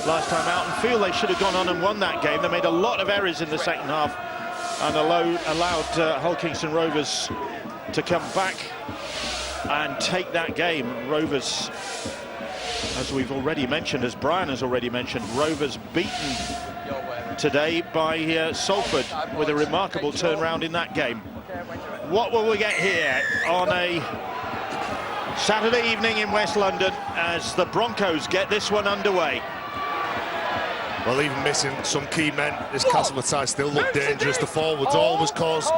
last time out, and feel they should have gone on and won that game. They made a lot of errors in the second half and allowed Hull Kingston Rovers to come back and take that game. Rovers, as we've already mentioned, as Brian has already mentioned, Rovers beaten today by Salford with a remarkable turnaround in that game. What will we get here on a Saturday evening in West London as the Broncos get this one underway? Well, even missing some key men, this Castleford side still look dangerous. The forwards always cause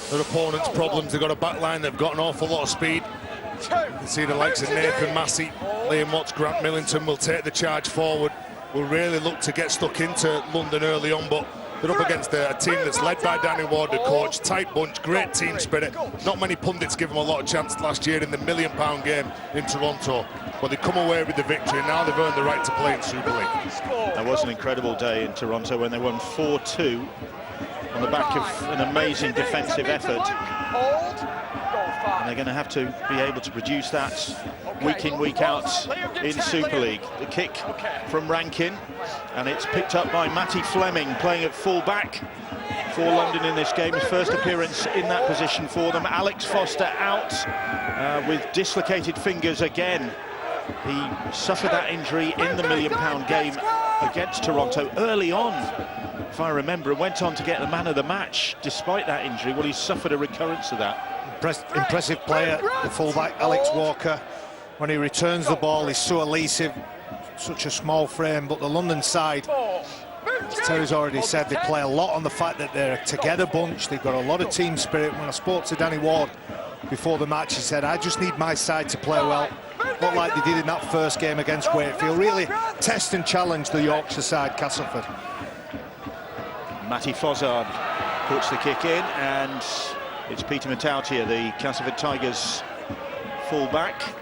their opponents problems. They've got a back line, they've got an awful lot of speed. You can see the likes of Nathan Massey, Liam Watts, Grant Millington will take the charge forward. Will really look to get stuck into London early on, but they're up against a team that's led by Danny Ward, the coach. Tight bunch, great team spirit. Not many pundits give them a lot of chance last year in the £1 million game in Toronto, but they come away with the victory, and now they've earned the right to play in Super League. That was an incredible day in Toronto when they won 4-2 on the back of an amazing defensive effort. And they're going to have to be able to produce that week in, week out in Super League. The kick from Rankin, and it's picked up by Matty Fleming, playing at full-back for London in this game. His first appearance in that position for them. Alex Foster out with dislocated fingers again. He suffered that injury in the £1 million game against Toronto early on, if I remember, and went on to get the man of the match despite that injury. Well, he suffered a recurrence of that. Impressive player, the fullback Alex Walker. When he returns the ball, he's so elusive, such a small frame. But the London side, as Terry's already said, they play a lot on the fact that they're a together bunch. They've got a lot of team spirit. When I spoke to Danny Ward before the match, he said, I just need my side to play well, not like they did in that first game against Wakefield. Really test and challenge the Yorkshire side, Castleford. Matty Fozzard puts the kick in, and it's Peter Matautia, the Castleford Tigers full-back,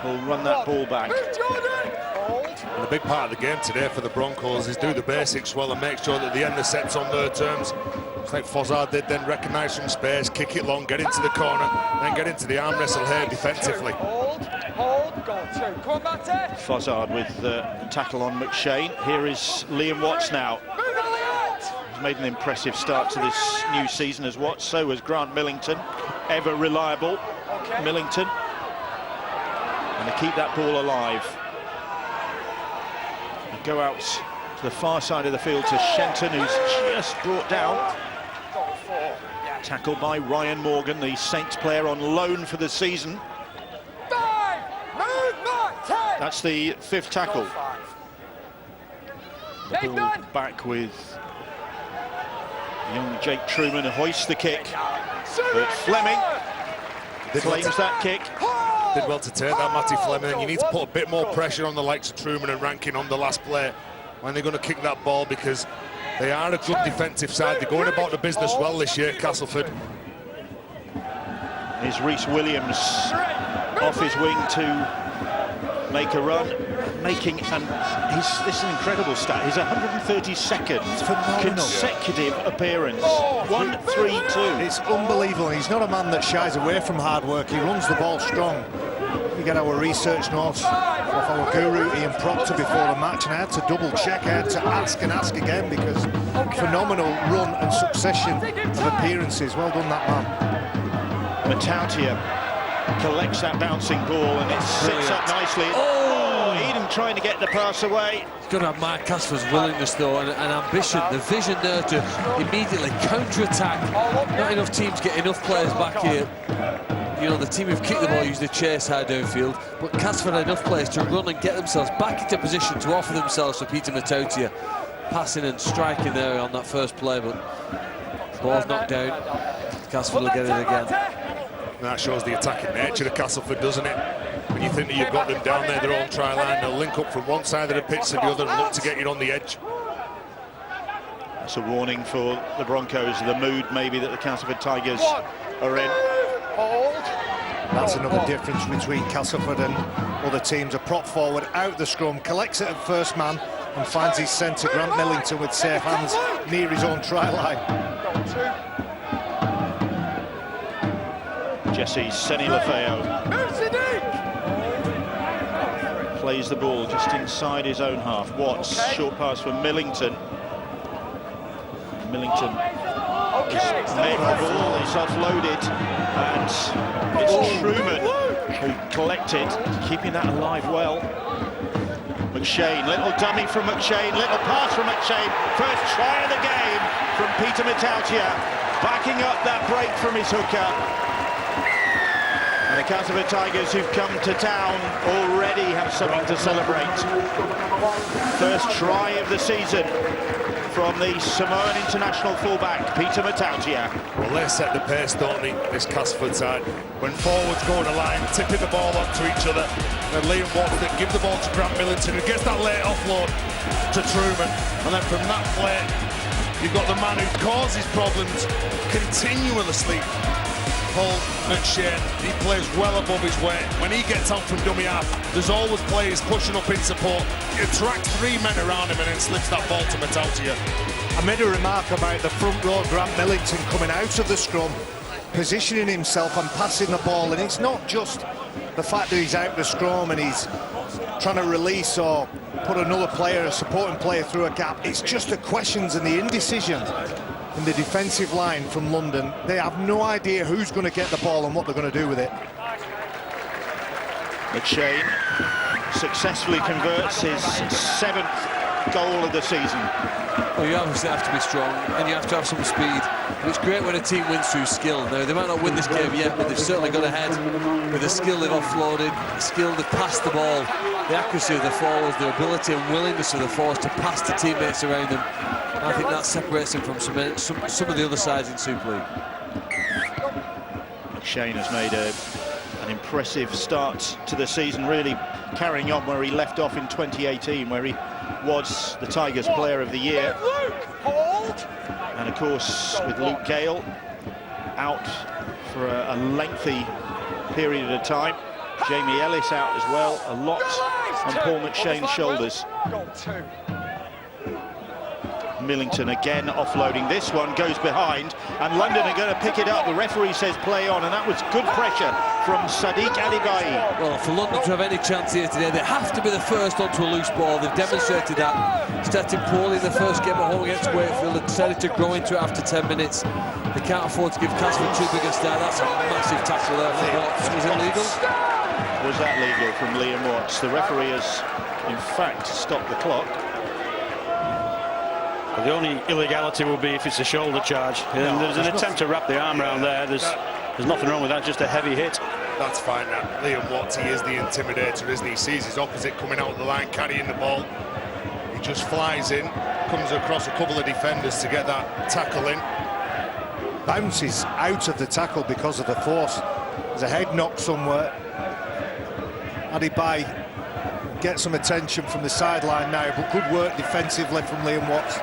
will run that ball back. And a big part of the game today for the Broncos is do the basics well and make sure that the end of set's on their terms. It's like Fozzard did, then recognise some space, kick it long, get into the corner, then get into the arm wrestle here defensively. Fozzard with the tackle on McShane. Here is Liam Watts now. He's made an impressive start to this new season as Watts, so was Grant Millington, ever reliable Millington. And to keep that ball alive. And go out to the far side of the field to Shenton, who's just brought down. Tackled by Ryan Morgan, the Saints player on loan for the season. That's the 5th tackle. The ball back with young Jake Truman, hoists the kick. But Fleming claims that kick. Did well to take that, Matty Fleming, and you need to put a bit more pressure on the likes of Truman and Rankin on the last play when they're going to kick that ball, because they are a good defensive side. They're going about the business well this year, Castleford. Is Rhys Williams off his wing to make a run, this is an incredible stat. His 132nd consecutive appearance. 1-3-2. It's unbelievable. He's not a man that shies away from hard work. He runs the ball strong. We get our research notes off our guru Ian Proctor before the match, and I had to double check. I had to ask and ask again, because phenomenal run and succession of appearances. Well done, that man. Matautia collects that bouncing ball, and it sits up nicely. Eden trying to get the pass away. He's got to have Mark Castleford's willingness though, and ambition, the vision there to immediately counter-attack. Not enough teams get enough players back here. You know, the team who've kicked the ball usually chase high downfield, but Castleford had enough players to run and get themselves back into position to offer themselves for Peter Matautia. Passing and striking there on that first play, but ball's knocked down. Castleford will get it again. That shows the attacking nature of Castleford, doesn't it? When you think that you've got them down there, their own try line, they'll link up from one side of the pitch to the other and look to get you on the edge. That's a warning for the Broncos, the mood maybe that the Castleford Tigers are in. That's another difference between Castleford and other teams. A prop forward out the scrum, collects it at first man and finds his centre, Grant Millington, with safe hands near his own try line. Jesse Senilafeo plays the ball just inside his own half. Watts, short pass for Millington. Millington has made the ball, it's offloaded, and it's Truman who collected, keeping that alive well. McShane, little dummy from McShane, little pass from McShane. First try of the game from Peter Mitautia, backing up that break from his hooker. And the Castleford Tigers, who've come to town, already have something to celebrate. First try of the season from the Samoan international fullback, Peter Mitautia. Well, they set the pace, don't they, this Castleford side. When forwards go on the line, tipping the ball up to each other, and Liam Watts that give the ball to Grant Millington, who gets that late offload to Truman. And then from that play, you've got the man who causes problems continuously, Paul McShane. He plays well above his weight. When he gets out from dummy half, there's always players pushing up in support. He attracts 3 men around him and then slips that ball to Mitautia. I made a remark about the front row, Grant Millington coming out of the scrum, positioning himself and passing the ball, and it's not just the fact that he's out the scrum and he's trying to release or put another player, a supporting player, through a gap. It's just the questions and the indecision in the defensive line from London. They have no idea who's going to get the ball and what they're going to do with it. McShane successfully converts his 7th goal of the season. Well, you obviously have to be strong and you have to have some speed. And it's great when a team wins through skill. Now, they might not win this game yet, but they've certainly got ahead with the skill they've offloaded, the skill they've passed the ball, the accuracy of the forwards, the ability and willingness of the forwards to pass to teammates around them. I think that separates him from some of the other sides in Super League. McShane has made an impressive start to the season, really carrying on where he left off in 2018, where he was the Tigers Player of the Year. And of course, with Luke Gale out for a lengthy period of time, Jamie Ellis out as well, a lot on Paul McShane's shoulders. Millington again offloading. This one goes behind, and London are going to pick it up. The referee says play on, and that was good pressure from Sadiq Adibayi. Well, for London to have any chance here today, they have to be the first onto a loose ball. They've demonstrated that. Starting poorly in the first game at home against Wakefield and decided to grow into it after 10 minutes. They can't afford to give Castleford too big a start. That's a massive tackle there for Watts. Was it legal? Was that legal from Liam Watts? The referee has, in fact, stopped the clock. The only illegality will be if it's a shoulder charge. And there's an attempt to wrap the arm around there. There's nothing wrong with that, just a heavy hit. That's fine. Liam Watts, he is the intimidator, isn't he? He sees his opposite coming out of the line, carrying the ball. He just flies in, comes across a couple of defenders to get that tackle in. Bounces out of the tackle because of the force. There's a head knock somewhere. Adibayi get some attention from the sideline now, but good work defensively from Liam Watts.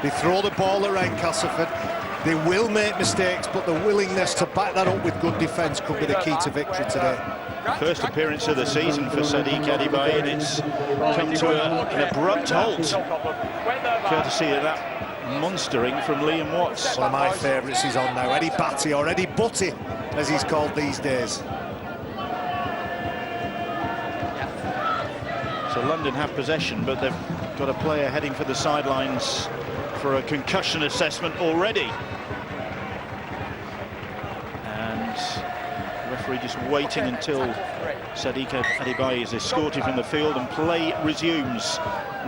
They throw the ball around Castleford. They will make mistakes, but the willingness to back that up with good defence could be the key to victory today. First appearance of the season for Sadiq Adibayi, and it's come to an abrupt halt, courtesy of that monstering from Liam Watts. One of my favourites is on now, Eddie Batty, or Eddie Butty, as he's called these days. So London have possession, but they've got a player heading for the sidelines for a concussion assessment already. And the referee just waiting until Sadiq Adibayi is escorted from the field, and play resumes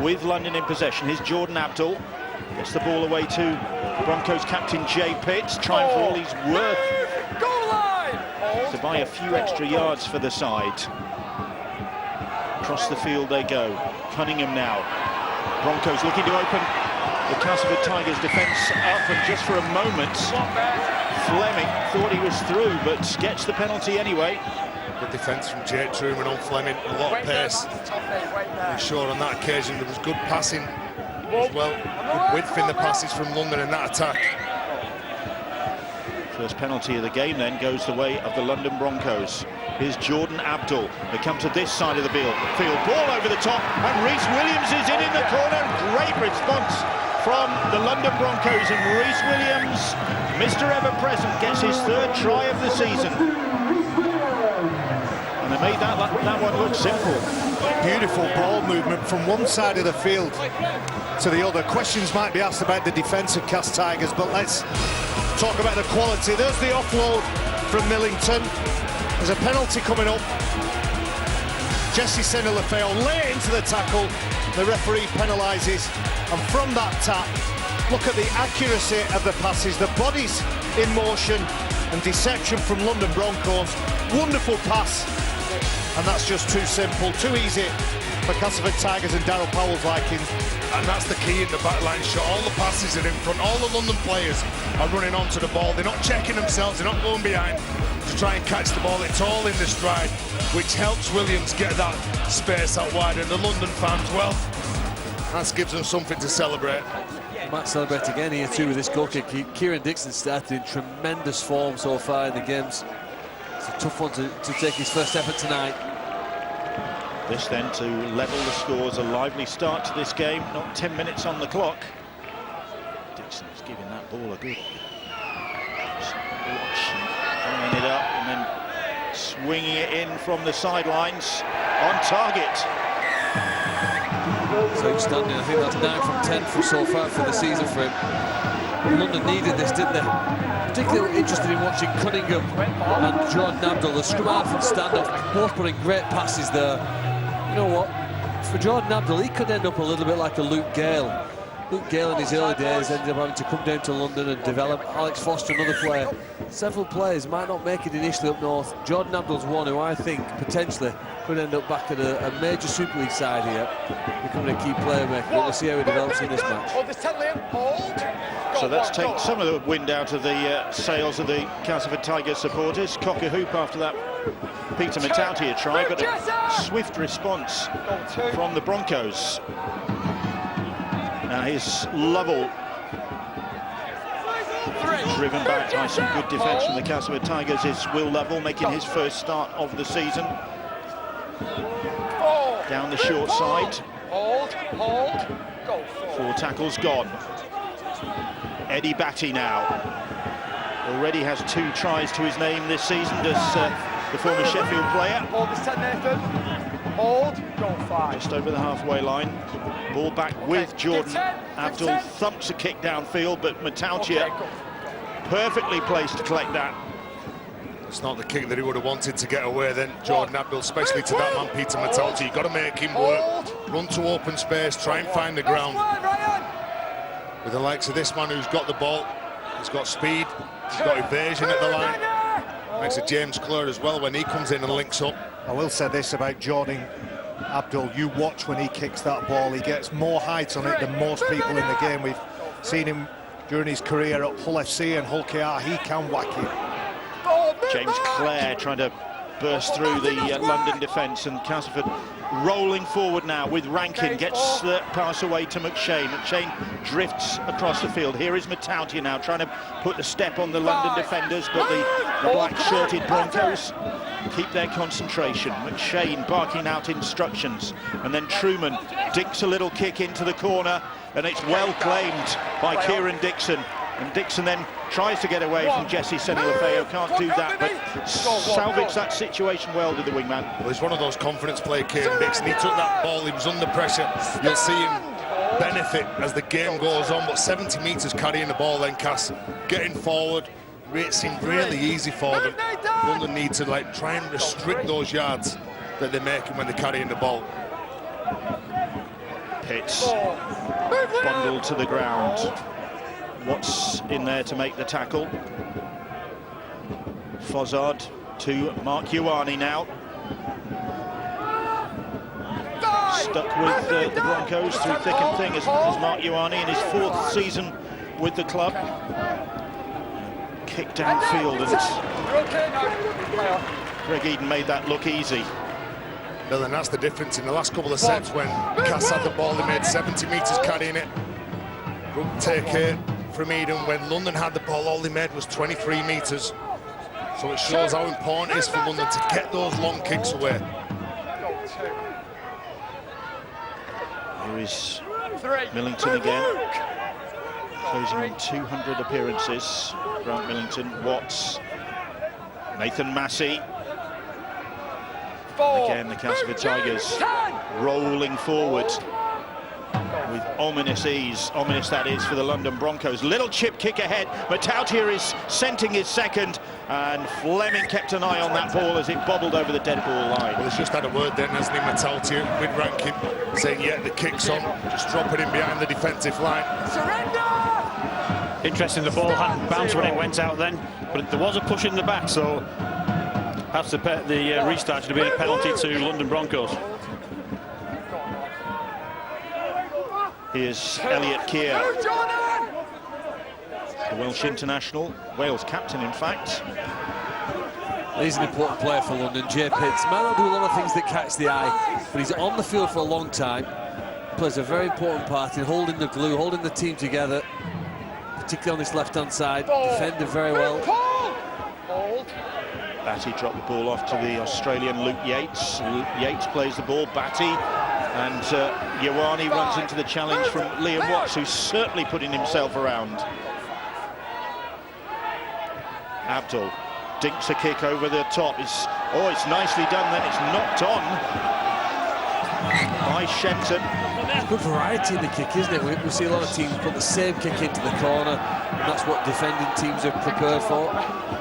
with London in possession. Here's Jordan Abdul, gets the ball away to Broncos captain Jay Pitts, trying for all he's worth to buy a few extra yards for the side. Across the field they go. Cunningham now. Broncos looking to open the Castleford Tigers defence up, and just for a moment Fleming thought he was through, but gets the penalty anyway. Good defence from Jake Truman on Fleming, a lot of pace. I'm sure on that occasion there was good passing as well, good width in the passes from London in that attack. First penalty of the game then goes the way of the London Broncos. Here's Jordan Abdul. They come to this side of the field. Ball over the top, and Rhys Williams is in the corner. Great response from the London Broncos, and Rhys Williams, Mr. Ever-Present, gets his 3rd try of the season. And they made that one look simple. beautiful ball movement from one side of the field to the other. Questions might be asked about the defence of Cast Tigers, but let's talk about the quality. There's the offload from Millington. There's a penalty coming up. Jesse Senna-Lefeo late into the tackle. The referee penalises, and from that tap, look at the accuracy of the passes, the bodies in motion, and deception from London Broncos. Wonderful pass, and that's just too simple, too easy for Castleford Tigers and Darryl Powell's liking. And that's the key in the backline shot. All the passes are in front. All the London players are running onto the ball. They're not checking themselves. They're not going behind to try and catch the ball. It's all in the stride, which helps Williams get that space out wide. And the London fans, well, that gives them something to celebrate. Might celebrate again here too with this goal kick. Kieran Dixon started in tremendous form so far in the games. It's a tough one to take his first effort tonight. This then to level the scores. A lively start to this game. Not 10 minutes on the clock. Dixon's giving that ball a good watch, bringing it up and then swinging it in from the sidelines on target. So outstanding. I think that's 9 from 10 for so far for the season for him. London needed this, didn't they? Particularly interested in watching Cunningham and Jordan Abdul, the scrum half and stand-up, both putting great passes there. You know what? For Jordan Abdul, he could end up a little bit like a Luke Gale. Luke Gale in his early days ended up having to come down to London and develop. Alex Foster, another player. Several players might not make it initially up north. Jordan Abdul's one who I think potentially could end up back at a major Super League side here, becoming a key player maker. We'll see how he develops in this match. So let's take some of the wind out of the sails of the Castleford Tigers supporters. Cock a hoop after that Peter Matautia try, but a swift response from the Broncos. Now here's Lovell, driven back by some good defence from the Castleford Tigers. Is Will Lovell making his first start of the season. Down the short side. 4 tackles gone. Eddie Batty now. Already has 2 tries to his name this season, does the former Sheffield player. Just over the halfway line. Ball back with Jordan. Abdul thumps a kick downfield, but Matautia perfectly placed to collect that. It's not the kick that he would have wanted to get away then, Jordan Abdul, especially to that man, Peter Matautia. You've got to make him work, run to open space, try and find the ground. With the likes of this man who's got the ball, he's got speed, he's got evasion at the line. Makes a James Clare as well when he comes in and links up. I will say this about Jordan Abdul, you watch when he kicks that ball, he gets more height on it than most people in the game. We've seen him during his career at Hull FC and Hull KR, he can whack it. James Clare trying to burst through the London defence, and Castleford rolling forward now with Rankin, gets the pass away to McShane. McShane drifts across the field. Here is Matautia now trying to put the step on the London defenders, but the black-shirted Broncos keep their concentration. McShane barking out instructions, and then Truman dinks a little kick into the corner, and it's well claimed by Kieran Dixon. And Dixon then tries to get away from Jesse Senna-Lefeo, can't do that, but salvaged that situation well with the wingman. Well, he's one of those confidence play, Kieran Dixon. He took that ball, he was under pressure. You'll see him benefit as the game goes on, but 70 metres carrying the ball then, Cass, getting forward, it seemed really easy for them. London need to try and restrict those yards that they're making when they're carrying the ball. Pitts bundled to the ground. Watts in there to make the tackle. Fozzard to Mark Ioane now. Stuck with the Broncos through thick and thin as Mark Ioane in his 4th season with the club. Kick downfield, and Greg Eden made that look easy. Well, and that's the difference in the last couple of sets when Cass had the ball, they made 70 metres carrying it. Good take here from Eden. When London had the ball, all they made was 23 metres. So it shows how important it is for London to get those long kicks away. Here is Millington again, closing on 200 appearances. Grant Millington, Watts, Nathan Massey. Again, the Castleford Tigers rolling forward with ominous ease. Ominous that is for the London Broncos. Little chip kick ahead. Matautia is scenting his second, and Fleming kept an eye on that ball as it bobbled over the dead ball line. Well, he's just had a word then, hasn't he, Matautia, mid-ranking, saying, yeah, the kick's on, just drop it in behind the defensive line. Interesting, the ball hadn't bounced when it went out then, but there was a push in the back, so perhaps the restart should have been a penalty to London Broncos. Here's Elliot Keir, the Welsh international, Wales captain in fact. He's an important player for London. Jay Pitts might not do a lot of things that catch the eye, but he's on the field for a long time. Plays a very important part in holding the glue, holding the team together, particularly on this left-hand side. Defended very well. Batty dropped the ball off to the Australian Luke Yates. Yates plays the ball, Batty, and Ioane runs into the challenge from Liam Watts, who's certainly putting himself around. Abdul dinks a kick over the top. It's nicely done, then it's knocked on by Shenton. Good variety in the kick, isn't it? We see a lot of teams put the same kick into the corner, and that's what defending teams are prepared for.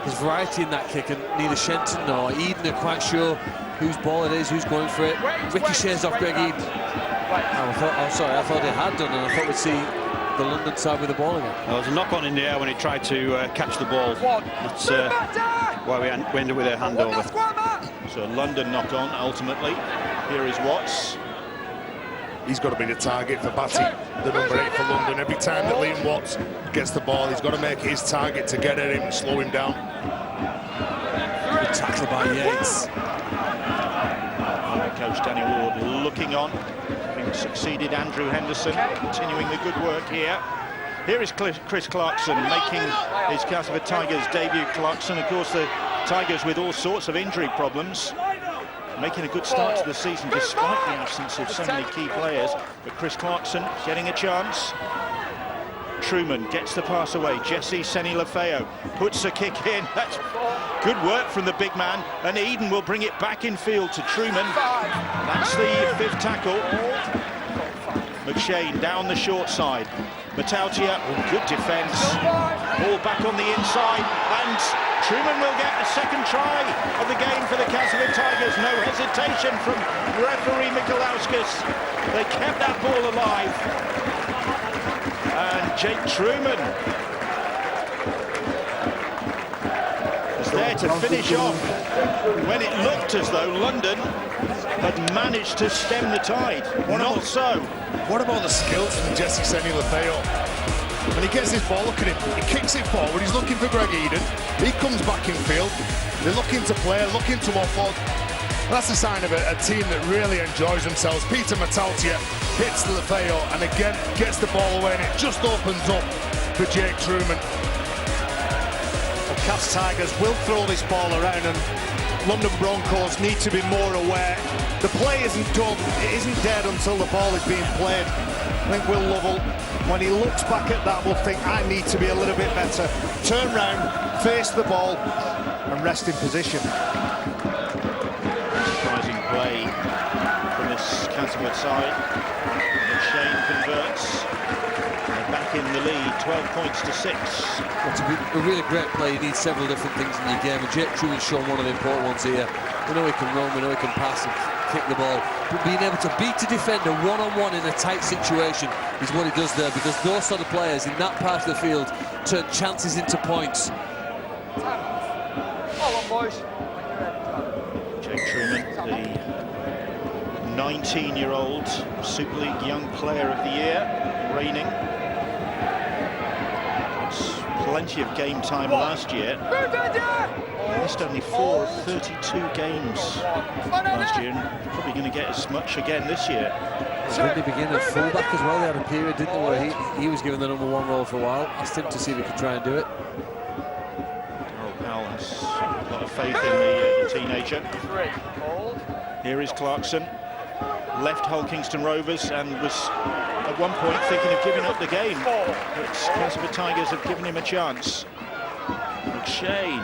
There's variety in that kick, and neither Shenton nor Eden are quite sure whose ball it is, who's going for it. Ricochets off Greg Eden. I thought it had done, and I thought we'd see the London side with the ball again. Well, there was a knock on in the air when he tried to catch the ball. That's why we ended with a handover. So a London knock on ultimately. Here is Watts. He's got to be the target for Batty, the number 8 for London. Every time that Liam Watts gets the ball, he's got to make it his target to get at him and slow him down. Good tackle by Yates. Coach Danny Ward looking on, having succeeded Andrew Henderson, continuing the good work here. Here is Chris Clarkson making his Castleford Tigers debut. Clarkson, of course, the Tigers with all sorts of injury problems, making a good start to the season despite the absence of so many key players. But Chris Clarkson getting a chance. Truman gets the pass away. Jesse Seni-Lafeo puts a kick in. That's good work from the big man, and Eden will bring it back in field to Truman. That's the 5th tackle. McShane down the short side. Matautia, good defence. Ball back on the inside, and Truman will get a second try of the game for the Castleford Tigers. No hesitation from referee Mikolauskas. They kept that ball alive. And Jake Truman is there to finish off when it looked as though London had managed to stem the tide. Not so. What about the skills from Jesse Seni-Lafeo? When he gets his ball, look at him. He kicks it forward. He's looking for Greg Eden. He comes back in field. They're looking to play, looking to offload. That's a sign of a team that really enjoys themselves. Peter Matautia hits Lafeo and again gets the ball away, and it just opens up for Jake Truman. The Cas Tigers will throw this ball around, and London Broncos need to be more aware. The play isn't done, it isn't dead until the ball is being played. I think Will Lovell, when he looks back at that, will think, I need to be a little bit better. Turn round, face the ball, and rest in position. Surprising play from this Castleford side. Shane converts. They're back in the lead, 12 points to 6. Well, to be a really great play, you need several different things in your game, and Jake Truman's shown one of the important ones here. We know he can run, we know he can pass and kick the ball, but being able to beat a defender one-on-one in a tight situation is what he does there, because those sort of players in that part of the field turn chances into points. Jake Truman, the 19-year-old Super League Young Player of the Year, reigning. Plenty of game time last year. Missed only 4 of 32 games last year, and probably going to get as much again this year. Didn't he begin at fullback as well? They had a period, didn't they, where he was given the number 1 role for a while. Asked him to see if he could try and do it. Darryl Powell has a lot of faith in the teenager. Here is Clarkson. Left Hull Kingston Rovers and was at one point thinking of giving up the game, but Castleford Tigers have given him a chance. McShane.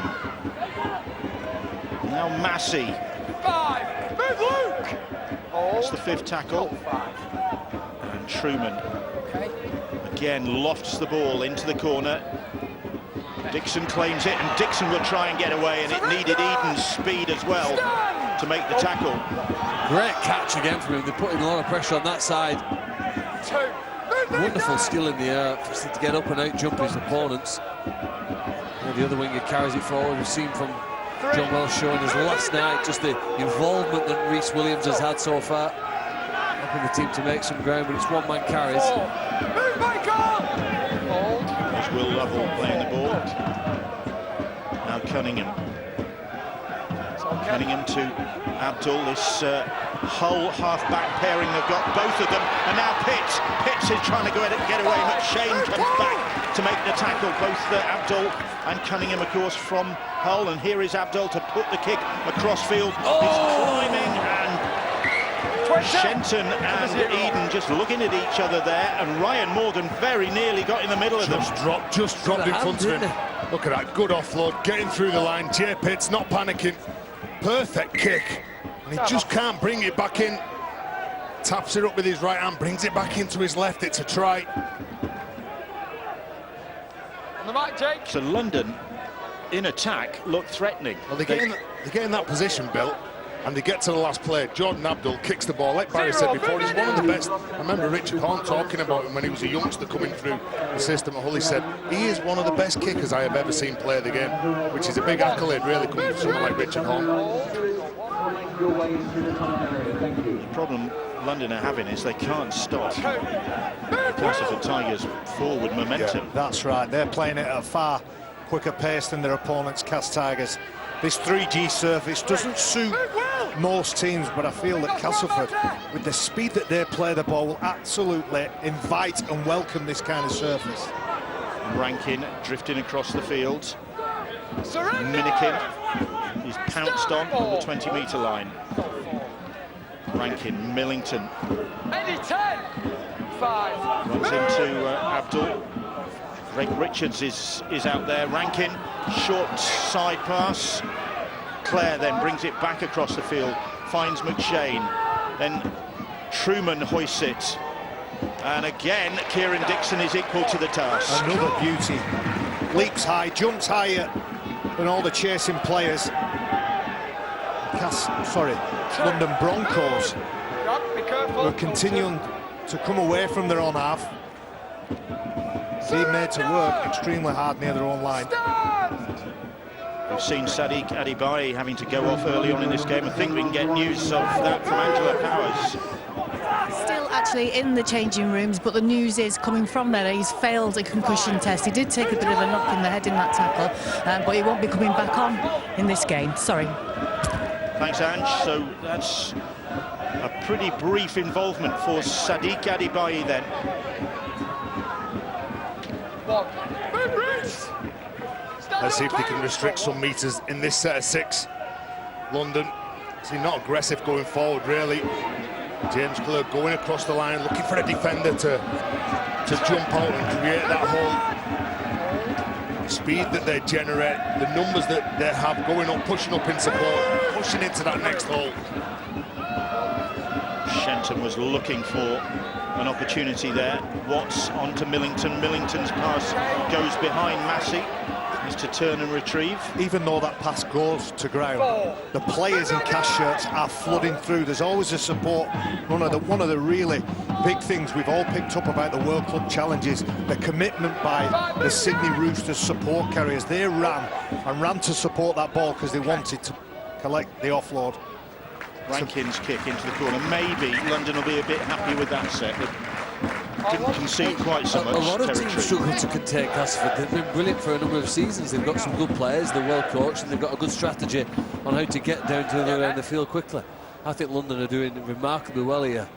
Now Massey. That's the 5th tackle. And Truman again lofts the ball into the corner. Dixon claims it, and Dixon will try and get away, and it needed Eden's speed as well to make the tackle. Great catch again from him. They're putting a lot of pressure on that side. Wonderful skill in the air to get up and out jump his opponents. And the other winger carries it forward. We've seen from John Welsh showing us last night just the involvement that Rhys Williams has had so far, helping the team to make some ground, but it's one-man carries. There's Will Lovell playing the ball. Now Cunningham. Cunningham to Abdul. This Hull half-back pairing, they've got both of them, and now Pitts. Pitts is trying to get away. McShane comes back to make the tackle. Both Abdul and Cunningham, of course, from Hull, and here is Abdul to put the kick across field. He's climbing, and Shenton and Eden just looking at each other there, and Ryan Morgan very nearly got in the middle of them. Just dropped in front of him. Look at that, good offload, getting through the line. Jay Pitts not panicking. Perfect kick, and he just can't bring it back in. Taps it up with his right hand, brings it back into his left. It's a try. On the mark, Jake. So London, in attack, look threatening. Well, they get in that position, Bill, and they get to the last play. Jordan Abdul kicks the ball. Like Barry said before, he's one of the best. I remember Richard Horn talking about him when he was a youngster coming through the system at Hull. He said, he is one of the best kickers I have ever seen play the game, which is a big accolade, really, coming from someone like Richard Horn. The problem London are having is they can't stop Castleford Tigers' forward momentum. Yeah, that's right. They're playing it at a far quicker pace than their opponents, Cas Tigers. This 3G surface doesn't suit most teams, but I feel that Castleford, with the speed that they play the ball, will absolutely invite and welcome this kind of surface. Rankin drifting across the field. Minikin is pounced on the 20-metre line. Rankin, Millington. Runs into Abdul. Greg Richards is out there. Rankin, short side pass. Clare then brings it back across the field, finds McShane. Then Truman hoists it. And again, Kieran Dixon is equal to the task. Another beauty. Leaps high, jumps higher than all the chasing players. London Broncos were continuing to come away from their own half. Being made to work extremely hard near their own line. We've seen Sadiq Adibayi having to go off early on in this game. I think we can get news of that from Angela Powers. Still actually in the changing rooms, but the news is coming from there. He's failed a concussion test. He did take a bit of a knock in the head in that tackle, but he won't be coming back on in this game. Sorry. Thanks, Ange. So that's a pretty brief involvement for Sadiq Adibayi then. Let's see if they can restrict some metres in this set of 6. London, see, not aggressive going forward, really. James Clear going across the line, looking for a defender to jump out and create that hole. The speed that they generate, the numbers that they have going up, pushing up in support, pushing into that next hole. Shenton was looking for an opportunity there. Watts onto Millington. Millington's pass goes behind Massey. Is to turn and retrieve. Even though that pass goes to ground, the players in Cas shirts are flooding through. There's always a support. One of the really big things we've all picked up about the World Club Challenges, the commitment by the Sydney Roosters support carriers. They ran to support that ball because they wanted to collect the offload. Rankin's kick into the corner. Maybe London will be a bit happy with that set. Didn't concede quite so much. A lot of territory. teams struggle to contain Castleford. They've been brilliant for a number of seasons. They've got some good players, they're well coached, and they've got a good strategy on how to get down to the other end of the field quickly. I think London are doing remarkably well here.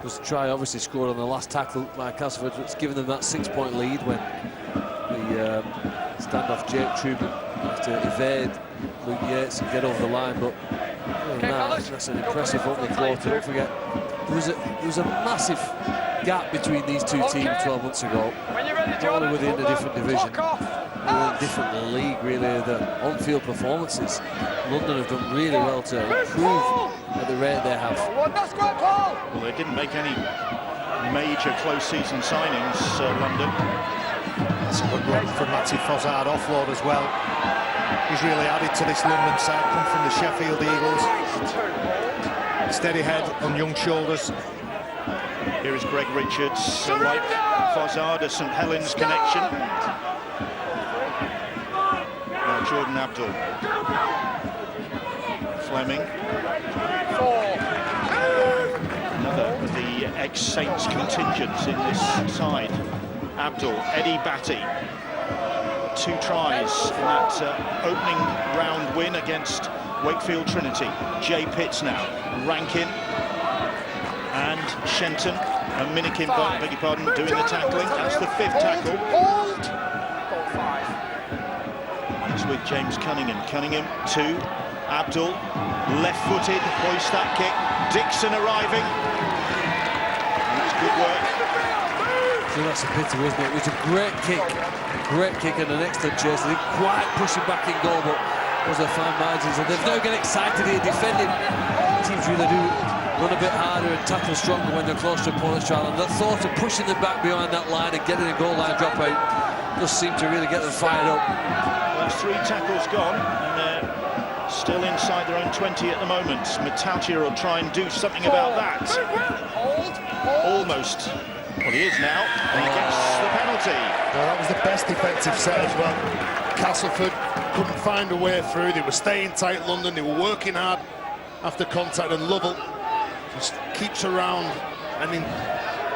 Just try obviously scored on the last tackle by Castleford, it's given them that 6-point lead when the standoff Jake Truman have to evade Luke Yates and get over the line. But that's an impressive opening quarter. Don't forget, there was a massive gap between these two teams 12 months ago, only within a different division. a different league, really. The on-field performances, London have done really well to improve at the rate they have. Well, they didn't make any major close season signings, London. That's a good run from Matty Fozzard, offload as well. He's really added to this London side, come from the Sheffield Eagles. Steady head on young shoulders. Here is Greg Richards, like Fozzard, a St Helens connection. Now Jordan Abdul. Fleming. Another of the ex-Saints contingents in this side. Abdul, Eddie Batty. 2 tries in that opening round win against Wakefield Trinity. Jay Pitts now. Rankin and Shenton and Minikin, beg your pardon, doing the tackling. That's the 5th tackle. It's with James Cunningham. Cunningham 2. Abdul, left-footed, hoist that kick. Dixon arriving. That's good work. So that's a pity, wasn't it? It was a great kick and an excellent chase. They didn't quite push him back in goal, but those are fine margins. And they've now got excited here defending. Teams really do run a bit harder and tackle stronger when they're close to opponent's trial. And the thought of pushing them back behind that line and getting a goal line dropout does seem to really get them fired up. There's 3 tackles gone, and they're still inside their own 20 at the moment. Matautia will try and do something about that. Almost. Well, he is now, and he gets the penalty. Well, that was the best defensive set as well. Castleford couldn't find a way through. They were staying tight, London. They were working hard after contact, and Lovell just keeps around and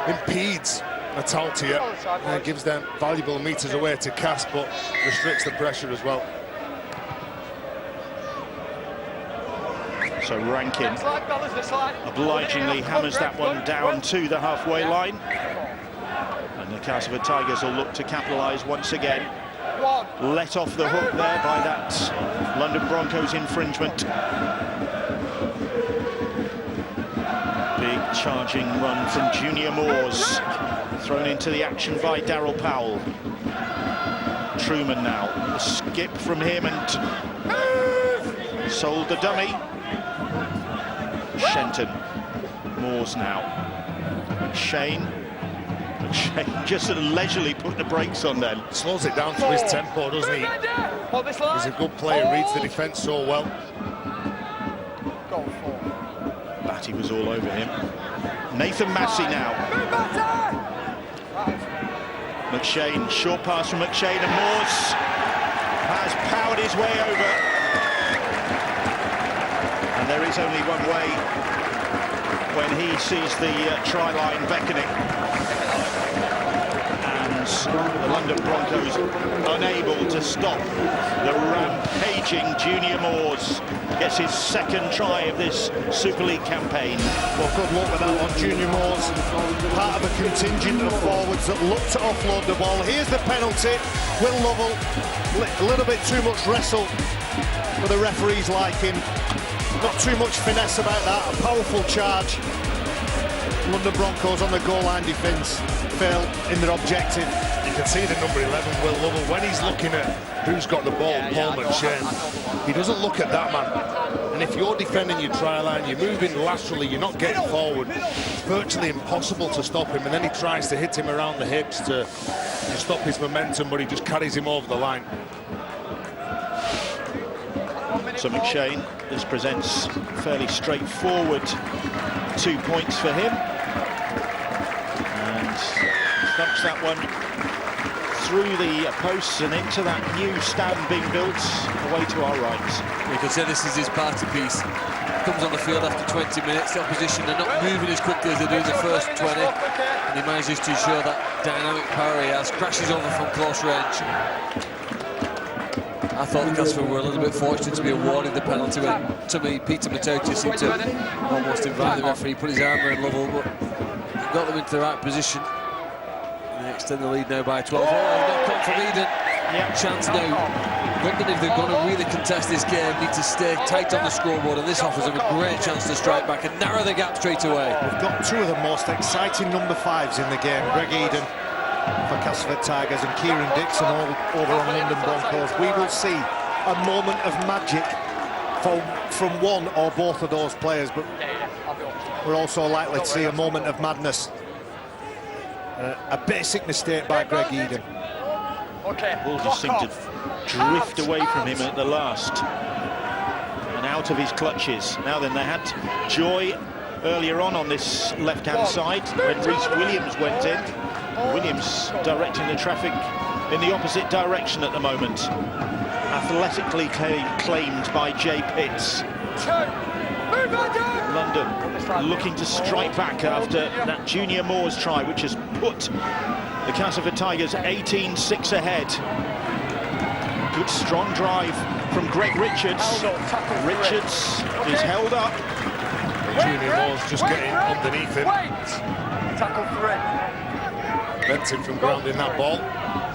impedes Matautia and gives them valuable meters away to Cass, but restricts the pressure as well. So Rankin obligingly hammers that one down to the halfway line. And the Castleford Tigers will look to capitalise once again. Let off the hook there by that London Broncos infringement. Big charging run from Junior Moores. Thrown into the action by Darryl Powell. Truman now. A skip from him and sold the dummy. Shenton. Moores now. McShane just sort of leisurely put the brakes on then. Slows it down to his tempo, doesn't he? He's a good player, reads the defence so well. Batty was all over him. Nathan Massey now. McShane, short pass from McShane, and Moores has powered his way over. And there is only one way when he sees the try line beckoning. And the London Broncos unable to stop the rampaging Junior Moores. Gets his 2nd try of this Super League campaign. Well, good luck with that one, Junior Moores. Part of a contingent of forwards that look to offload the ball. Here's the penalty. Will Lovell, a little bit too much wrestle for the referee's liking. Not too much finesse about that. A powerful charge. London Broncos on the goal line defence fail in their objective. You can see the number 11, Will Lovell, when he's looking at who's got the ball, Paul McShane, he doesn't look at that man. And if you're defending your try line, you're moving laterally, you're not getting forward, it's virtually impossible to stop him. And then he tries to hit him around the hips to stop his momentum, but he just carries him over the line. So McShane, this presents fairly straightforward 2 points for him. And stumps that one through the posts and into that new stand being built away to our right. You can say this is his party piece. Comes on the field after 20 minutes. The opposition are not moving as quickly as they do in the first 20. And he manages to show that dynamic power he has. Crashes over from close range. I thought the Castleford were a little bit fortunate to be awarded the penalty when, to me, Peter Matautia seemed to almost invite the referee, put his arm around Lovell, but got them into the right position. And they extend the lead now by 12. Oh, knock on from Eden. Chance now. London, if they're going to really contest this game, need to stay tight on the scoreboard, and this offers them a great chance to strike back and narrow the gap straight away. We've got 2 of the most exciting number 5s in the game. Greg Eden for Castleford Tigers and Kieran Dixon all over on London Broncos. We will see a moment of magic from one or both of those players, but we're also likely to see a moment of madness. A basic mistake by Greg Eden. Ball just seemed to drift away from him at the last and out of his clutches. Now then, they had joy earlier on this left-hand side when Reece Williams went in. Williams directing the traffic in the opposite direction at the moment. Athletically claimed by Jay Pitts. London looking to strike back after that Junior Moore's try, which has put the Castleford Tigers 18-6 ahead. Good strong drive from Greg Richards. Richards is held up. Junior Moore's just getting underneath him. Tackle 3. Prevents him from grounding that ball.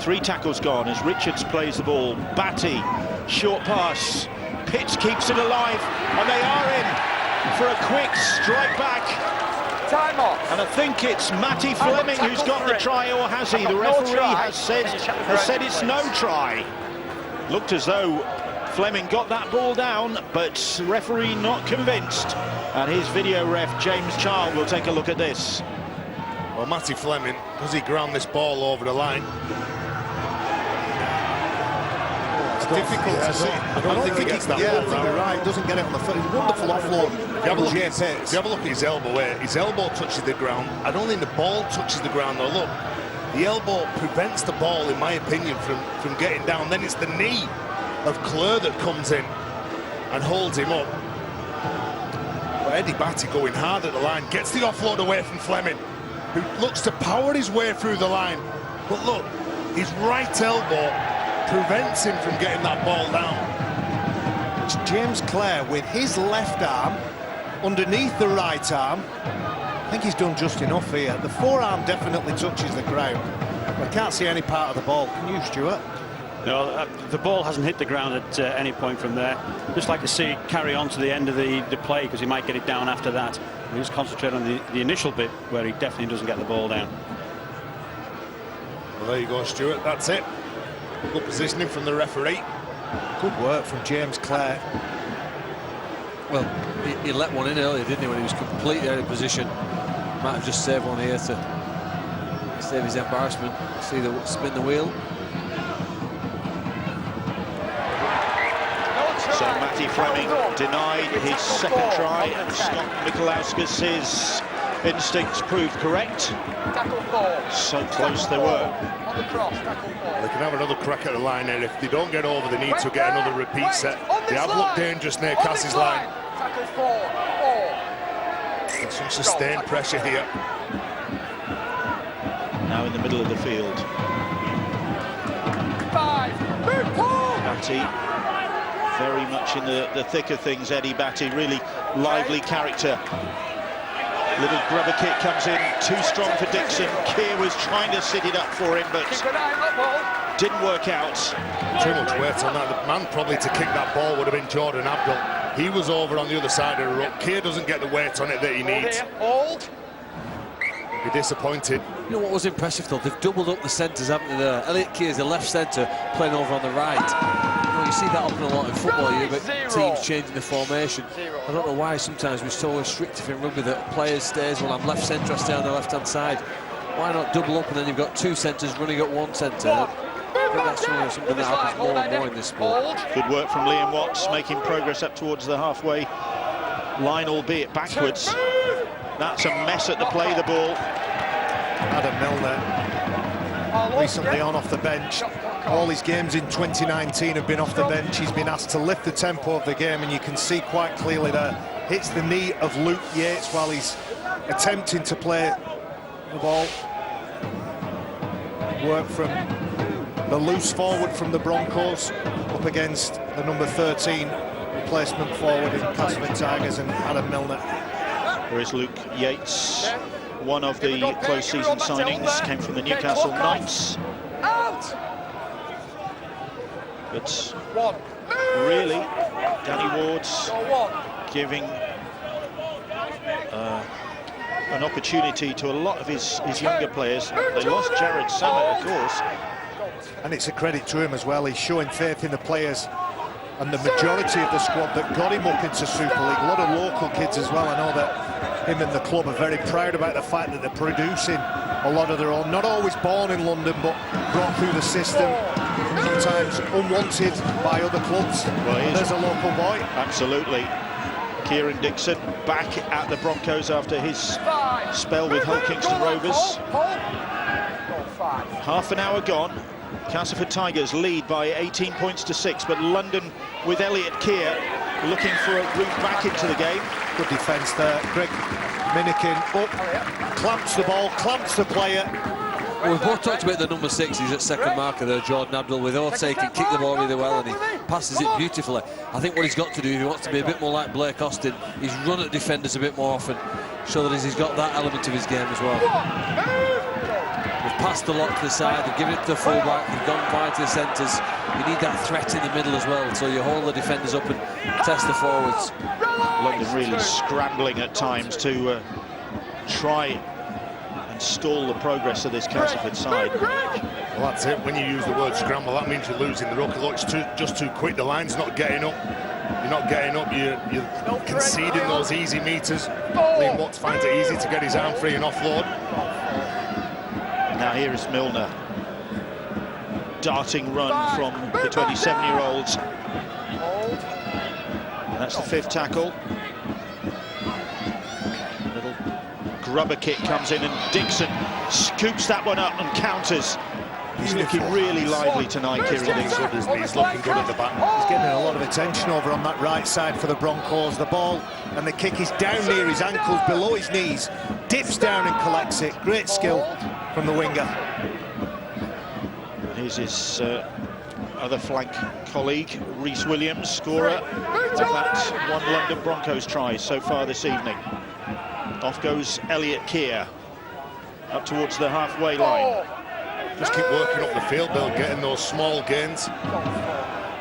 3 tackles gone as Richards plays the ball. Batty, short pass. Pitts keeps it alive, and they are in for a quick strike back. Time off. And I think it's Matty Fleming who's got the try, or has he? The referee has said it's no try. Looked as though Fleming got that ball down, but the referee not convinced. And his video ref, James Child, will take a look at this. Well, Matty Fleming, does he ground this ball over the line? It's difficult to see. I don't think he gets that ball I think you're right. Doesn't get it on the foot. It's a wonderful offload. If you have a look at his elbow, where his elbow touches the ground. I don't think the ball touches the ground, though. Look, the elbow prevents the ball, in my opinion, from getting down. Then it's the knee of Clare that comes in and holds him up. But Eddie Batty going hard at the line, gets the offload away from Fleming, who looks to power his way through the line. But look, his right elbow prevents him from getting that ball down. It's James Clare with his left arm underneath the right arm. I think he's done just enough here. The forearm definitely touches the ground. I can't see any part of the ball. Can you, Stuart? No, the ball hasn't hit the ground at any point from there. Just like to see it carry on to the end of the play, because he might get it down after that. We just concentrate on the initial bit where he definitely doesn't get the ball down. Well, there you go, Stuart. That's it. Good positioning from the referee. Good work from James Clare. Well, he let one in earlier, didn't he, when he was completely out of position. Might have just saved one here to save his embarrassment. See the spin the wheel. So Matty Fleming denied his second try, and Scott Mikolauskas' instincts proved correct. So close they were. They can have another crack at the line here. If they don't get over, they need to get another repeat set. They have looked dangerous near Cassie's line. There's some sustained pressure here. Now in the middle of the field. Batty, very much in the thick of things. Eddie Batty, really lively character. Little grubber kick comes in, too strong for Dixon. Keir was trying to sit it up for him, but didn't work out. Too much weight on that. The man probably to kick that ball would have been Jordan Abdul. He was over on the other side of the rope. Keir doesn't get the weight on it that he needs. Be disappointed. You know what was impressive though? They've doubled up the centres, haven't they? There, Elliot Keir's the left centre, playing over on the right. You know, you see that happen a lot in football. You get teams changing the formation. I don't know why sometimes we're so restrictive in rugby that players stays. Well, I'm left centre, I stay on the left-hand side. Why not double up and then you've got 2 centres running at 1 centre? I think that's something that happens more and more in this sport. Good work from Liam Watts, making progress up towards the halfway line, albeit backwards. That's a mess at the play, the ball. Adam Milner, recently on off the bench. All his games in 2019 have been off the bench. He's been asked to lift the tempo of the game, and you can see quite clearly there. Hits the knee of Luke Yates while he's attempting to play the ball. Work from the loose forward from the Broncos up against the number 13 replacement forward in Castleford Tigers and Adam Milner. There is Luke Yates, one of the close season signings, came from the Newcastle Knights. But really, Danny Ward's giving an opportunity to a lot of his younger players. They lost Jared Samet, of course. And it's a credit to him as well. He's showing faith in the players and the majority of the squad that got him up into Super League. A lot of local kids as well. I know that him and the club are very proud about the fact that they're producing a lot of their own. Not always born in London, but brought through the system. Sometimes unwanted by other clubs. Well, there's a local boy. Absolutely. Kieran Dixon back at the Broncos after his spell with Hull Kingston Rovers. Half an hour gone. Castleford Tigers lead by 18 points to 6, but London with Elliot Keir looking for a route back into the game. Good defence there. Greg Minikin up, clamps the ball, clamps the player. Well, we've both talked about the number 6. He's at second marker there, Jordan Abdul, with overtake and kick the ball really well, and he passes it beautifully. I think what he's got to do, if he wants to be a bit more like Blake Austin, is run at defenders a bit more often, so that he's got that element of his game as well. They've passed a lot to the side, they've given it to the fullback, they've gone wide to the centres. You need that threat in the middle as well, so you hold the defenders up and test the forwards. London really scrambling at times to try and stall the progress of this Castleford side. Well, that's it. When you use the word scramble, that means you're losing the ruck. Look, it's just too quick. The line's not getting up. You're not getting up. You're conceding those easy meters. Liam Watts finds it easy to get his arm free and offload. Now here is Milner. Darting run from the 27-year-olds. That's the 5th tackle. Little grubber kick comes in and Dixon scoops that one up and counters. He's looking really lively tonight, Kieran Dixon. He's looking good at the back. He's getting a lot of attention over on that right side for the Broncos. The ball and the kick is down near his ankles, below his knees. Dips down and collects it. Great skill from the winger. Here's his other flank colleague, Rhys Williams, scorer of that one London Broncos try so far this evening. Off goes Elliot Keir, up towards the halfway line. Just keep working up the field, Bill, getting those small gains.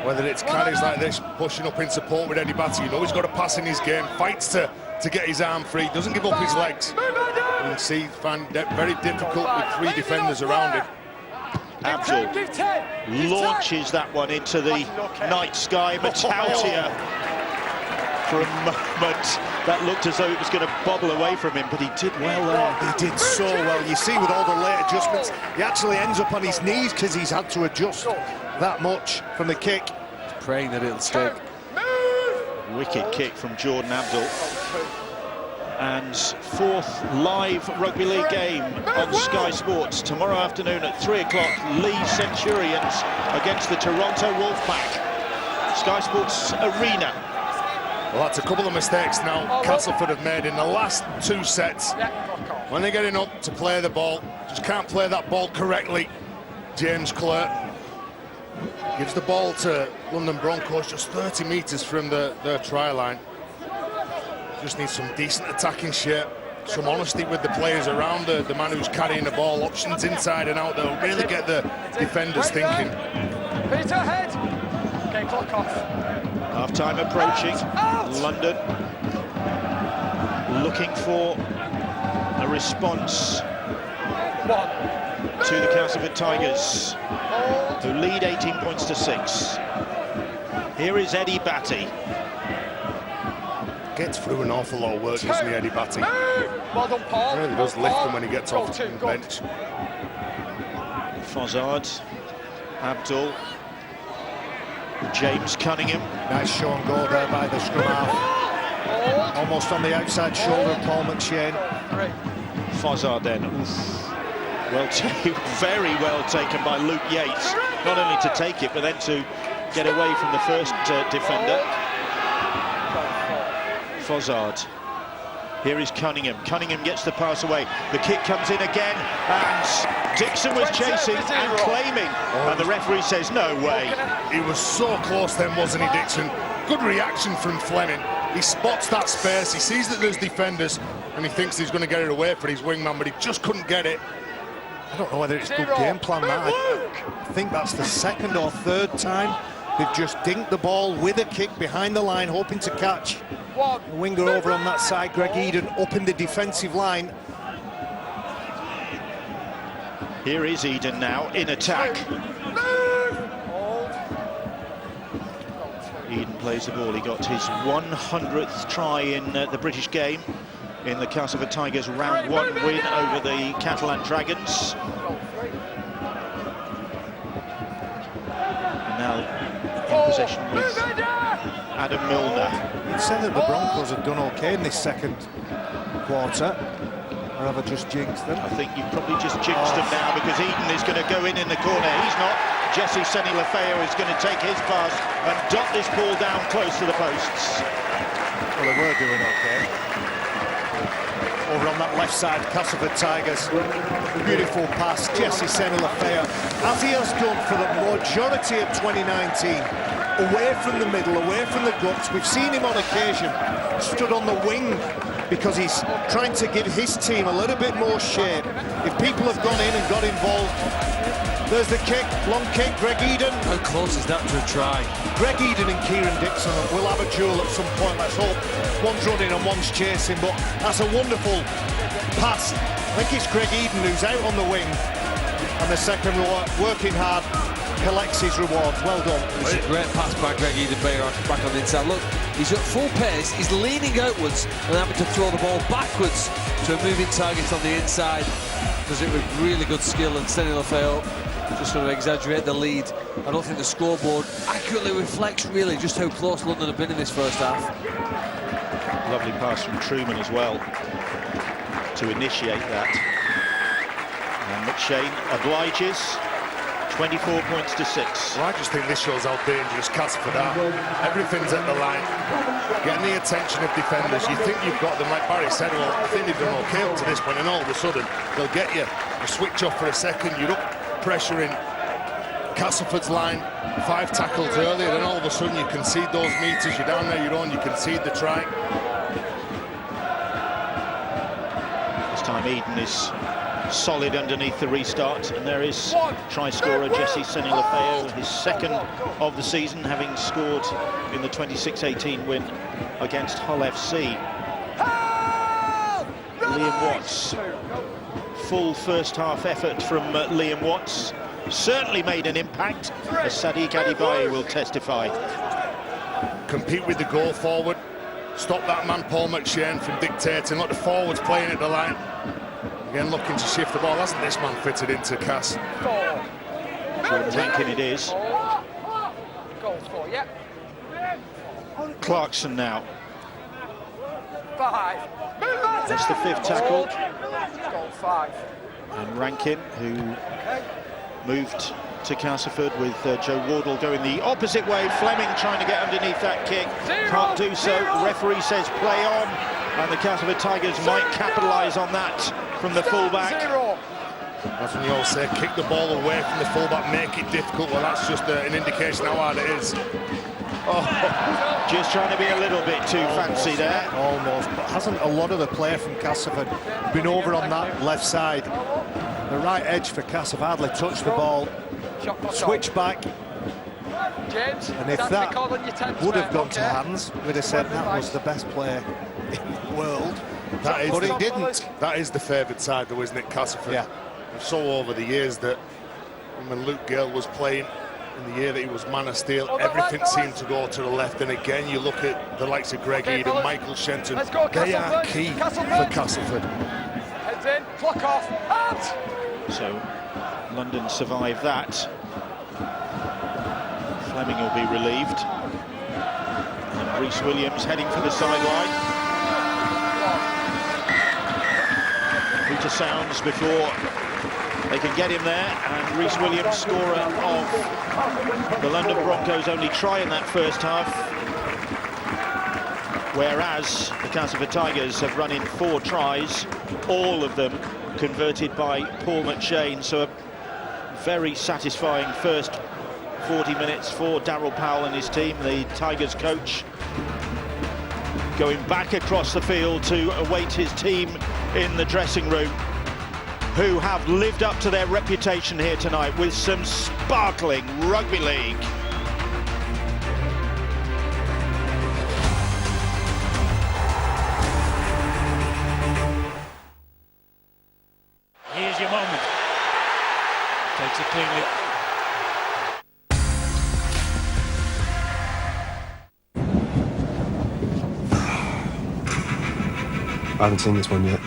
Whether it's carries like this, pushing up in support with Eddie Batty. You know he's got a pass in his game, fights to get his arm free, doesn't give up his legs. You can see, find it very difficult with 3 defenders around him. Abdul launches that one into the night sky. Matautia, for a moment, that looked as though it was going to bobble away from him, but he did well there. He did so well. You see, with all the late adjustments, he actually ends up on his knees because he's had to adjust that much from the kick. Praying that it'll stick. Wicked kick from Jordan Abdul. And 4th live rugby league game on Sky Sports tomorrow afternoon at 3 o'clock. Lee Centurions against the Toronto Wolfpack. Sky Sports Arena. Well, that's a couple of mistakes now Castleford have made in the last 2 sets. When they're getting up to play the ball, just can't play that ball correctly. James Clerk gives the ball to London Broncos just 30 metres from their try line. Just needs some decent attacking shape, some honesty with the players around the man who's carrying the ball, options inside and out. They'll really get the defenders thinking. Peter, head. Okay, clock off. Half-time approaching. London looking for a response to the Castleford Tigers, who lead 18 points to 6. Here is Eddie Batty. Gets through an awful lot of work, doesn't he, Eddie Batty? Well done, Paul. Really does lift them when he gets off the bench. Fozzard, Abdul, James Cunningham. Nice show and go there by the scrum half. Almost on the outside shoulder of Paul McShane. Fozzard then. Well taken, very well taken by Luke Yates. Not only to take it, but then to get away from the first defender. Fozzard. Here is Cunningham. Cunningham gets the pass away. The kick comes in again, and Dixon was chasing and claiming, and the referee says no way. He was so close then, wasn't he, Dixon? Good reaction from Fleming. He spots that space, he sees that there's defenders, and he thinks he's going to get it away for his wingman, but he just couldn't get it. I don't know whether it's good game plan, that. I think that's the 2nd or 3rd time They've just dinked the ball with a kick behind the line, hoping to catch. The winger over on that side, Greg Eden, up in the defensive line. Here is Eden now in attack. Eden plays the ball. He got his 100th try in the British game in the Castleford Tigers round 1 win over the Catalan Dragons. And now in possession with Adam Milner. It said that the Broncos have done okay in this second quarter. Or have I just jinxed them? I think you've probably just jinxed them now, because Eden is going to go in the corner. He's not. Jesse Senni-Lafeo is going to take his pass and dot this ball down close to the posts. Well, they were doing okay. Over on that left side, Castleford Tigers. Beautiful pass, Jesse Senni-Lafeo, as he has done for the majority of 2019. Away from the middle, away from the guts. We've seen him on occasion stood on the wing because he's trying to give his team a little bit more shape. If people have gone in and got involved, there's the kick, long kick, Greg Eden. How close is that to a try? Greg Eden and Kieran Dixon will have a duel at some point, let's hope. One's running and one's chasing, but that's a wonderful pass. I think it's Greg Eden who's out on the wing, and the second rower working hard, collects his reward. Well done. It's a great pass by Greg Eden back on the inside. Look, he's at full pace, he's leaning outwards and having to throw the ball backwards to a moving target on the inside. Does it with really good skill, and Senni-Lafeo just going to exaggerate the lead. I don't think the scoreboard accurately reflects really just how close London have been in this first half. Lovely pass from Truman as well to initiate that. And McShane obliges. 24 points to 6. Well, I just think this shows how dangerous Castleford are. Everything's at the line, getting the attention of defenders. You think you've got them, like Barry said, well, I think they've done okay up to this point, and all of a sudden they'll get you. You switch off for a second, you're up pressuring Castleford's line 5 tackles earlier, then all of a sudden you concede those meters, you're down there your own, you concede the try. This time Eden is solid underneath the restart, and there is try scorer Jesse Senni-Lafeo, his second of the season, having scored in the 26-18 win against Hull FC. Liam Watts, full first half effort from Liam Watts, certainly made an impact, as Sadiq Adibaye will testify. Compete with the goal forward, stop that man Paul McShane from dictating, let the forwards playing at the line. Again, looking to shift the ball. Hasn't this man fitted into Cass? Jordan Rankin it is. Clarkson now. That's the 5th tackle. And Rankin, who moved to Castleford with Joe Wardle going the opposite way. Fleming trying to get underneath that kick. Can't do so. The referee says play on. And the Castleford Tigers might capitalise on that from the fullback. That's when you all say kick the ball away from the fullback, make it difficult. Well, that's just an indication how hard it is. Oh, just trying to be a little bit too fancy there. Almost, but hasn't a lot of the player from Castleford been over on that left side? The right edge for Castleford hardly touched the ball. Switch back. And if that would have gone to hands, we'd have said that was the best player in the world. But it didn't. That is the favoured side, though, isn't it, Castleford? Yeah. I saw over the years that when Luke Gale was playing, in the year that he was man of steel, everything seemed to go to the left. And again, you look at the likes of Greg Eden, Michael Shenton, they are key for Castleford. Heads in, clock off, hands! So London survived that. Fleming will be relieved. And Rhys Williams heading for the sideline. Peter Sounds before they can get him there, and Rhys Williams, scorer of the London Broncos' only try in that first half, whereas the Castleford Tigers have run in 4 tries, all of them converted by Paul McShane. So a very satisfying first 40 minutes for Darryl Powell and his team, the Tigers coach, going back across the field to await his team in the dressing room, who have lived up to their reputation here tonight with some sparkling rugby league. Takes it cleanly. I haven't seen this one yet.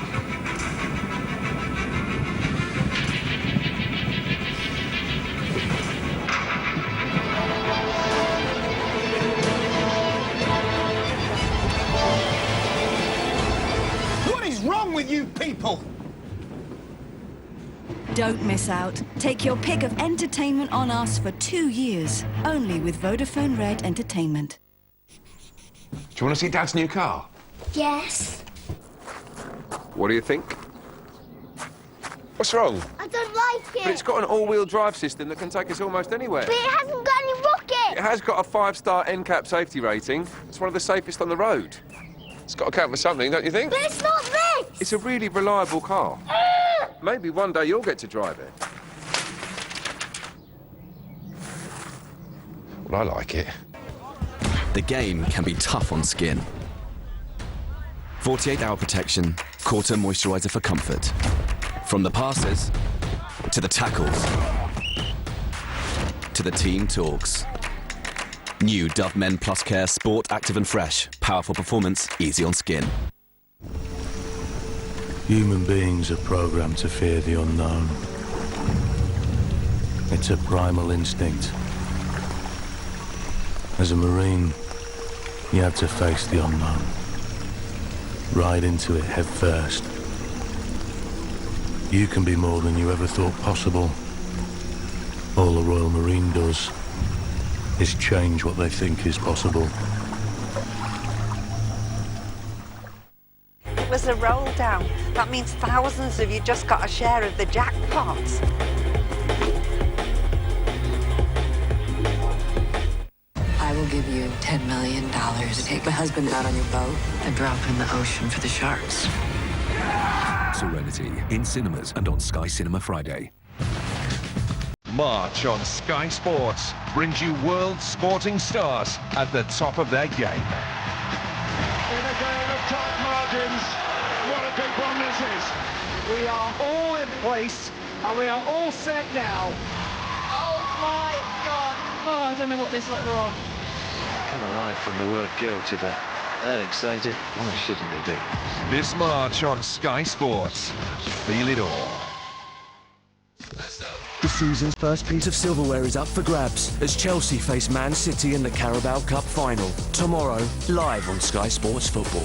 What is wrong with you people? Don't miss out. Take your pick of entertainment on us for 2 years, only with Vodafone Red Entertainment. Do you want to see Dad's new car? Yes. What do you think? What's wrong? I don't like it. But it's got an all-wheel drive system that can take us almost anywhere. But it hasn't got any rocket. It has got a 5-star NCAP safety rating. It's one of the safest on the road. It's got to count for something, don't you think? But it's not this. It's a really reliable car. Maybe one day you'll get to drive it. Well, I like it. The game can be tough on skin. 48-hour protection, quarter moisturiser for comfort. From the passes, to the tackles, to the team talks. New Dove Men Plus Care Sport Active and Fresh. Powerful performance, easy on skin. Human beings are programmed to fear the unknown. It's a primal instinct. As a Marine, you have to face the unknown. Ride into it head first. You can be more than you ever thought possible. All a Royal Marine does is change what they think is possible. It was a roll down. That means thousands of you just got a share of the jackpots. I will give you $10 million to take my husband out on your boat and drop him in the ocean for the sharks. Serenity, in cinemas and on Sky Cinema Friday. March on Sky Sports brings you world sporting stars at the top of their game. In a game of tight margins, what a big one this is. We are all in place and we are all set now. Oh my God. Oh, I don't know what this looked wrong. Come alive from the word go to that excited. Why shouldn't they be? This March on Sky Sports. Feel it all. The season's first piece of silverware is up for grabs as Chelsea face Man City in the Carabao Cup final. Tomorrow, live on Sky Sports Football.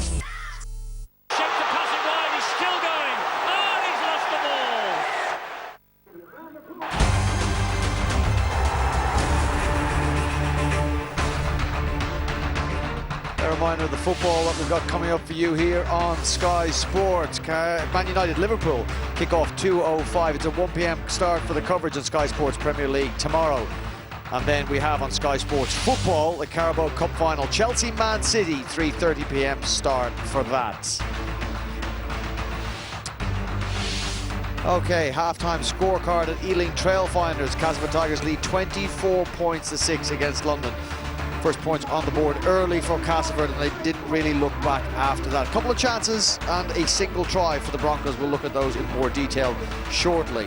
A reminder of the football that we've got coming up for you here on Sky Sports. Man United Liverpool kick off 2:05. It's a 1 p.m. start for the coverage on Sky Sports Premier League tomorrow. And then we have on Sky Sports Football the Carabao Cup final. Chelsea Man City, 3:30 p.m. start for that. Okay, half-time scorecard at Ealing Trailfinders. Castleford Tigers lead 24 points to 6 against London. First points on the board early for Castleford, and they didn't really look back after that. A couple of chances and a single try for the Broncos. We'll look at those in more detail shortly.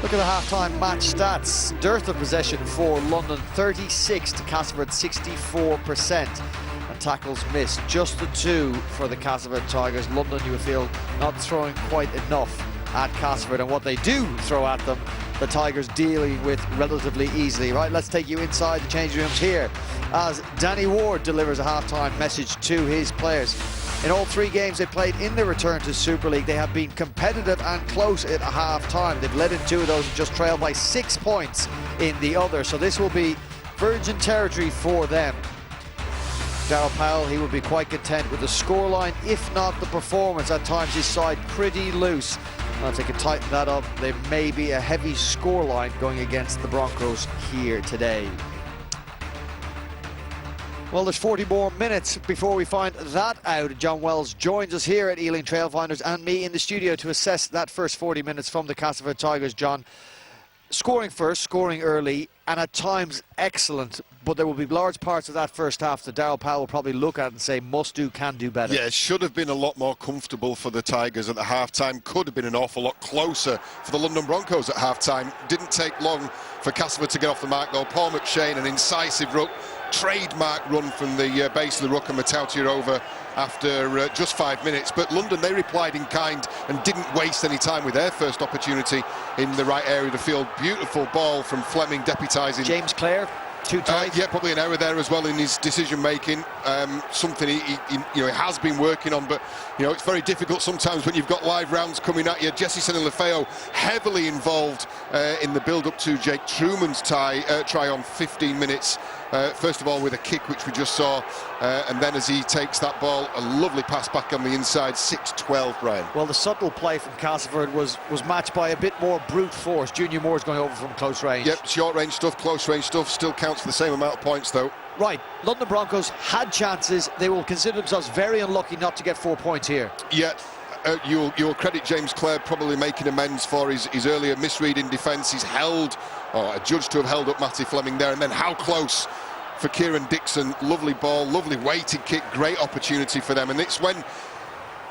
Look at the half-time match stats. Dearth of possession for London, 36 to Castleford, 64%. And tackles missed, just the 2 for the Castleford Tigers. London, you would feel, not throwing quite enough at Castleford, and what they do throw at them, the Tigers dealing with relatively easily. Right, let's take you inside the changing rooms here as Danny Ward delivers a half-time message to his players. In all 3 games they played in their return to Super League, they have been competitive and close at half-time. They've led in 2 of those and just trailed by 6 points in the other, so this will be virgin territory for them. Darryl Powell, he will be quite content with the scoreline, if not the performance. At times his side pretty loose. And if they can tighten that up, there may be a heavy scoreline going against the Broncos here today. Well, there's 40 more minutes before we find that out. John Wells joins us here at Ealing Trailfinders and me in the studio to assess that first 40 minutes from the Castleford Tigers. John, scoring first, scoring early, and at times excellent but there will be large parts of that first half that Darryl Powell will probably look at and say must do, can do better. Yeah, it should have been a lot more comfortable for the Tigers at the half-time. Could have been an awful lot closer for the London Broncos at half-time. Didn't take long for Castleford to get off the mark, though. Paul McShane, an incisive ruck, trademark run from the base of the ruck, and Matautia over after just 5 minutes. But London, they replied in kind and didn't waste any time with their first opportunity in the right area of the field. Beautiful ball from Fleming, deputising James Clare. Too tight. Yeah, probably an error there as well in his decision making. Something he has been working on, but it's very difficult sometimes when you've got live rounds coming at you. Jesse Senilefeo heavily involved in the build-up to Jake Truman's try on 15 minutes. First of all with a kick, which we just saw, and then as he takes that ball, a lovely pass back on the inside. 6-12, Brian. Well, the subtle play from Castleford was matched by a bit more brute force. Junior Moore's going over from close range. Yep, short range stuff, close range stuff, still counts for the same amount of points though. Right, London Broncos had chances. They will consider themselves very unlucky not to get 4 points here. Yeah. You'll credit James Clare probably making amends for his earlier misread in defence. He's held, or adjudged to have held up Matty Fleming there, and then how close for Kieran Dixon. Lovely ball, lovely weighted kick, great opportunity for them. And it's when,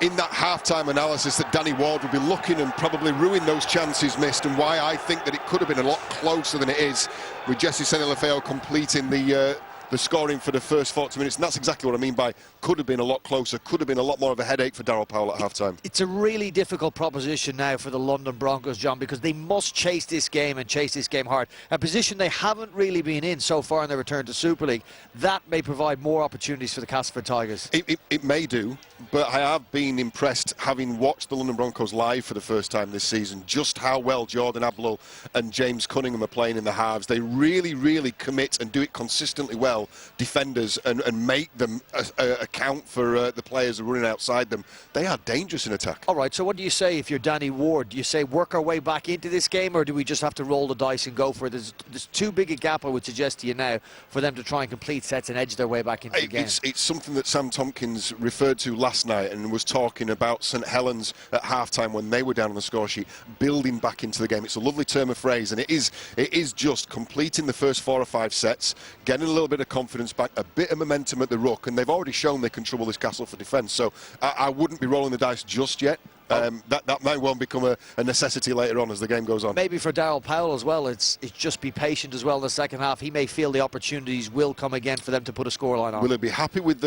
in that half-time analysis, that Danny Ward will be looking and probably ruin those chances missed, and why I think that it could have been a lot closer than it is, with Jesse Senilefeo completing the scoring for the first 40 minutes. And that's exactly what I mean by could have been a lot closer, could have been a lot more of a headache for Darryl Powell at half-time. It's a really difficult proposition now for the London Broncos, John, because they must chase this game and chase this game hard. A position they haven't really been in so far in their return to Super League. That may provide more opportunities for the Castleford Tigers. It may do, but I have been impressed, having watched the London Broncos live for the first time this season, just how well Jordan Ablell and James Cunningham are playing in the halves. They really, really commit and do it consistently well, defenders, and make them account for the players who are running outside them. They are dangerous in attack. All right, so what do you say if you're Danny Ward? Do you say work our way back into this game, or do we just have to roll the dice and go for it? There's too big a gap, I would suggest to you now, for them to try and complete sets and edge their way back into the game. It's something that Sam Tompkins referred to last night and was talking about St Helens at half-time when they were down on the score sheet, building back into the game. It's a lovely term of phrase, and it is just completing the first 4 or 5 sets, getting a little bit of confidence back, a bit of momentum at the ruck, and they've already shown they can trouble this Castleford defence, so I wouldn't be rolling the dice just yet. That might well become a necessity later on as the game goes on. Maybe for Darryl Powell as well, it's just be patient as well in the second half. He may feel the opportunities will come again for them to put a scoreline on. Will he be happy with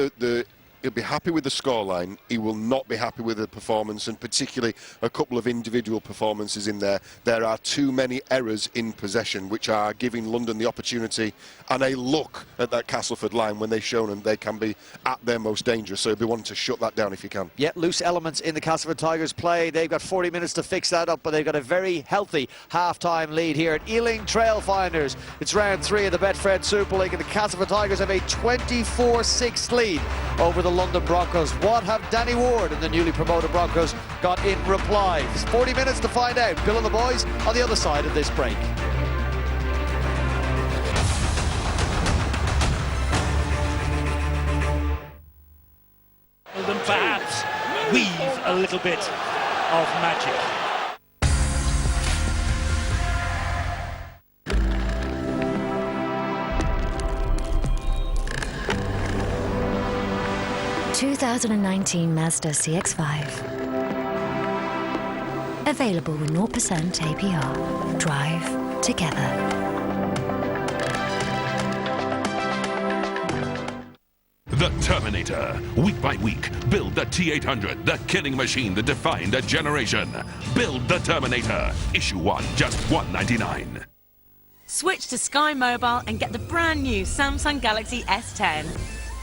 he'll be happy with the scoreline. He will not be happy with the performance, and particularly a couple of individual performances in there. There are too many errors in possession, which are giving London the opportunity and a look at that Castleford line when they've shown them they can be at their most dangerous. So he'll be wanting to shut that down if he can. Yeah, loose elements in the Castleford Tigers play. They've got 40 minutes to fix that up, but they've got a very healthy half-time lead here at Ealing Trailfinders. It's round 3 of the Betfred Super League, and the Castleford Tigers have a 24-6 lead over the London Broncos. What have Danny Ward and the newly promoted Broncos got in reply? There's 40 minutes to find out. Bill and the boys on the other side of this break. Them perhaps weave a little bit of magic. ...2019 Mazda CX-5. Available with 0% APR. Drive together. The Terminator. Week by week, build the T-800, the killing machine that defined a generation. Build the Terminator. Issue 1, just $199. Switch to Sky Mobile and get the brand new Samsung Galaxy S10.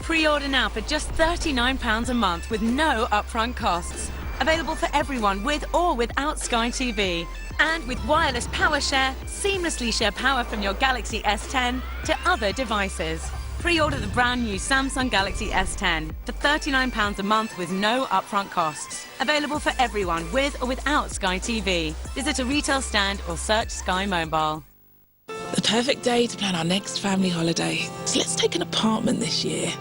Pre-order now for just £39 a month with no upfront costs. Available for everyone with or without Sky TV. And with wireless power share, seamlessly share power from your Galaxy S10 to other devices. Pre-order the brand new Samsung Galaxy S10 for £39 a month with no upfront costs. Available for everyone with or without Sky TV. Visit a retail stand or search Sky Mobile. The perfect day to plan our next family holiday. So let's take an apartment this year.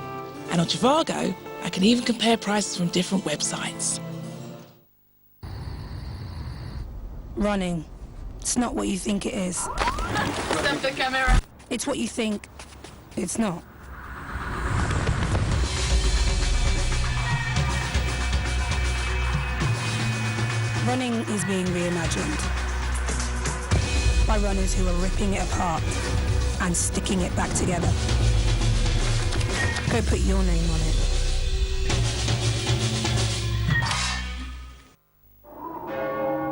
And on Trivago, I can even compare prices from different websites. Running. It's not what you think it is. Stop the camera. It's what you think. It's not. Running is being reimagined by runners who are ripping it apart and sticking it back together. Go put your name on it.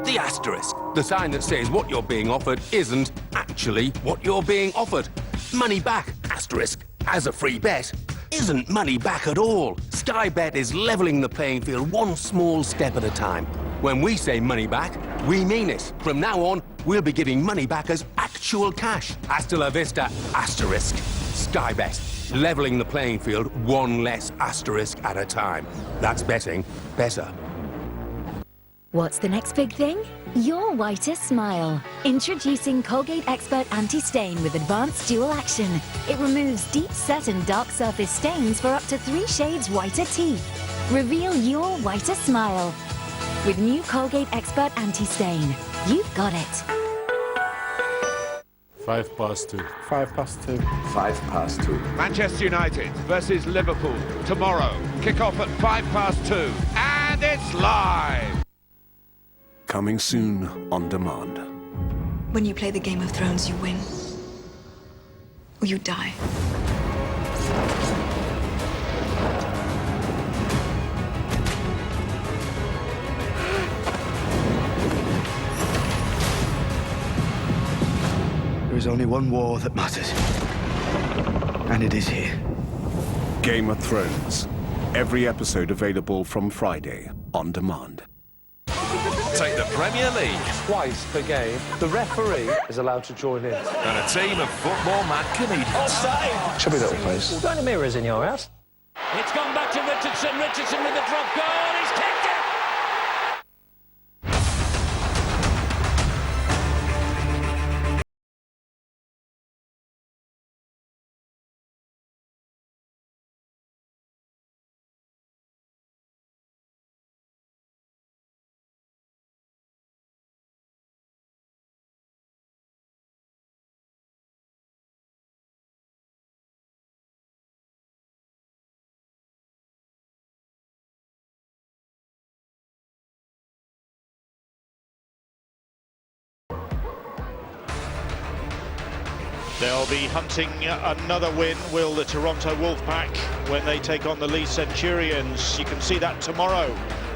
The asterisk. The sign that says what you're being offered isn't actually what you're being offered. Money back, asterisk, as a free bet, isn't money back at all. Sky Bet is levelling the playing field one small step at a time. When we say money back, we mean it. From now on, we'll be giving money back as actual cash. Hasta la vista, asterisk. Sky Bet, levelling the playing field one less asterisk at a time. That's betting better. What's the next big thing? Your whiter smile. Introducing Colgate Expert Anti-Stain with advanced dual action. It removes deep set and dark surface stains for up to 3 shades whiter teeth. Reveal your whiter smile. With new Colgate Expert Anti-Stain. You've got it. 2:05. 2:05. 2:05. Manchester United versus Liverpool tomorrow. Kick-off at 2:05. And it's live! Coming soon on demand. When you play the Game of Thrones, you win. Or you die. There is only one war that matters. And it is here. Game of Thrones. Every episode available from Friday on demand. Take the Premier League. Twice per game, the referee is allowed to join in. And a team of football-mad comedians. Offside! Chubby little face. Got any mirrors in your house? It's gone back to Richardson. Richardson with the drop goal. He's kicked it! They'll be hunting another win, will the Toronto Wolfpack, when they take on the Leeds Centurions. You can see that tomorrow,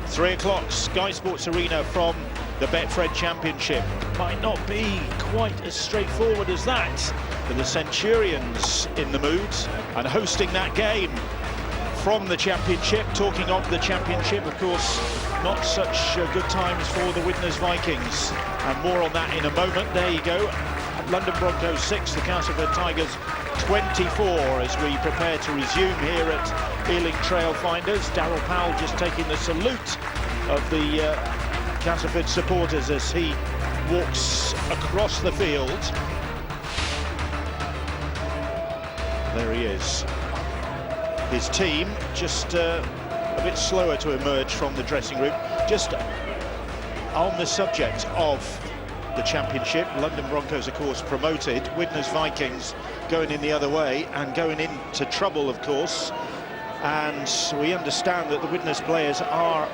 3 o'clock, Sky Sports Arena from the Betfred Championship. Might not be quite as straightforward as that, but the Centurions in the mood and hosting that game from the Championship. Talking of the Championship, of course, not such good times for the Widnes Vikings, and more on that in a moment. There you go. London Broncos 6, the Castleford Tigers 24, as we prepare to resume here at Ealing Trailfinders. Darryl Powell just taking the salute of the Castleford supporters as he walks across the field. There he is. His team just a bit slower to emerge from the dressing room. Just on the subject of the Championship, London Broncos, of course, promoted. Widnes Vikings going in the other way and going into trouble, of course. And we understand that the Widnes players are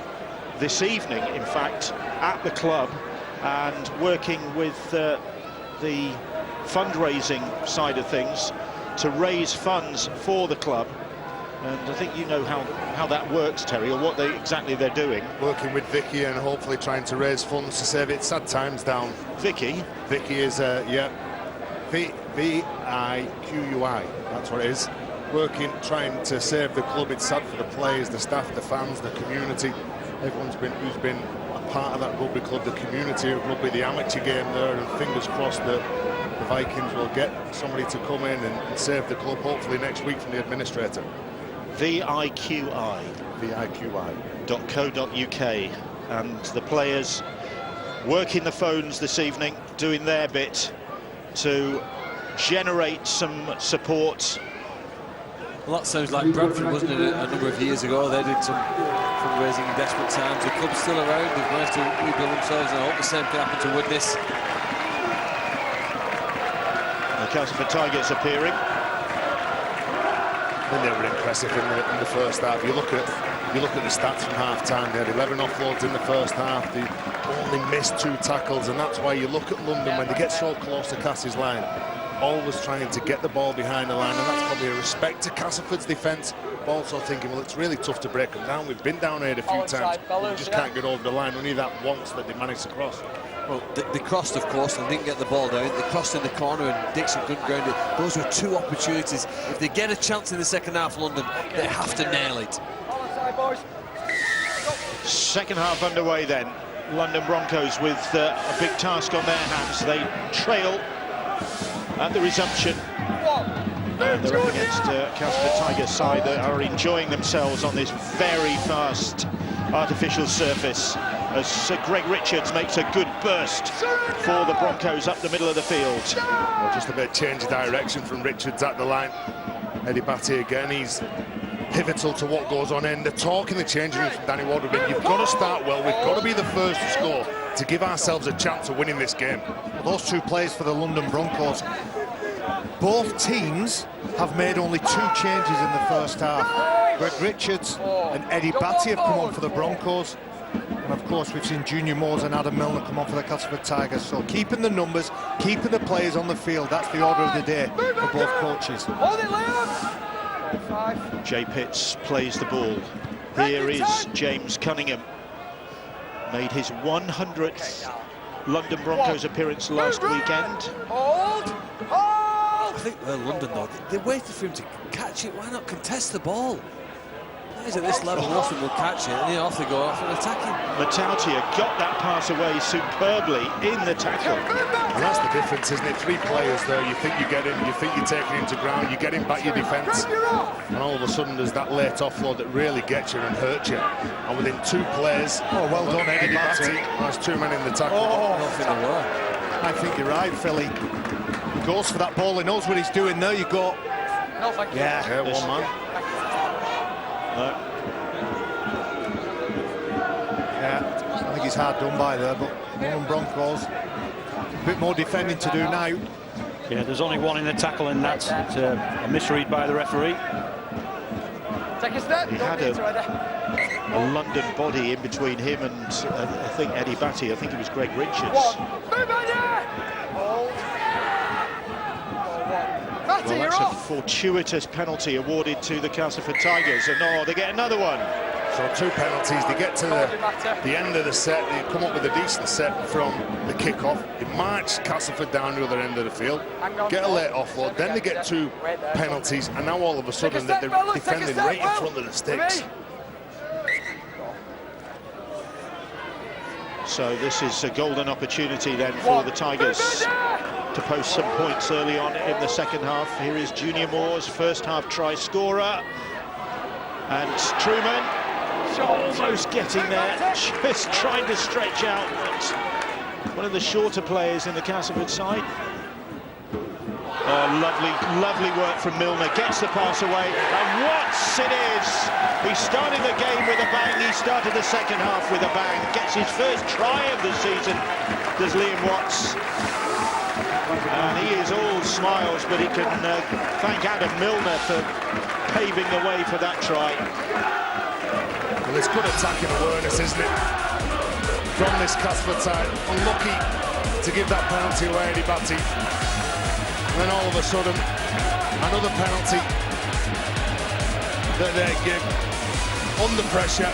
this evening, in fact, at the club and working with the fundraising side of things to raise funds for the club. And I think you know how that works, Terry, or what exactly they're doing. Working with Vicky and hopefully trying to raise funds to save it. Sad times down. Vicky? Vicky is, V-I-Q-U-I, that's what it is. Working, trying to save the club. It's sad for the players, the staff, the fans, the community. Everyone's who's been a part of that rugby club, the community of rugby, the amateur game there, and fingers crossed that the Vikings will get somebody to come in and save the club, hopefully next week, from the administrator. VIQI. VIQI.co.uk. And the players working the phones this evening, doing their bit to generate some support. Well, that sounds like Bradford, wasn't it, a number of years ago? They did some fundraising in desperate times. The club's still around, they've managed to rebuild themselves, and I hope the same can happen to Widnes. The Castleford Tigers appearing. think they were impressive in the first half. You look at the stats from half-time. They had 11 offloads in the first half. They only missed 2 tackles, and that's why you look at London when they get so close to Cass's line, always trying to get the ball behind the line, and that's probably a respect to Castleford's defence. Also thinking, well, it's really tough to break them down. We've been down here a few times, but we just can't get over the line. Only that once that they managed to cross. Well, they crossed, of course, and didn't get the ball down. They crossed in the corner, and Dixon couldn't ground it. Those were 2 opportunities. If they get a chance in the second half, London, they have to nail it. Second half underway then. London Broncos with a big task on their hands. They trail at the resumption. And they're up against Castleford Tigers side that are enjoying themselves on this very fast artificial surface as Greg Richards makes a good burst for the Broncos up the middle of the field. Well, just a bit of change of direction from Richards at the line. Eddie Batty again, he's pivotal to what goes on, and the talk in the changing room from Danny Ward, you've got to start well, we've got to be the first to score to give ourselves a chance of winning this game. Well, those 2 plays for the London Broncos, both teams have made only 2 changes in the first half. Greg Richards and Eddie Batty have come on for the Broncos, and of course we've seen Junior Moores and Adam Milner come on for the Castleford Tigers. So keeping the numbers, keeping the players on the field, that's the order of the day for both coaches. Jay Pitts plays the ball. Here is James Cunningham. Made his 100th London Broncos appearance last weekend. I think London, though, they waited for him to catch it. Why not contest the ball? Guys at this level, most of them will catch it, and then off they go off and attack him. Matautia got that pass away superbly in the tackle. And that's the difference, isn't it? 3 players there, you think you get him, you think you're taking him to ground, you're getting back your defence, and all of a sudden there's that late offload that really gets you and hurts you. And within 2 players, well done, Eddie Batty. There's 2 men in the tackle. I think you're right, Philly. He goes for that ball, he knows what he's doing there. You go, yeah, 1 man. Yeah, I think he's hard done by there, but London Broncos, a bit more defending to do now. Yeah, there's only 1 in the tackle, and that's a misread by the referee. He had a London body in between him and I think Eddie Batty. I think it was Greg Richards. Well, that's a fortuitous penalty awarded to the Castleford Tigers, and they get another one. So 2 penalties, they get to the end of the set, they come up with a decent set from the kick-off, they march Castleford down the other end of the field, get a late offload, then they get 2 penalties, and now all of a sudden they're defending right in front of the sticks. So this is a golden opportunity then for the Tigers to post some points early on in the second half. Here is Junior Moores, first half try scorer, and Truman almost getting there, just trying to stretch out, but one of the shorter players in the Castleford side. Lovely work from Milner, gets the pass away, and Watts it is! He started the game with a bang, he started the second half with a bang, gets his first try of the season, does Liam Watts. And he is all smiles, but he can thank Adam Milner for paving the way for that try. Well, it's good attacking awareness, isn't it? From this Castleford side, unlucky to give that penalty away, Eddie Batty. And then all of a sudden, another penalty that they give. Under pressure,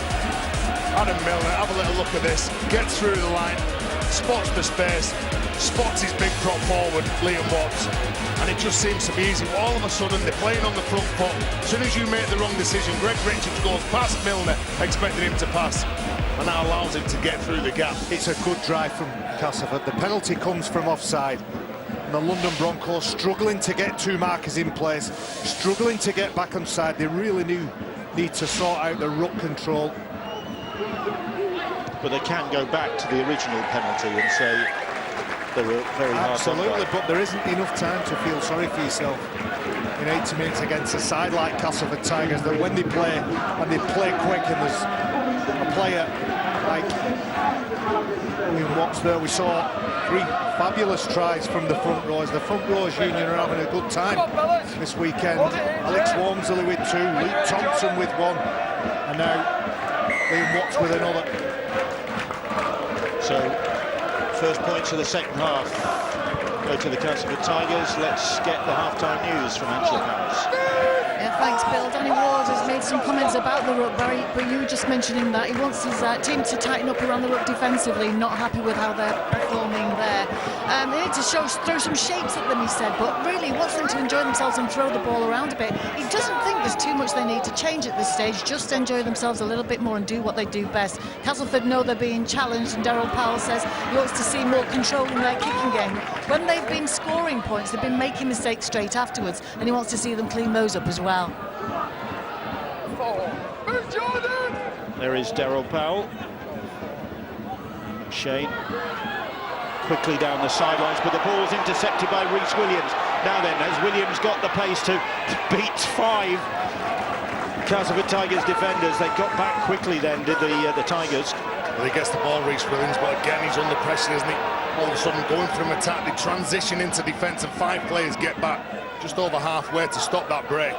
Adam Milner, have a little look at this, gets through the line, spots the space, spots his big prop forward, Liam Watts, and it just seems to be easy. All of a sudden, they're playing on the front foot. As soon as you make the wrong decision, Greg Richards goes past Milner, expecting him to pass, and that allows him to get through the gap. It's a good drive from Castleford. The penalty comes from offside. And the London Broncos struggling to get 2 markers in place, struggling to get back on side. They really need to sort out the ruck control. But they can go back to the original penalty and say they were very hard. Absolutely, but there isn't enough time to feel sorry for yourself in 80 minutes against a side like Castleford Tigers, that when they play, and they play quick, and there's a player like Liam Watts there, we saw 3 fabulous tries from the front rows. The front rows union are having a good time this weekend. Alex Walmsley with 2, Luke Thompson with 1, and now Liam Watts with another. So, first points of the second half go to the Castleford Tigers. Let's get the half-time news from Angela Powers. Yeah, thanks, Bill. Danny Ward has made some comments about the ruck, Barry, but you were just mentioning that he wants his team to tighten up around the ruck defensively, not happy with how they're performing there. They need to throw some shapes at them, he said, but really wants them to enjoy themselves and throw the ball around a bit. He doesn't think there's too much they need to change at this stage, just enjoy themselves a little bit more and do what they do best. Castleford know they're being challenged, and Daryl Powell says he wants to see more control in their kicking game. When they've been scoring points, they've been making mistakes straight afterwards, and he wants to see them clean those up as well. There is Daryl Powell. Shane quickly down the sidelines, but the ball's intercepted by Rhys Williams. Now then, has Williams got the pace to beat 5 Castleford Tigers defenders? They got back quickly then, did the Tigers. Well, he gets the ball, Rhys Williams, but again, he's under pressure, isn't he? All of a sudden, going from attack, they transition into defence, and 5 players get back just over halfway to stop that break.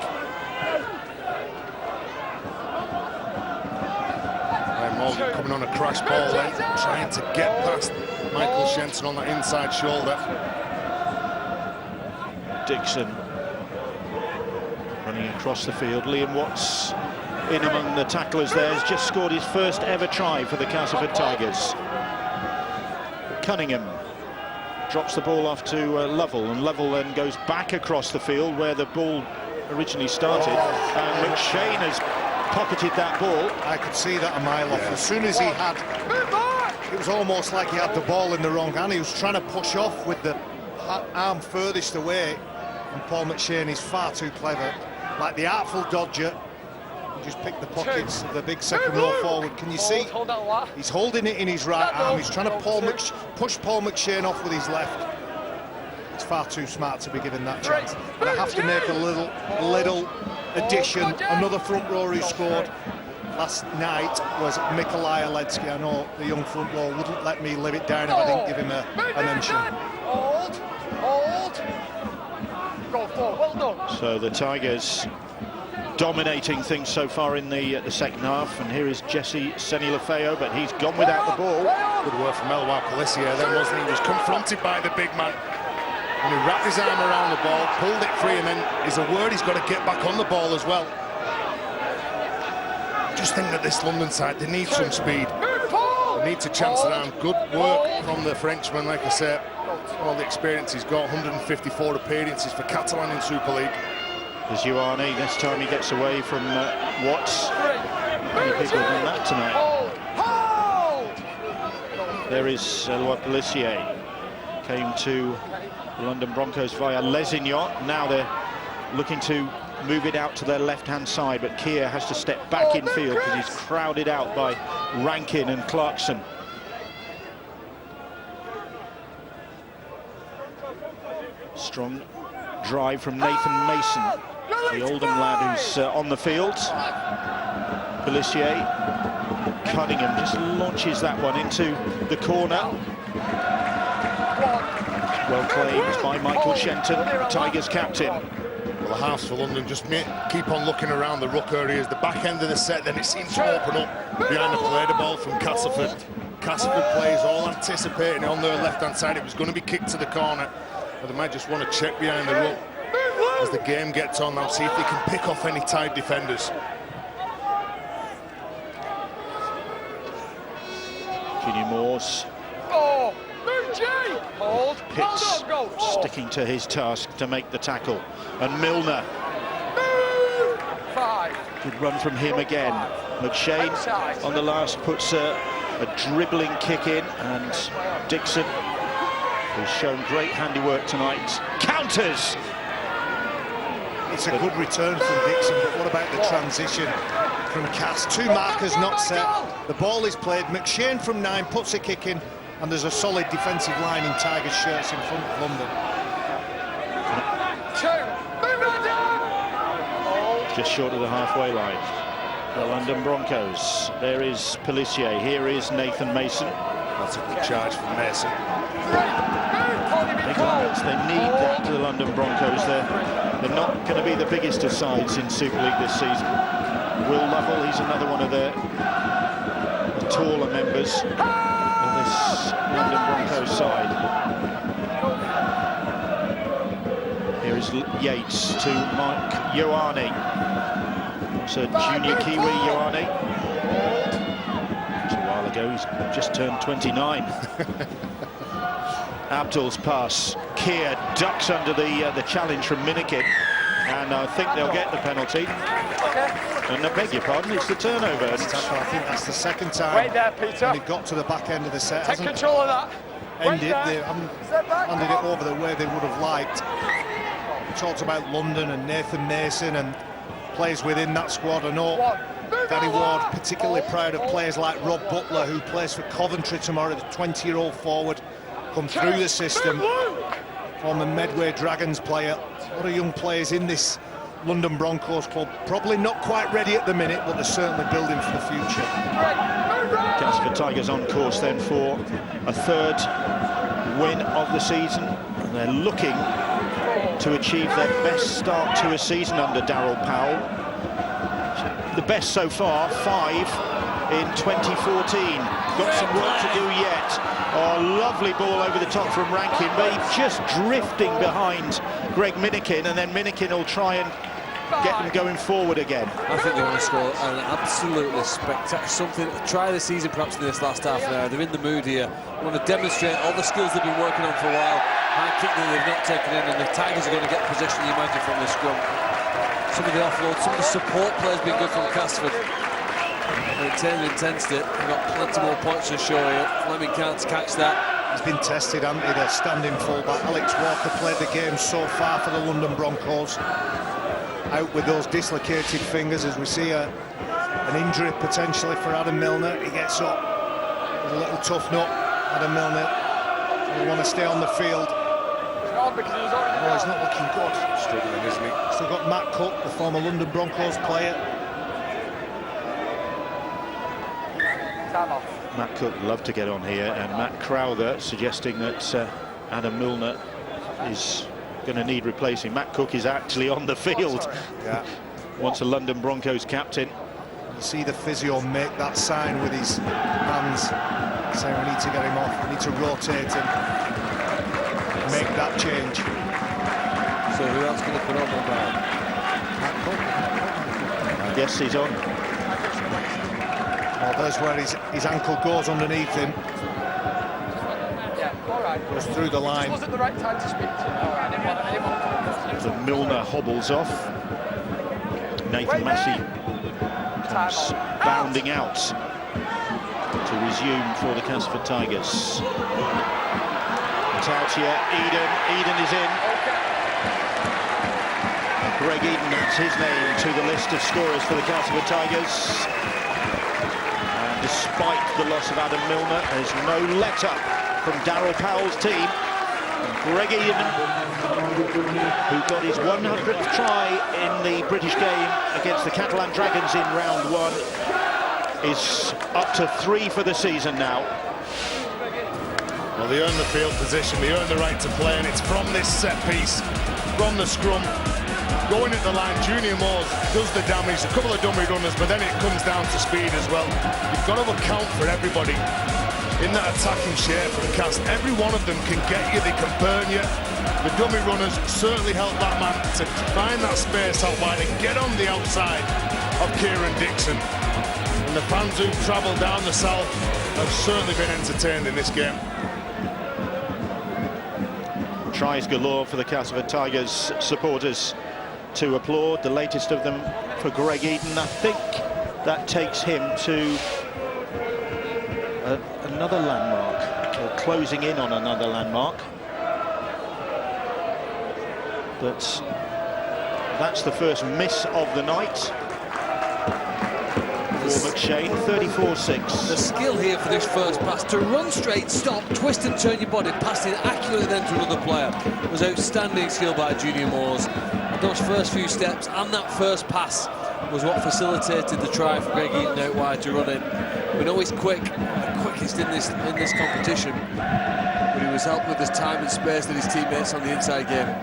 Morgan coming on a crash ball then, trying to get past Michael Shenton on that inside shoulder. Dixon running across the field. Liam Watts in among the tacklers there, has just scored his first ever try for the Castleford Tigers. Cunningham drops the ball off to Lovell, and Lovell then goes back across the field where the ball originally started, and McShane has pocketed that ball. I could see that a mile off. As soon as he had, it was almost like he had the ball in the wrong hand. He was trying to push off with the arm furthest away, and Paul McShane is far too clever. Like the artful dodger, he just picked the pockets of the big second row forward. Can you see? He's holding it in his right arm. He's trying to push Paul McShane off with his left. It's far too smart to be given that chance. But I have to make a little addition. Another front row who scored last night was Mikolaj Aletsky. I know the young front row wouldn't let me live it down if I didn't give him a mention. Hold. Go forward. Well done. So the Tigers dominating things so far in the second half, and here is Jesse Senilafeo, but he's gone without the ball. Good work from Elwar Pelissier then, wasn't he? He was confronted by the big man, and he wrapped his arm around the ball, pulled it free, and then he's aware he's got to get back on the ball as well. Just think that this London side, they need some speed. They need to chance around. Good work from the Frenchman, like I said. All the experience he's got, 154 appearances for Catalan in Super League. As Ioane, this time he gets away from Watts. Many people have done that tonight. There is Elwar Pelissier. Came to the London Broncos via Lesignan. Now they're looking to move it out to their left-hand side, but Keir has to step back in field because he's crowded out by Rankin and Clarkson. Strong drive from Nathan Mason, the Oldham lad who's on the field. Pelissier, Cunningham just launches that one into the corner. Well claimed by Michael Shenton, Tigers captain. Well, the halves for London just keep on looking around the ruck areas. The back end of the set, then it seems to open up behind the play the ball from Castleford. Castleford players all anticipating on their left-hand side it was going to be kicked to the corner. But they might just want to check behind the ruck as the game gets on now, see if they can pick off any tied defenders. Junior Morse. Pitts sticking to his task to make the tackle. And Milner. Good run from him again. McShane on the last puts a dribbling kick in, and Dixon, who's shown great handiwork tonight, counters. It's a good return from Dixon, but what about the transition from Cass? 2 markers not set. The ball is played. McShane from 9 puts a kick in, and there's a solid defensive line in Tigers shirts in front of London. Just short of the halfway line. The London Broncos. There is Pelissier. Here is Nathan Mason. That's a good charge from Mason. Big lads, they need that to the London Broncos. They're not going to be the biggest of sides in Super League this season. Will Lovell, he's another one of the taller members of this London Broncos side. Here is Yates to Mike Ioane. It's a junior Kiwi, Ioane. Just a while ago, he's just turned 29. Abdul's pass. Keir ducks under the challenge from Minikin, and I think they'll get the penalty. And I beg your pardon, it's the turnover. I think that's the second time. Wait there, Peter. And it got to the back end of the set. Take control of that. Ended. They haven't handed it over the way they would have liked. We talked about London and Nathan Mason and players within that squad. I know Danny Ward particularly proud of players like Rob Butler, who plays for Coventry tomorrow, the 20-year-old forward, come through the system, former Medway Dragons player. A lot of young players in this London Broncos club, probably not quite ready at the minute, but they're certainly building for the future. Castleford Tigers on course then for a third win of the season, and they're looking to achieve their best start to a season under Darryl Powell. The best so far, 5 in 2014. Got some work to do yet. Oh, lovely ball over the top from Rankin, but he's just drifting behind Greg Minikin, and then Minikin will try and get them going forward again. I think they want to score an absolutely spectacular something. Try the season perhaps in this last half an hour. They're in the mood here. They want to demonstrate all the skills they've been working on for a while. High kick that they've not taken in, and the Tigers are going to get possession, you imagine, from the scrum. Some of the offload, some of the support players been good from Castleford. Maintain the intensity. They've got plenty more points to show here. Fleming can't catch that. He's been tested, hasn't he, the standing fullback. Alex Walker played the game so far for the London Broncos. Out with those dislocated fingers as we see an injury potentially for Adam Milner. He gets up with a little tough nut. Adam Milner will want to stay on the field. Oh, he's not looking good. Struggling, isn't he? Still got Matt Cook, the former London Broncos player. Matt Cook would love to get on here, and Matt Crowther suggesting that Adam Milner is going to need replacing. Matt Cook is actually on the field. Yeah. Once a London Broncos captain. You see the physio make that sign with his hands, saying we need to get him off, we need to rotate him, make that change. So who else going to put on the ball? Matt Cook. I guess he's on. Oh, there's where his ankle goes underneath him. Goes through the line. Wasn't the right time to speak to you. The Milner hobbles off. Nathan Massey comes bounding out to resume for the Castleford Tigers. It's out here. Eden is in. Greg Eden adds his name to the list of scorers for the Castleford Tigers. And despite the loss of Adam Milner, there's no let-up from Darryl Powell's team. Greg Eden, who got his 100th try in the British game against the Catalan Dragons in round 1, is up to 3 for the season now. Well, they earn the field position, they earn the right to play, and it's from this set piece, from the scrum, going at the line. Junior Moores does the damage, a couple of dummy runners, but then it comes down to speed as well. You've got to account for everybody in that attacking shape for the Cast. Every one of them can get you, they can burn you. The dummy runners certainly help that man to find that space out wide and get on the outside of Kieran Dixon. And the fans who've travelled down the south have certainly been entertained in this game. Tries galore for the Castleford Tigers supporters to applaud. The latest of them for Greg Eden. I think that takes him to another landmark, or closing in on another landmark. But that's the first miss of the night for McShane, 34-6. The skill here for this first pass, to run straight, stop, twist and turn your body, pass it accurately then to another player, was outstanding skill by Junior Moores. And those first few steps and that first pass was what facilitated the try for Greg Eaton out wide to run in. We know he's quick, a quick slackest in this competition, but he was helped with his time and space that his teammates on the inside gave him.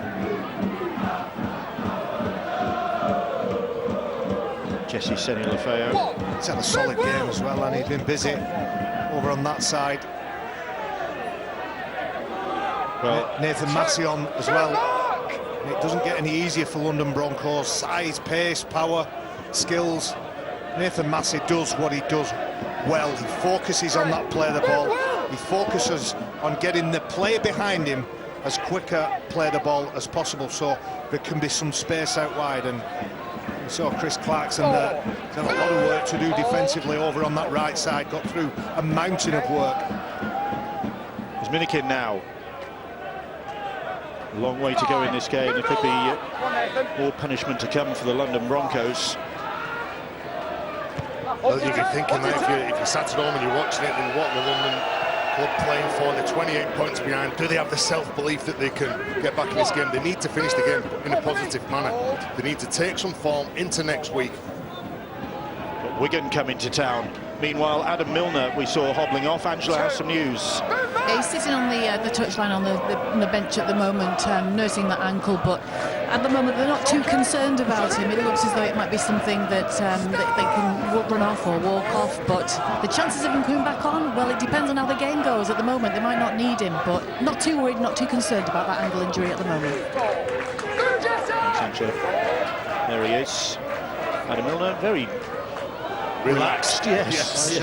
Jesse Senilafeo. He's had a solid game as well, and he's been busy over on that side. Well, Nathan Massey on as well. And it doesn't get any easier for London Broncos. Size, pace, power, skills. Nathan Massey does what he does well. He focuses on that play of the ball. He focuses on getting the player behind him as quicker play the ball as possible, so there can be some space out wide. And we saw Chris Clarkson there. He's had a lot of work to do defensively over on that right side. Got through a mountain of work. There's Minikin now. A long way to go in this game. There could be more punishment to come for the London Broncos. Well, you'd be thinking that if you sat at home and you're watching it, then what the London club playing for? They're 28 points behind. Do they have the self-belief that they can get back in this game? They need to finish the game in a positive manner. They need to take some form into next week. But Wigan coming to town. Meanwhile, Adam Milner we saw hobbling off. Angela has some news. Yeah, he's sitting on the touchline on the bench at the moment, nursing that ankle, but at the moment they're not too concerned about him. It looks as though it might be something that they can run off or walk off, but the chances of him coming back on, well, it depends on how the game goes. At the moment they might not need him, but not too worried, not too concerned about that ankle injury at the moment. There he is. Adam Milner, very relaxed, yes.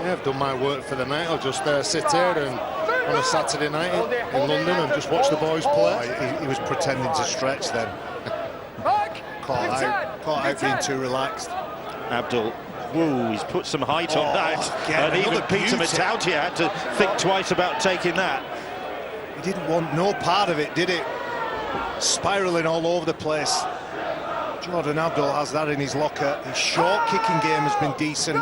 Yeah, I've done my work for the night. I'll just sit here and on a Saturday night in London and just watch the boys play. He was pretending to stretch then. Caught out being too relaxed. Abdul, woo, he's put some height on that. And even Peter Matautia had to think twice about taking that. He didn't want no part of it, did it? Spiralling all over the place. Jordan Abdul has that in his locker. His short kicking game has been decent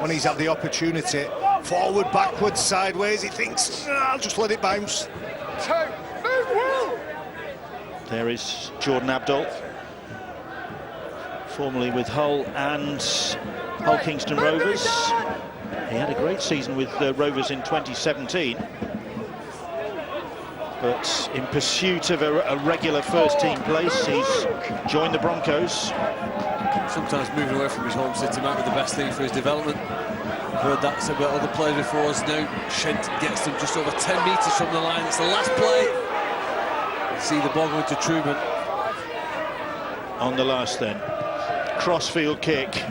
when he's had the opportunity. Forward, backwards, sideways. He thinks, I'll just let it bounce. There is Jordan Abdul, formerly with Hull and Hull Kingston Rovers. He had a great season with Rovers in 2017. But in pursuit of a regular first-team place, he's joined the Broncos. Sometimes moving away from his home city might be the best thing for his development. I've heard that said about other players before us now. Shenton gets them just over 10 metres from the line. It's the last play. You see the ball going to Truman. On the last then. Crossfield kick.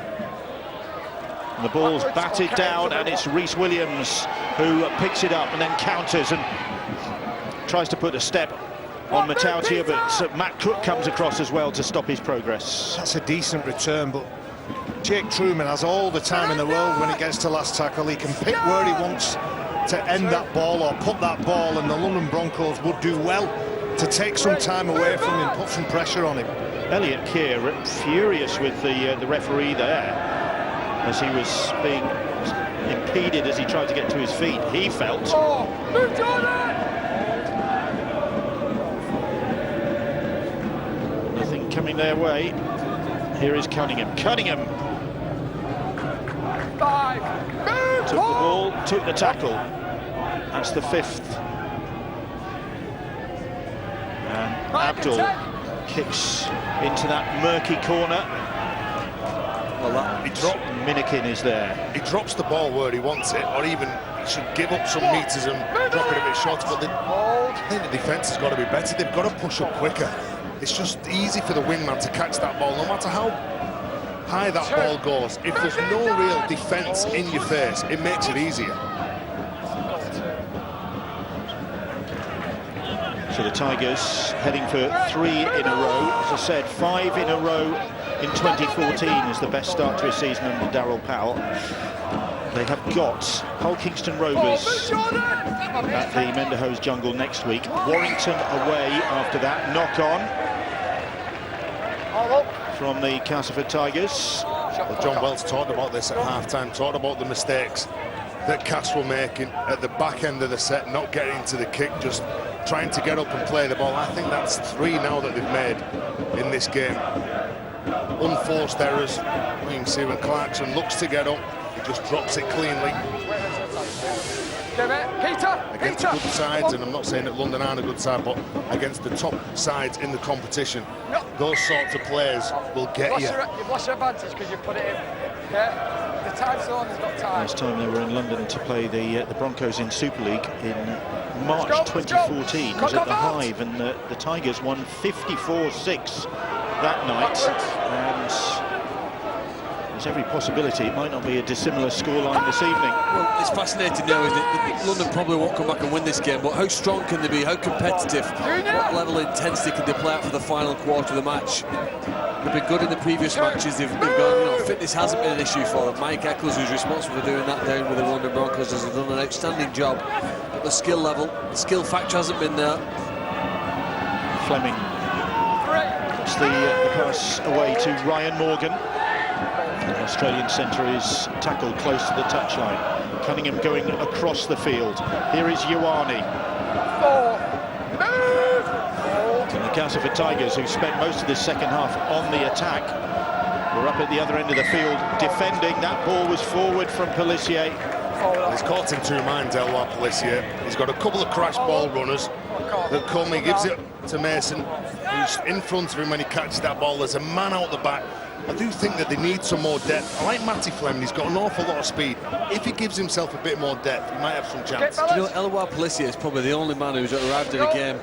And the ball's batted down, and it's Rhys Williams who picks it up and then counters and tries to put a step on Matautia, but Matt Cook comes across as well to stop his progress. That's a decent return, but Jake Truman has all the time in the world when it gets to last tackle. He can pick where he wants to end that ball or put that ball, and the London Broncos would do well to take some time away from him, put some pressure on him. Elliot Keir furious with the referee there as he was being impeded as he tried to get to his feet. He felt. Nothing coming their way. Here is Cunningham. Cunningham took the ball, took the tackle. That's the fifth. And Abdul kicks into that murky corner. Well, Minikin is there. He drops the ball where he wants it, or even he should give up some metres and drop it a bit short. But I think the defence has got to be better. They've got to push up quicker. It's just easy for the wingman to catch that ball, no matter how high that ball goes. If there's no real defence in your face, it makes it easier. So the Tigers heading for 3 in a row. As I said, 5 in a row in 2014 is the best start to a season under Darryl Powell. They have got Hull Kingston Rovers at the Menderhose Jungle next week. Warrington away after that. Knock on from the Castleford Tigers. Well, John Wells talked about this at half-time, talked about the mistakes that Cass were making at the back end of the set, not getting into the kick, just trying to get up and play the ball. I think that's 3 now that they've made in this game. Unforced errors. You can see when Clarkson looks to get up, he just drops it cleanly. against good sides, and I'm not saying that London aren't a good side, but against the top sides in the competition, those sorts of players will get you. You've lost your advantage because you put it in. Okay? The time zone has got time. Last time they were in London to play the Broncos in Super League in March 2014 was at the Hive, and the Tigers won 54-6 that night, and there's every possibility it might not be a dissimilar scoreline this evening. Well, it's fascinating now, isn't it? London probably won't come back and win this game, but how strong can they be? How competitive? What level of intensity can they play out for the final quarter of the match? They've been good in the previous matches. They've gone, fitness hasn't been an issue for them. Mike Eccles, who's responsible for doing that down with the London Broncos, has done an outstanding job. But the skill level, the skill factor hasn't been there. Fleming puts the pass away to Ryan Morgan. The Australian centre is tackled close to the touchline. Cunningham going across the field. Here is Ioane. And the Castleford Tigers, who spent most of the second half on the attack, were up at the other end of the field defending. That ball was forward from Pelissier. He's caught in two minds, Elwar Pelissier. He's got a couple of crash ball runners that come. He gives it to Mason, who's in front of him when he catches that ball. There's a man out the back. I do think that they need some more depth. I like Matty Fleming, he's got an awful lot of speed. If he gives himself a bit more depth, he might have some chance. You know, Elwar Pelissier is probably the only man who's arrived in a game,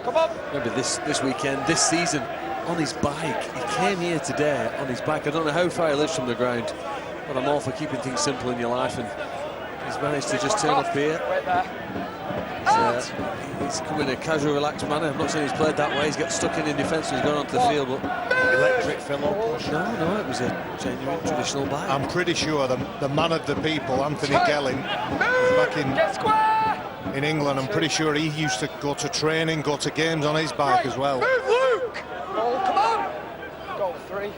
maybe this weekend, this season, on his bike. He came here today on his bike. I don't know how far he lives from the ground, but I'm all for keeping things simple in your life, and he's managed to just turn up here. He's come in a casual, relaxed manner. I'm not saying he's played that way. He's got stuck in defence and he's gone onto the field, but... Electric fellow push. No, it was a genuine traditional bike. I'm pretty sure the man of the people, Anthony Gelling, back in England, I'm pretty sure he used to go to training, go to games on his bike as well. Luke! Oh, come on! Goal 3.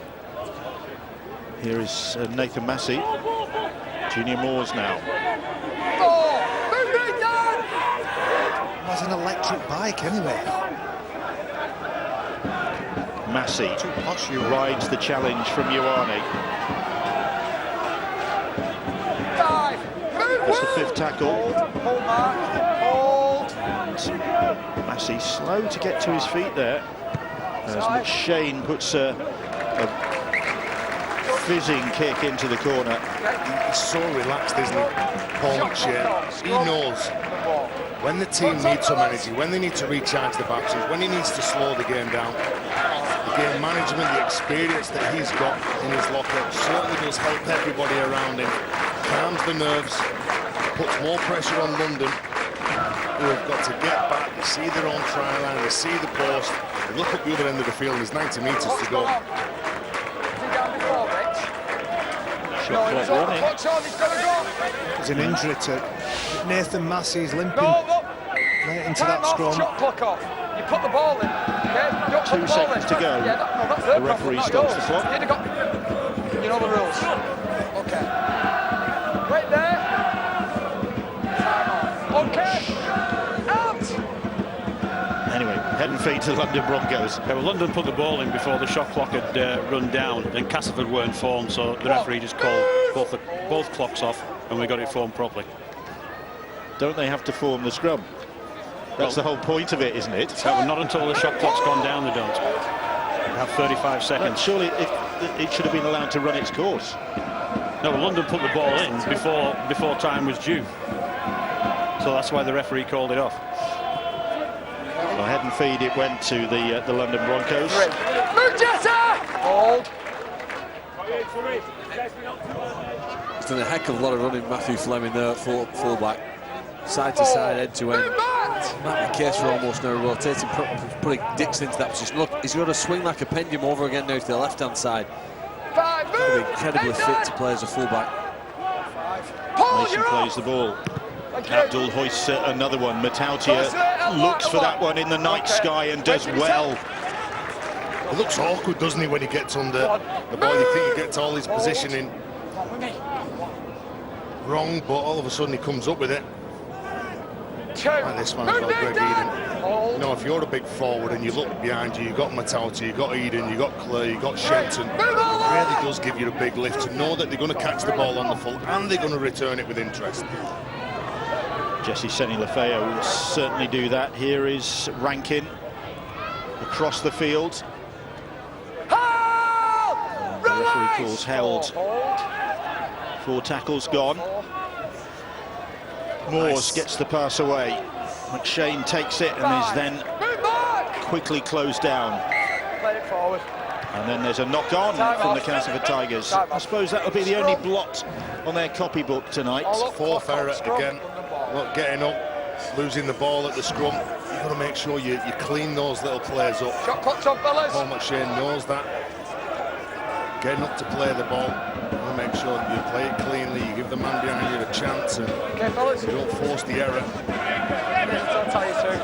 Here is Nathan Massey. Junior Moores now. That's an electric bike anyway. Massey rides the challenge from Ioane. That's the fifth tackle. And Massey slow to get to his feet there, as McShane puts a fizzing kick into the corner. He's so relaxed, isn't he, Paul McShane? He knows when the team needs some energy, when they need to recharge the batteries, when he needs to slow the game down. The game management, the experience that he's got in his locker certainly does help everybody around him. Calms the nerves, puts more pressure on London, who have got to get back. They see their own try line, they see the post, they look at the other end of the field, there's 90 metres to go. Shot clock running. There's an injury to Nathan Massey. He's limping right into that scrum. Shot clock off. You put the ball in. Okay? Don't 2 seconds to go. The referee stops the clock. You know the rules. Okay. Wait there. Time on. Okay. Out. Anyway, head and feet to the London Broncos. Yeah, well, London put the ball in before the shot clock had run down. Then Castleford weren't formed, so the referee just called both clocks off, and we got it formed properly. Don't they have to form the scrum? That's the whole point of it, isn't it? Well, not until the shot clock's gone down, they don't. They have 35 seconds. But surely it should have been allowed to run its course. No, London put the ball in before time was due. So that's why the referee called it off. Well, head and feed it went to the London Broncos. Hold. He's done a heck of a lot of running, Matthew Fleming there, full-back. Side to side, end to end. Might be a case for almost no rotating, putting Dixon into that position. Look, he's got to swing like a pendulum over again now to the left-hand side. Got to be incredibly fit to play as a full-back. Mason plays the ball. Abdul hoists another one. Matautia looks for that one in the night sky and does well. It looks awkward, doesn't he, when he gets under the ball? You think he gets all his positioning wrong, but all of a sudden he comes up with it. Like this one as well, Greg Eden. You know, if you're a big forward and you look behind you, you've got Matautia, you've got Eden, you've got Clare, you've got Shenton. It really does give you a big lift to know that they're going to catch the ball on the full and they're going to return it with interest. Jesse Seni-Lefeo will certainly do that. Here is Rankin across the field. The referee calls held. 4 tackles gone. Moores gets the pass away. McShane takes it and is then quickly closed down. And then there's a knock-on from the Castleford Tigers. I suppose that will be the only blot on their copybook tonight. 4th error again. Not getting up, losing the ball at the scrum. You've got to make sure you clean those little plays up. Paul McShane knows that. Getting up to play the ball. You want to make sure that you play it cleanly, you give the man behind you a chance, and you don't force the error. I'll tell you too.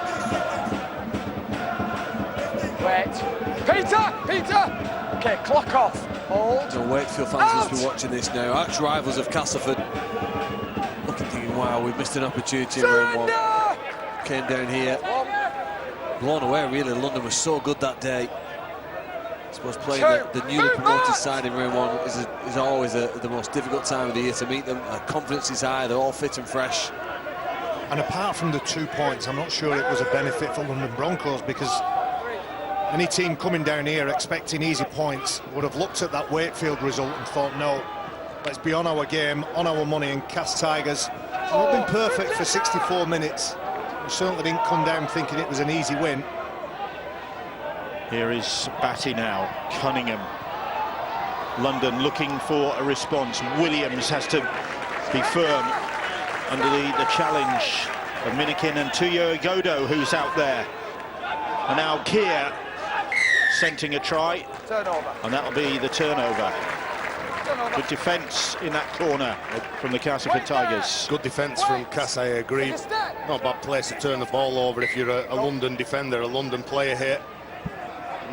Wait. Peter! Okay, clock off. Hold. The Wakefield fans must be watching this now. Arch-rivals of Castleford. Looking, thinking, wow, we've missed an opportunity in round 1. Came down here. Blown away, really. London was so good that day. I suppose playing the newly promoted side in round 1 is always the most difficult time of the year to meet them. Confidence is high, they're all fit and fresh. And apart from the 2 points, I'm not sure it was a benefit for London Broncos, because any team coming down here expecting easy points would have looked at that Wakefield result and thought, no, let's be on our game, on our money, and Cas Tigers have not been perfect for 64 minutes. We certainly didn't come down thinking it was an easy win. Here is Batty now, Cunningham. London looking for a response. Williams has to be firm under the challenge of Minikin and Tuyo Igodo, who's out there. And now Keir scenting a try. Turnover. And that'll be the turnover. Good defence in that corner from the Castleford Tigers. Good defence from Cass, I agree. Not a bad place to turn the ball over if you're a London defender, a London player here.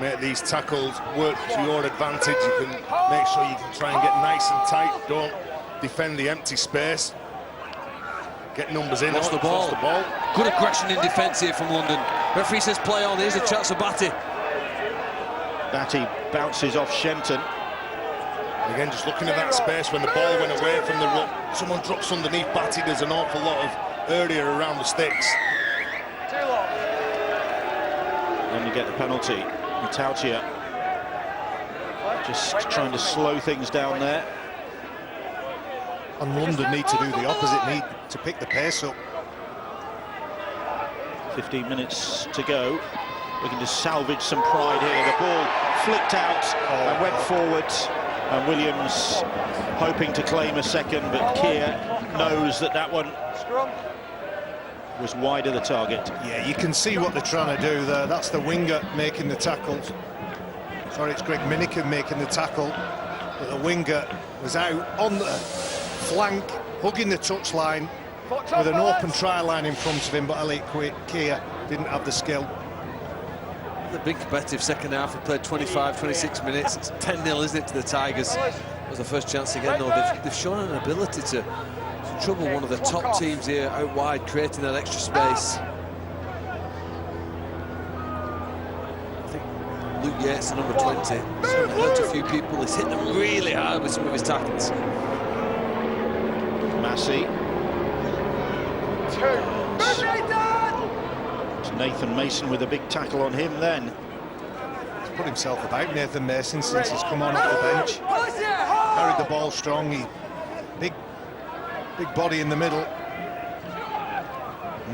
Make these tackles work to your advantage. You can make sure you can try and get nice and tight. Don't defend the empty space. Get numbers in. Lost the ball. Good aggression in defence here from London. Referee says play on. Here's a chance for Batty. Batty bounces off Shenton. Again, just looking at that space when the ball went away from the ruck. Someone drops underneath Batty. There's an awful lot of area around the sticks. Then you get the penalty. Matautia just trying to slow things down there. And London need to do the opposite, need to pick the pace up. 15 minutes to go. Looking to salvage some pride here. The ball flicked out and went forward. And Williams hoping to claim a second, but Keir knows that one was wide of the target. Yeah, you can see what they're trying to do there. That's the winger making the tackles. Sorry, it's Greg Minikin making the tackle. But the winger was out on the flank, hugging the touchline with an open try line in front of him, but Elliot Keir didn't have the skill. The big competitive second half. We played 25, 26 minutes. It's 10-0, isn't it, to the Tigers? It was the first chance again, though. They've shown an ability to trouble one of the top teams here out wide, creating that extra space. I think Luke Yates, the number 20, certainly hurt a few people. He's hit them really hard with some of his tackles. Massey. It's Nathan Mason with a big tackle on him then. He's put himself about, Nathan Mason, since he's come on off the bench. Carried the ball strong. Big body in the middle.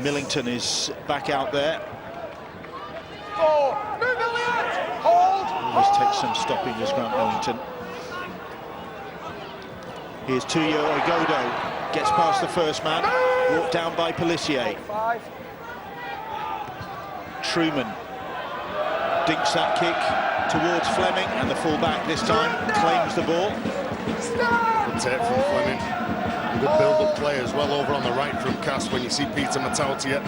Millington is back out there. Always takes some stopping as Grant Millington. Here's Tuyo Igodo. Gets past the first man. Walked down by Pelissier. Truman dinks that kick towards Fleming, and the fullback this time claims the ball. Good take from Fleming. Good build-up play as well over on the right from Cass. When you see Peter Matautia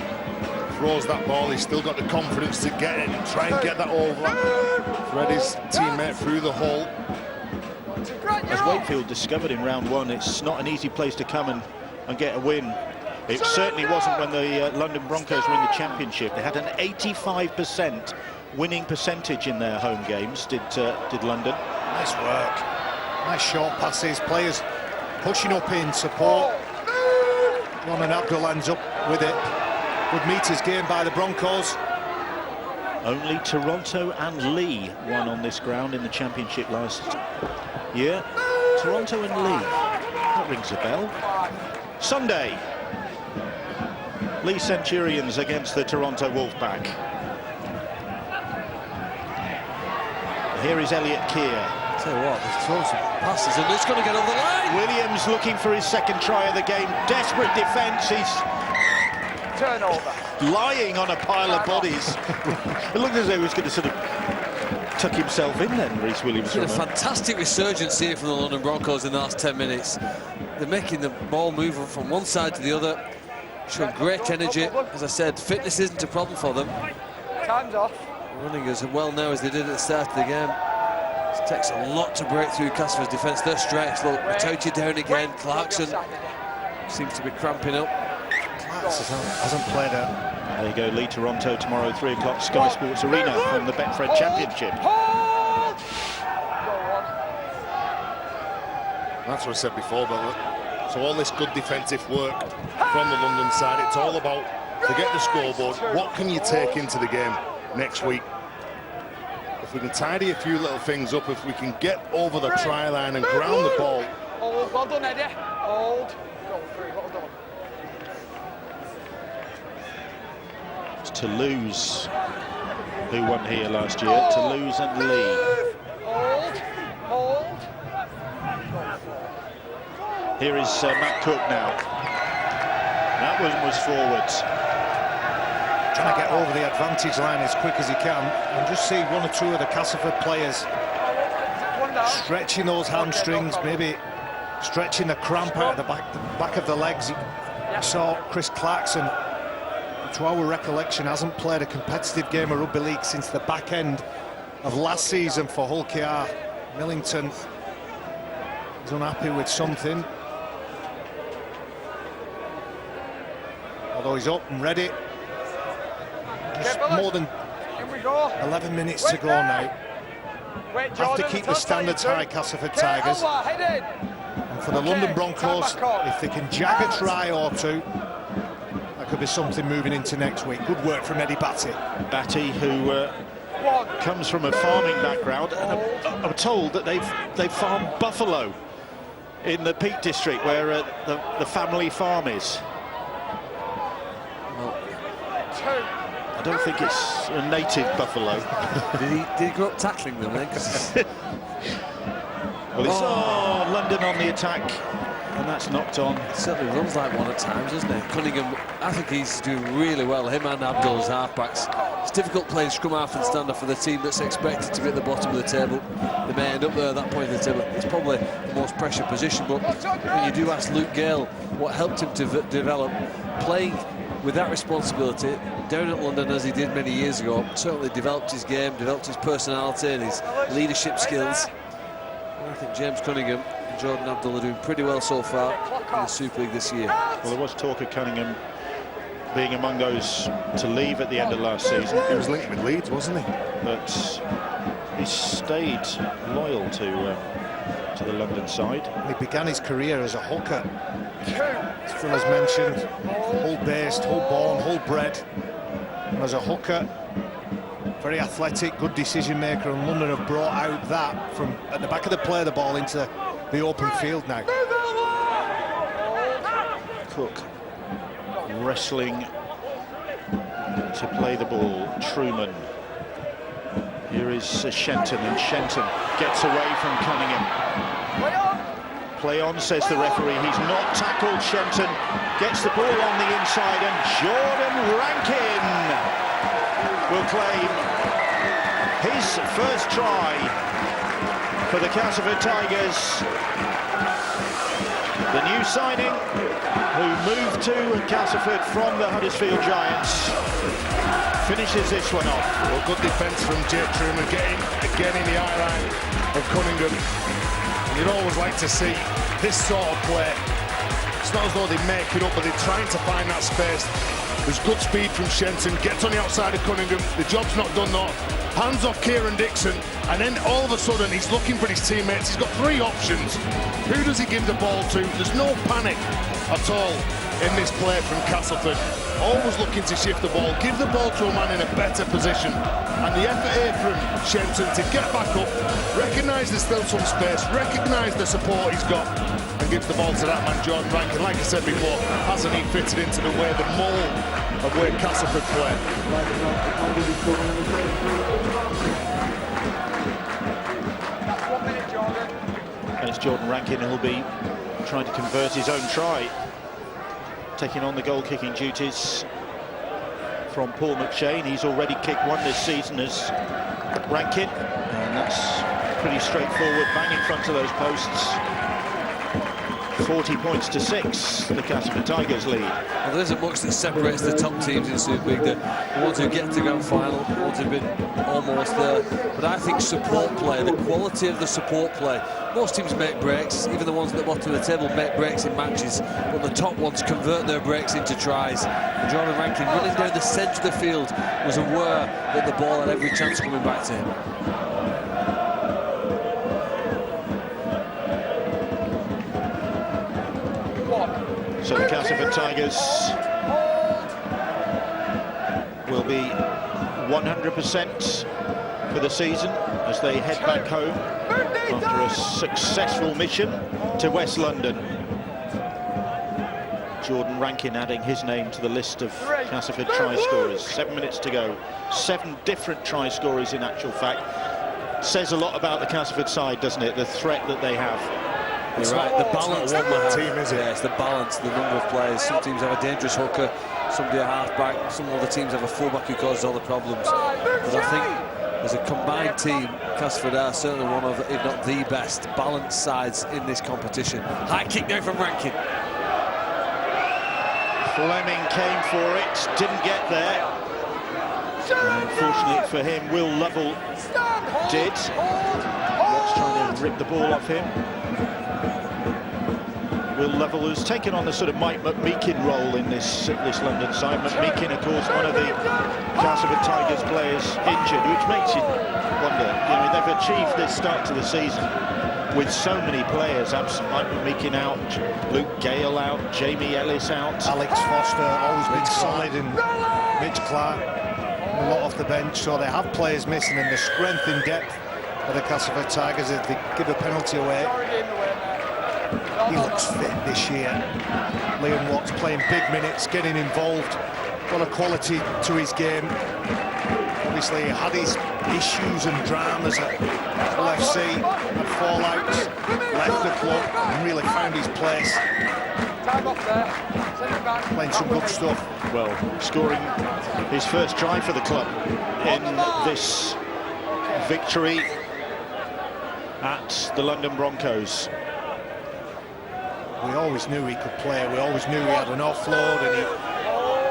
throws that ball, he's still got the confidence to get it and try and get that over. Thread his teammate through the hole. As Wakefield discovered in round 1, it's not an easy place to come and get a win. It certainly wasn't when the London Broncos were in the championship. They had an 85% winning percentage in their home games, did London. Nice work. Nice short passes, players pushing up in support. Ron and Abdul ends up with it. Good meters gained by the Broncos. Only Toronto and Lee won on this ground in the championship last year. Toronto and Lee. That rings a bell. Sunday. Lee Centurions against the Toronto Wolfpack. Here is Elliot Keir. Tell you what, they've thrown some passes and it's going to get over the line. Williams looking for his second try of the game. Desperate defence. He's turnover. Lying on a pile of bodies. It looked as though he was going to sort of tuck himself in then, Rhys Williams. A fantastic resurgence here from the London Broncos in the last 10 minutes. They're making the ball move from one side to the other, showing great energy. As I said, fitness isn't a problem for them. Time's off. Running as well now as they did at the start of the game. It takes a lot to break through Castleford's defence. They're stretched. Look, Matouchi down again. Clarkson seems to be cramping up. Hasn't played out. There you go, Lee Toronto tomorrow, 3 o'clock, Sky Sports Arena from the Betfred Championship. That's what I said before, but so all this good defensive work from the London side, it's all about, forget the scoreboard, what can you take into the game next week? If we can tidy a few little things up, if we can get over the try line and ground the ball. Hold, well done, Eddie. Hold. Go through, well done. Toulouse, who won here last year. Toulouse and Lee. Hold. Here is Matt Cook now. That one was forwards. Trying to get over the advantage line as quick as he can, and just see one or two of the Castleford players stretching those hamstrings, maybe stretching the cramp out of the back of the legs. I saw Chris Clarkson, to our recollection, hasn't played a competitive game of rugby league since the back end of last season for Hull KR. Millington is unhappy with something, although he's up and ready. Just more than 11 minutes to go now. Have to keep the standards high, Castleford Tigers. And for the London Broncos, if they can jag a try or two, that could be something moving into next week. Good work from Eddie Batty. Batty, who comes from a farming background, and I'm told that they've farmed buffalo in the Peak District, where the family farm is. I don't think it's a native buffalo. Did he grow up tackling them then? Well, it's London on the attack, and that's knocked on. He certainly runs like one at times, doesn't he? Cunningham, I think he's doing really well. Him and Abdul as halfbacks. It's difficult playing scrum half and stand off for the team that's expected to be at the bottom of the table. They may end up there at that point of the table. It's probably the most pressure position, but when you do ask Luke Gale what helped him to develop, playing with that responsibility down at London as he did many years ago, certainly developed his game, developed his personality and his leadership skills. And I think James Cunningham and Jordan Abdul are doing pretty well so far in the Super League this year. Well, there was talk of Cunningham being among those to leave at the end of last season. He was linked with Leeds, wasn't he? But he stayed loyal to the London side. He began his career as a hooker, as Phil has mentioned, Hull-based, Hull-born, Hull-bred. And as a hooker, very athletic, good decision maker, and London have brought out that from at the back of the play, the ball into the open field now. Cook wrestling to play the ball. Truman. Here is Shenton, and Shenton gets away from Cunningham. Play on, says the referee. He's not tackled. Shenton gets the ball on the inside, and Jordan Rankin will claim his first try for the Castleford Tigers. The new signing, who moved to Castleford from the Huddersfield Giants, finishes this one off. Well, good defence from Jake Truman, getting again in the eye line of Cunningham. And you'd always like to see this sort of play. It's not as though they make it up, but they're trying to find that space. There's good speed from Shenton, gets on the outside of Cunningham. The job's not done though. Hands off Kieran Dixon, and then all of a sudden he's looking for his teammates. He's got 3 options. Who does he give the ball to? There's no panic at all in this play from Castleford. Always looking to shift the ball, give the ball to a man in a better position. And the effort here from Shenton to get back up, recognise there's still some space, recognise the support he's got, and gives the ball to that man, Jordan Rankin. Like I said before, hasn't he fitted into the way, the mould of where Castleford play? And it's Jordan Rankin who'll be trying to convert his own try, taking on the goal-kicking duties from Paul McShane. He's already kicked one this season as Rankin, and that's pretty straightforward, bang in front of those posts. 40 points to 6, the Castleford Tigers lead. Well, there isn't much that separates the top teams in Super League, the ones who get to grand final, the ones who've been almost there. But I think support play, the quality of the support play, most teams make breaks, even the ones at the bottom of the table make breaks in matches, but the top ones convert their breaks into tries. And Jordan Rankin, running down the centre of the field, was aware that the ball had every chance coming back to him. So the Castleford Tigers will be 100% for the season as they head back home after a successful mission to West London. Jordan Rankin adding his name to the list of Castleford try scorers. 7 minutes to go. 7 different try scorers in actual fact. Says a lot about the Castleford side, doesn't it? The threat that they have. You're right, the balance that they have. Team, is it? Yeah, it's the balance, the number of players. Some teams have a dangerous hooker, somebody a half-back, some other teams have a full-back who causes all the problems. But I think as a combined team, Castleford are certainly one of, if not the best, balanced sides in this competition. High kick now from Rankin. Fleming came for it, didn't get there. And unfortunately for him, Will Lovell did. Watts trying to rip the ball off him. Will Lovell has taken on the sort of Mike McMeekin role in this London side. McMeekin, of course, one of the Castleford Tigers players injured, which makes you wonder. You know, they've achieved this start to the season with so many players absent. Mike McMeekin out, Luke Gale out, Jamie Ellis out. Alex Foster always been solid, and Mitch Clark a lot off the bench. So they have players missing, and the strength in depth of the Castleford Tigers if they give a penalty away. He looks fit this year. Liam Watts playing big minutes, getting involved. Got a quality to his game. Obviously, he had his issues and dramas at LFC, had fallouts, left the club, and really found his place. Playing some good stuff. Well, scoring his first try for the club in this victory at the London Broncos. We always knew he could play. We always knew he had an offload, and he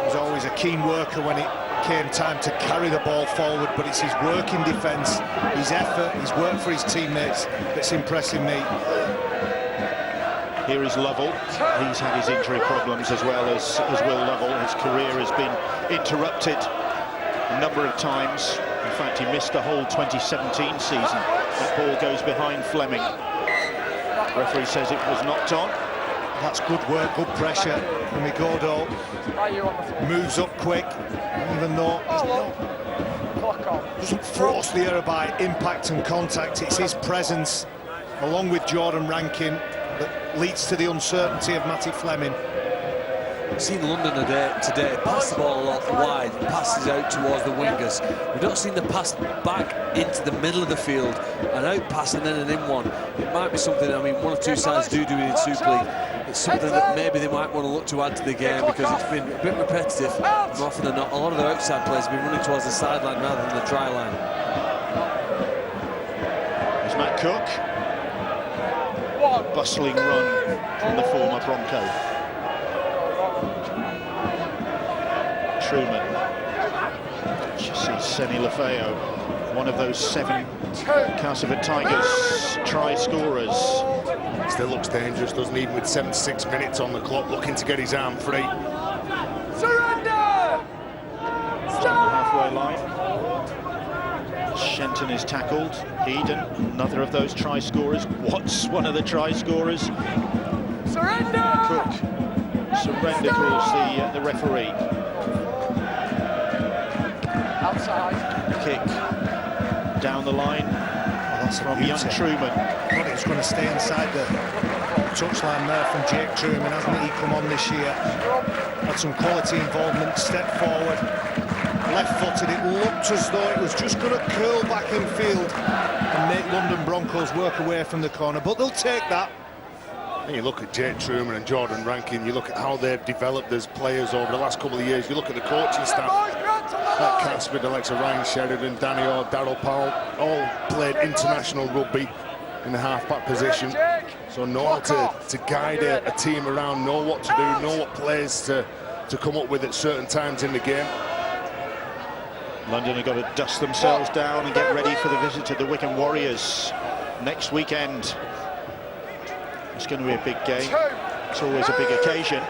was always a keen worker when it came time to carry the ball forward. But it's his work in defence, his effort, his work for his teammates that's impressing me. Here is Lovell. He's had his injury problems as well as Will Lovell. His career has been interrupted a number of times. In fact, he missed the whole 2017 season. That ball goes behind Fleming. Referee says it was knocked on. That's good work, good pressure from Igodo. Moves up quick, even though doesn't force the error by impact and contact. It's his presence, along with Jordan Rankin, that leads to the uncertainty of Matty Fleming. We've seen London today pass the ball a lot wide, passes out towards the wingers. We've not seen the pass back into the middle of the field, an out pass and then an in one. It might be something, I mean, one or two sides do it in Super League. It's something that maybe they might want to look to add to the game, because it's been a bit repetitive. More often than not, a lot of their outside players have been running towards the sideline rather than the try line. There's Matt Cook. Bustling run from the former Bronco. Truman. You see Seni Lafeo, one of those 7 Castleford Tigers try scorers. Still looks dangerous, doesn't he, even with 76 minutes on the clock, looking to get his arm free. Surrender! Just on the halfway line. Shenton is tackled. Eden, another of those try scorers. Watts, one of the try scorers. Surrender! Cook surrender calls the referee. Outside. Kick down the line from young Truman. Thought it was going to stay inside the touchline there from Jake Truman, hasn't he come on this year? Had some quality involvement, stepped forward, left-footed. It looked as though it was just going to curl back in field and make London Broncos work away from the corner, but they'll take that. And you look at Jake Truman and Jordan Rankin, you look at how they've developed as players over the last couple of years, you look at the coaching staff at Castleford, Alexa Ryan Sheridan, Danny Orr, Darryl Powell, all played international rugby in the half-back position, so know how to guide a team around, know what to do, know what plays to come up with at certain times in the game. London have got to dust themselves down and get ready for the visit to the Wycombe Warriors next weekend. It's going to be a big game. It's always a big occasion.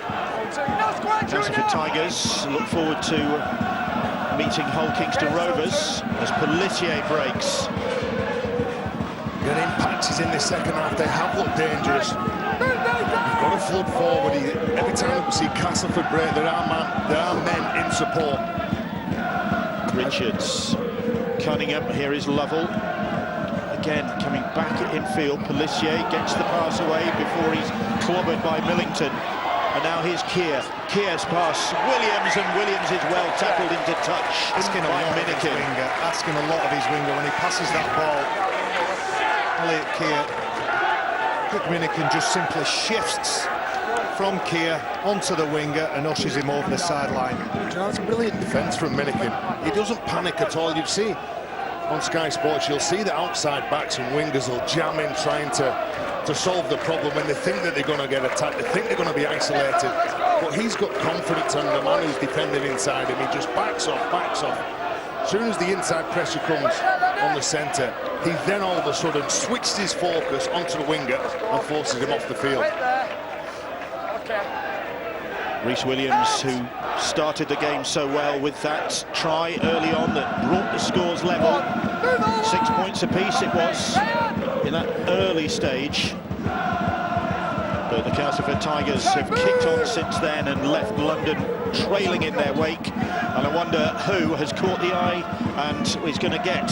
Castleford Tigers look forward to meeting Hull Kingston Rovers as Pelletier breaks. Getting patches in the second half, they have looked dangerous. You've got to flood forward. Every time we see Castleford break, there are men in support. Richards, Cunningham, here is Lovell. Again, coming back in field, Pelletier gets the pass away before he's clobbered by Millington. And now here's Keir. Keir's pass, Williams, and Williams is well tackled into touch Asking by Minikin. Asking a lot of his winger when he passes that ball. Elliot Keir. Minikin just simply shifts from Keir onto the winger and ushers him over the sideline. You know, it's a brilliant defence from Minikin. He doesn't panic at all. You see on Sky Sports, you'll see the outside backs and wingers will jam in trying to solve the problem when they think that they're going to get attacked, they think they're going to be isolated. But he's got confidence on the man who's defending inside him. He just backs off, backs off. As soon as the inside pressure comes on the centre, he then all of a sudden switches his focus onto the winger and forces him off the field. Rhys Williams, who started the game so well with that try early on that brought the scores level. 6 points apiece it was in that early stage. But the Castleford Tigers have kicked on since then and left London trailing in their wake. And I wonder who has caught the eye and is going to get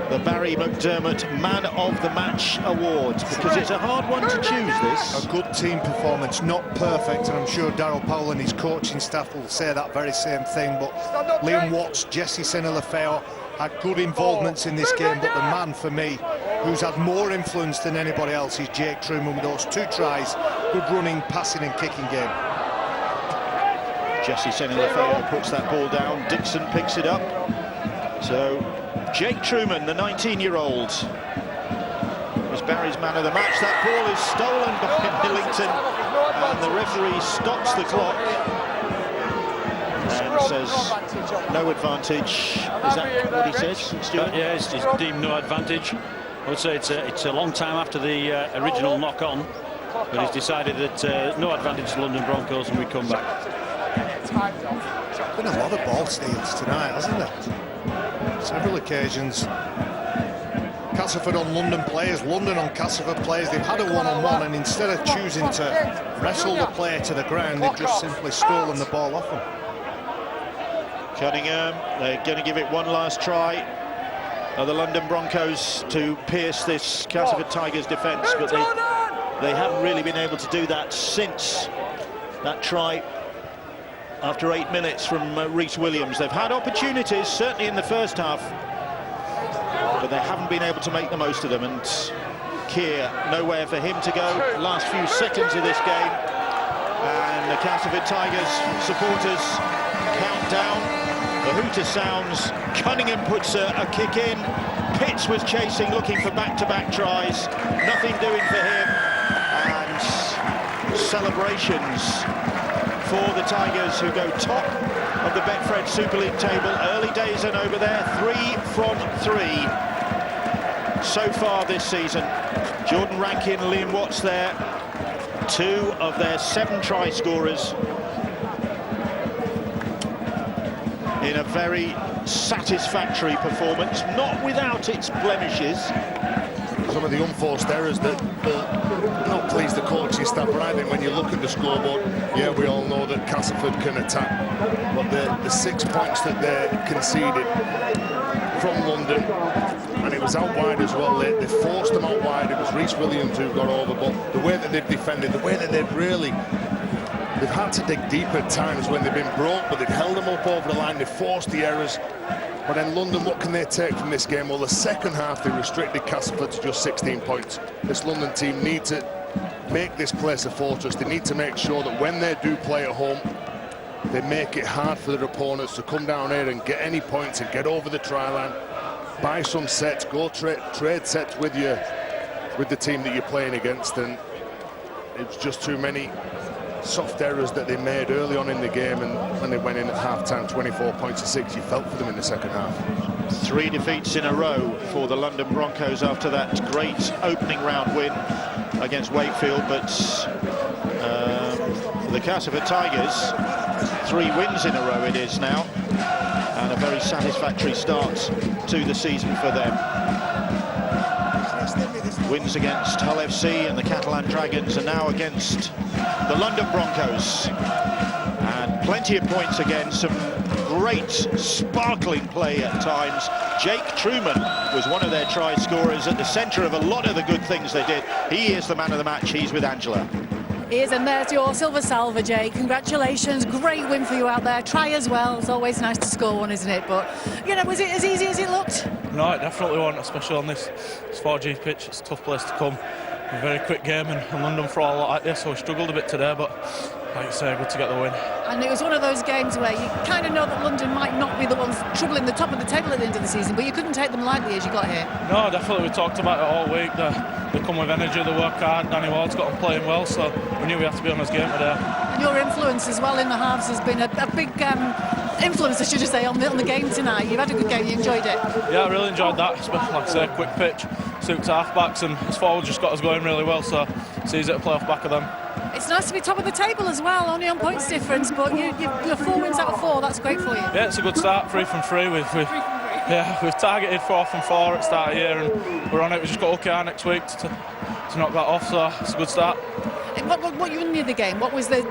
the Barry McDermott Man of the Match award, because it's a hard one to choose this. A good team performance, not perfect, and I'm sure Darryl Powell and his coaching staff will say that very same thing, but Liam Watts, Jesse Senna-Lefeo had good involvements in this game, but the man for me who's had more influence than anybody else is Jake Truman with those 2 tries, good running, passing and kicking game. Jesse Senna-Lefeo puts that ball down, Dixon picks it up. So Jake Truman, the 19-year-old, was Barry's man of the match. That ball is stolen by Millington, and the referee stops the clock and says no advantage. Is that what he says, Stuart? Yeah, it's deemed no advantage. I would say it's a long time after the original knock-on, but he's decided that no advantage to London Broncos, and we come back. There's been a lot of ball steals tonight, hasn't there? Several occasions. Castleford on London players, London on Castleford players. They've had a one-on-one, and instead of choosing to wrestle the player to the ground, they've just simply stolen the ball off them. Cunningham, they're going to give it one last try. The London Broncos to pierce this Castleford Tigers defence, but they haven't really been able to do that since that try after 8 minutes from Rhys Williams. They've had opportunities, certainly in the first half, but they haven't been able to make the most of them. And Keir, nowhere for him to go. Last few seconds of this game, and the Castleford Tigers supporters count down. The hooter sounds. Cunningham puts a kick in. Pitts was chasing, looking for back-to-back tries. Nothing doing for him. And celebrations for the Tigers, who go top of the Betfred Super League table. Early days and over there, 3 from 3 so far this season. Jordan Rankin, Liam Watts there, 2 of their 7 try scorers in a very satisfactory performance, not without its blemishes. some of the unforced errors that will not please the coaching staff. But I think when you look at the scoreboard, yeah, we all know that Castleford can attack, but the 6 points that they conceded from London, and it was out wide as well. They forced them out wide. It was Rhys Williams who got over, but the way that they've defended, the way that they've had to dig deep at times when they've been broke, but they've held them up over the line. They forced the errors. But in London, what can they take from this game? Well, the second half, they restricted Castleford to just 16 points. This London team need to make this place a fortress. They need to make sure that when they do play at home, they make it hard for their opponents to come down here and get any points and get over the try line, buy some sets, go trade sets with the team that you're playing against. And it's just too many soft errors that they made early on in the game, and when they went in at half-time, 24 points to 6, you felt for them in the second half. 3 defeats in a row for the London Broncos after that great opening round win against Wakefield, but for the Castleford Tigers, 3 wins in a row it is now, and a very satisfactory start to the season for them. Wins against Hull FC and the Catalan Dragons, and now against the London Broncos. And plenty of points again, some great sparkling play at times. Jake Truman was one of their try scorers at the centre of a lot of the good things they did. He is the man of the match. He's with Angela. He is, and there's your silver salver, Jake. Congratulations, great win for you out there. Try as well. It's always nice to score one, isn't it? But, you know, was it as easy as it looked? No, it definitely wasn't, especially on this 4G pitch. It's a tough place to come. A very quick game, and London for all like this, so we struggled a bit today, but like you say, good to get the win. And it was one of those games where you kind of know that London might not be the ones troubling the top of the table at the end of the season, but you couldn't take them lightly as you got here. No, definitely. We talked about it all week. They come with energy, they work hard. Danny Ward's got them playing well, so we knew we had to be on this game today. And your influence as well in the halves has been a big influence, I should just say, on the game tonight. You've had a good game, you enjoyed it? Yeah, I really enjoyed that, especially, like I say, quick pitch, suits half-backs, and his forwards just got us going really well, so it's easy to play off back of them. It's nice to be top of the table as well, only on points difference, but you're 4 wins out of 4, that's great for you. Yeah, it's a good start, 3 from 3. We've targeted 4 from 4 at the start of the year, and we're on it. We just got OKR next week to knock that off, so it's a good start. What you in the game? What was the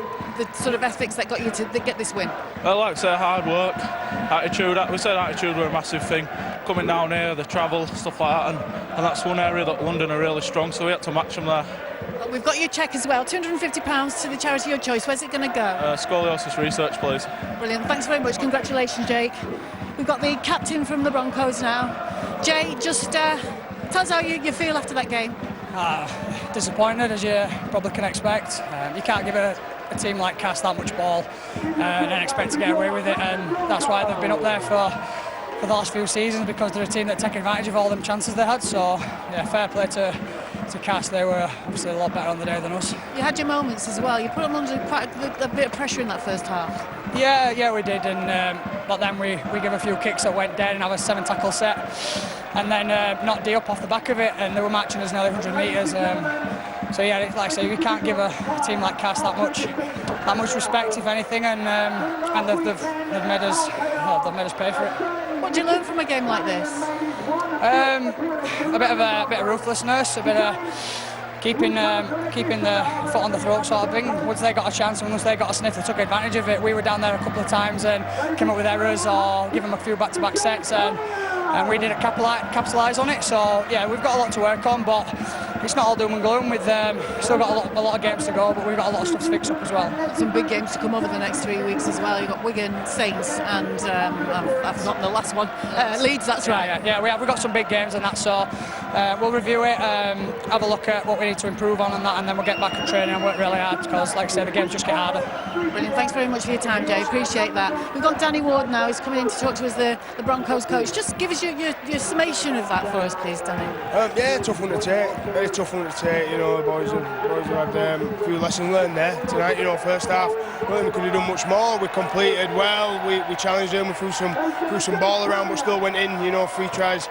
sort of ethics that got you to get this win? Well, like I say, hard work, attitude. We said attitude were a massive thing. Coming down here, the travel, stuff like that, and that's one area that London are really strong, so we had to match them there. Well, we've got your cheque as well, £250 to the charity of your choice. Where's it going to go? Scoliosis Research, please. Brilliant, thanks very much. Congratulations, Jake. We've got the captain from the Broncos now. Jay, just tell us how you feel after that game. Disappointed, as you probably can expect. You can't give a team like Cass that much ball and then expect to get away with it, and that's why they've been up there for the last few seasons, because they're a team that take advantage of all them chances they had. So yeah, fair play to Cass. They were obviously a lot better on the day than us. You had your moments as well. You put them under quite a bit of pressure in that first half. Yeah, we did, and but then we give a few kicks that went dead and have a 7-tackle set, and then knocked D up off the back of it, and they were matching us nearly 100 metres. So yeah, like I say, we can't give a team like Cass that much respect, if anything, and they've made us pay for it. What do you learn from a game like this? A bit of ruthlessness, a bit of keeping the foot on the throat sort of thing. Once they got a chance and once they got a sniff, they took advantage of it. We were down there a couple of times and came up with errors or give them a few back-to-back sets, and we didn't capitalise on it. So yeah, we've got a lot to work on, but it's not all doom and gloom. We've still got a lot of games to go, but we've got a lot of stuff to fix up as well. Some big games to come over the next 3 weeks as well. You've got Wigan, Saints, and I've forgotten the last one, Leeds. That's right. Yeah, we've got some big games and that. So we'll review it, have a look at what we need to improve on and that, and then we'll get back to training and work really hard, because, like I said, the games just get harder. Brilliant. Thanks very much for your time, Jay. Appreciate that. We've got Danny Ward now. He's coming in to talk to us, the Broncos coach. Just give us your summation of that for us, please, Danny. Yeah, tough one to take. Very tough one to take. You know, the boys have had a few lessons learned there tonight. You know, first half, I don't think we could have done much more. We completed well. We challenged them. We threw some ball around, but still went in. You know, three tries